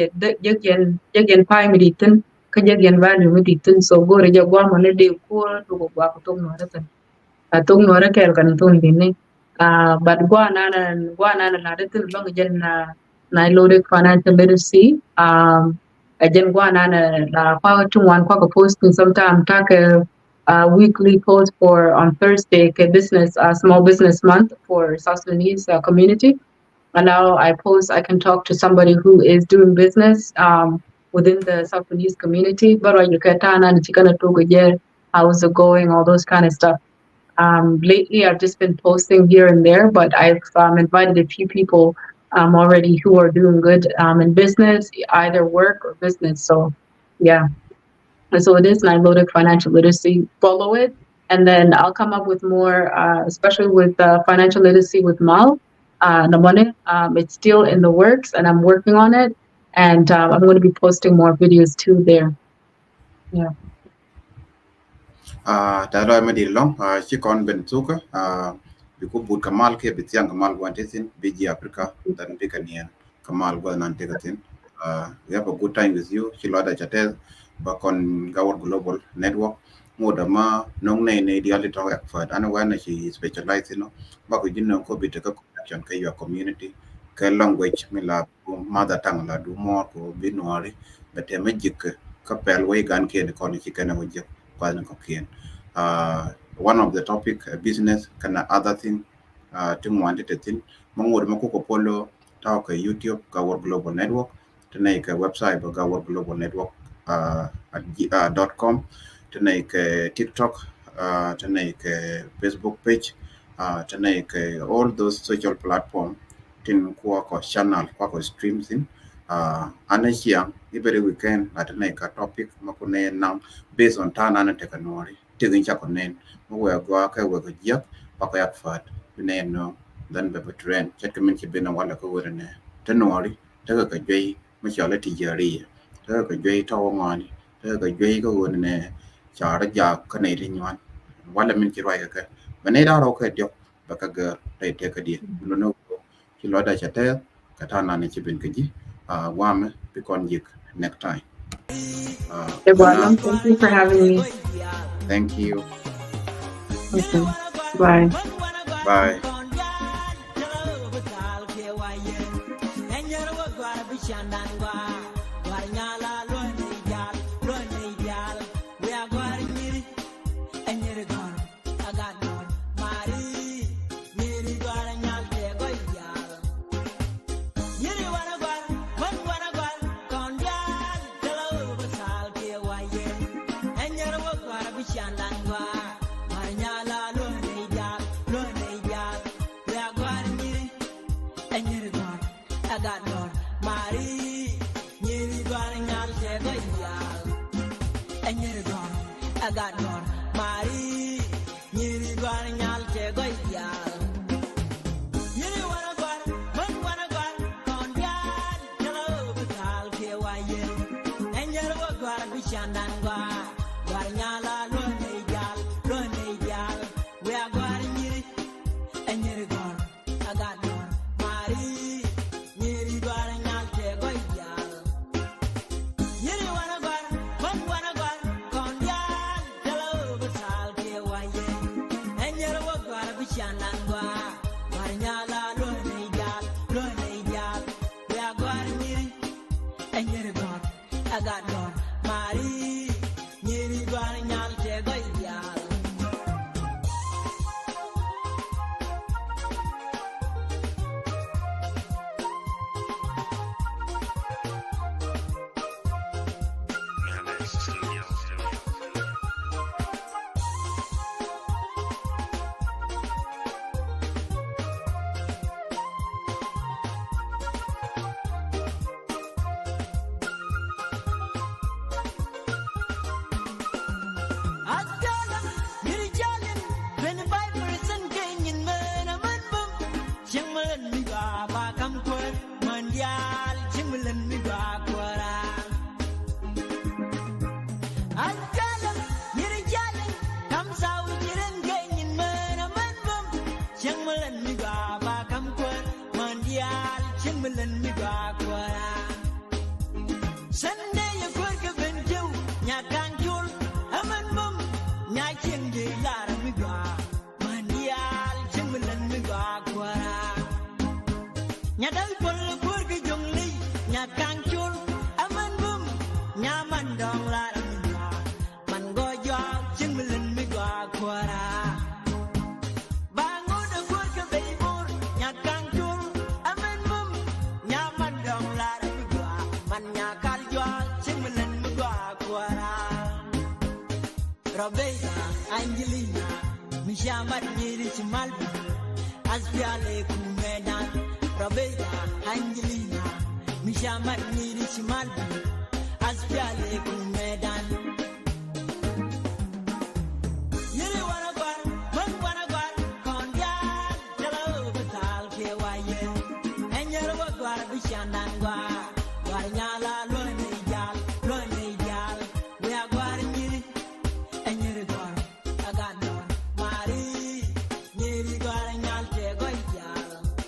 jegen pai miditin ka jegen value miditin so gore jagwa mo ne de ko to go ba katong nuara tan tung nuara kel kan tun dinni but gwana na datin long jen Nilotic Financial Literacy jen gwana na kwa chungwan kwa posting sometime weekly post for on Thursday business small business month for South Sudanese community. And now I can talk to somebody who is doing business within the South Sudanese community. But you can how's it going, all those kind of stuff. Lately, I've just been posting here and there, but I've invited a few people already who are doing good in business, either work or business. So, yeah. So it is Nilotic Financial Literacy. Follow it, and then I'll come up with more, especially with financial literacy with Mal. Namone, it's still in the works, and I'm working on it. And I'm going to be posting more videos too there. Yeah. Talo me di long chi kon ben suka biku bud kamal ke bitiang kamal wantesin biji Africa dan bikanian kamal gwa nan tegatin. We have a good time with you. Chilwada chatel bakon Gawaar Global Network. Ngoda ma nong ne diali talk effort. Ana wana she specialize baku jinno ko bitaka connection ke your community ke language mila mother tongue la du more ko binwari bete magic ka pelwe gan ke ne kon chi kana wajja kwan ko kien. One of the topic business kana other thing ting wanted to think mangod mako polo talk YouTube Gawaar Global Network tonight website Gawaar Global Network .com tonight TikTok tonight Facebook page tonight all those social platform tin ko channel ko streams in anasiang every weekend at tonight topic makune now based on tana na technology tigin cha konen mo we go ka we go yak pa ka yak fat ne no dan be trend chat min ci bena wala ko wona tenori daga ka jey ma shala tijari daga ka jey taw ngani daga ka jey ko wona ne chara ja ka ne ri nywan wala min ci roya ka bane da ro ka dio ba ka ga tay te ka di no no ki loda chate katana ne chibin keji wame bikon yik next time Well, thank you for having me. thank you. Okay. Bye. Bye. Shandan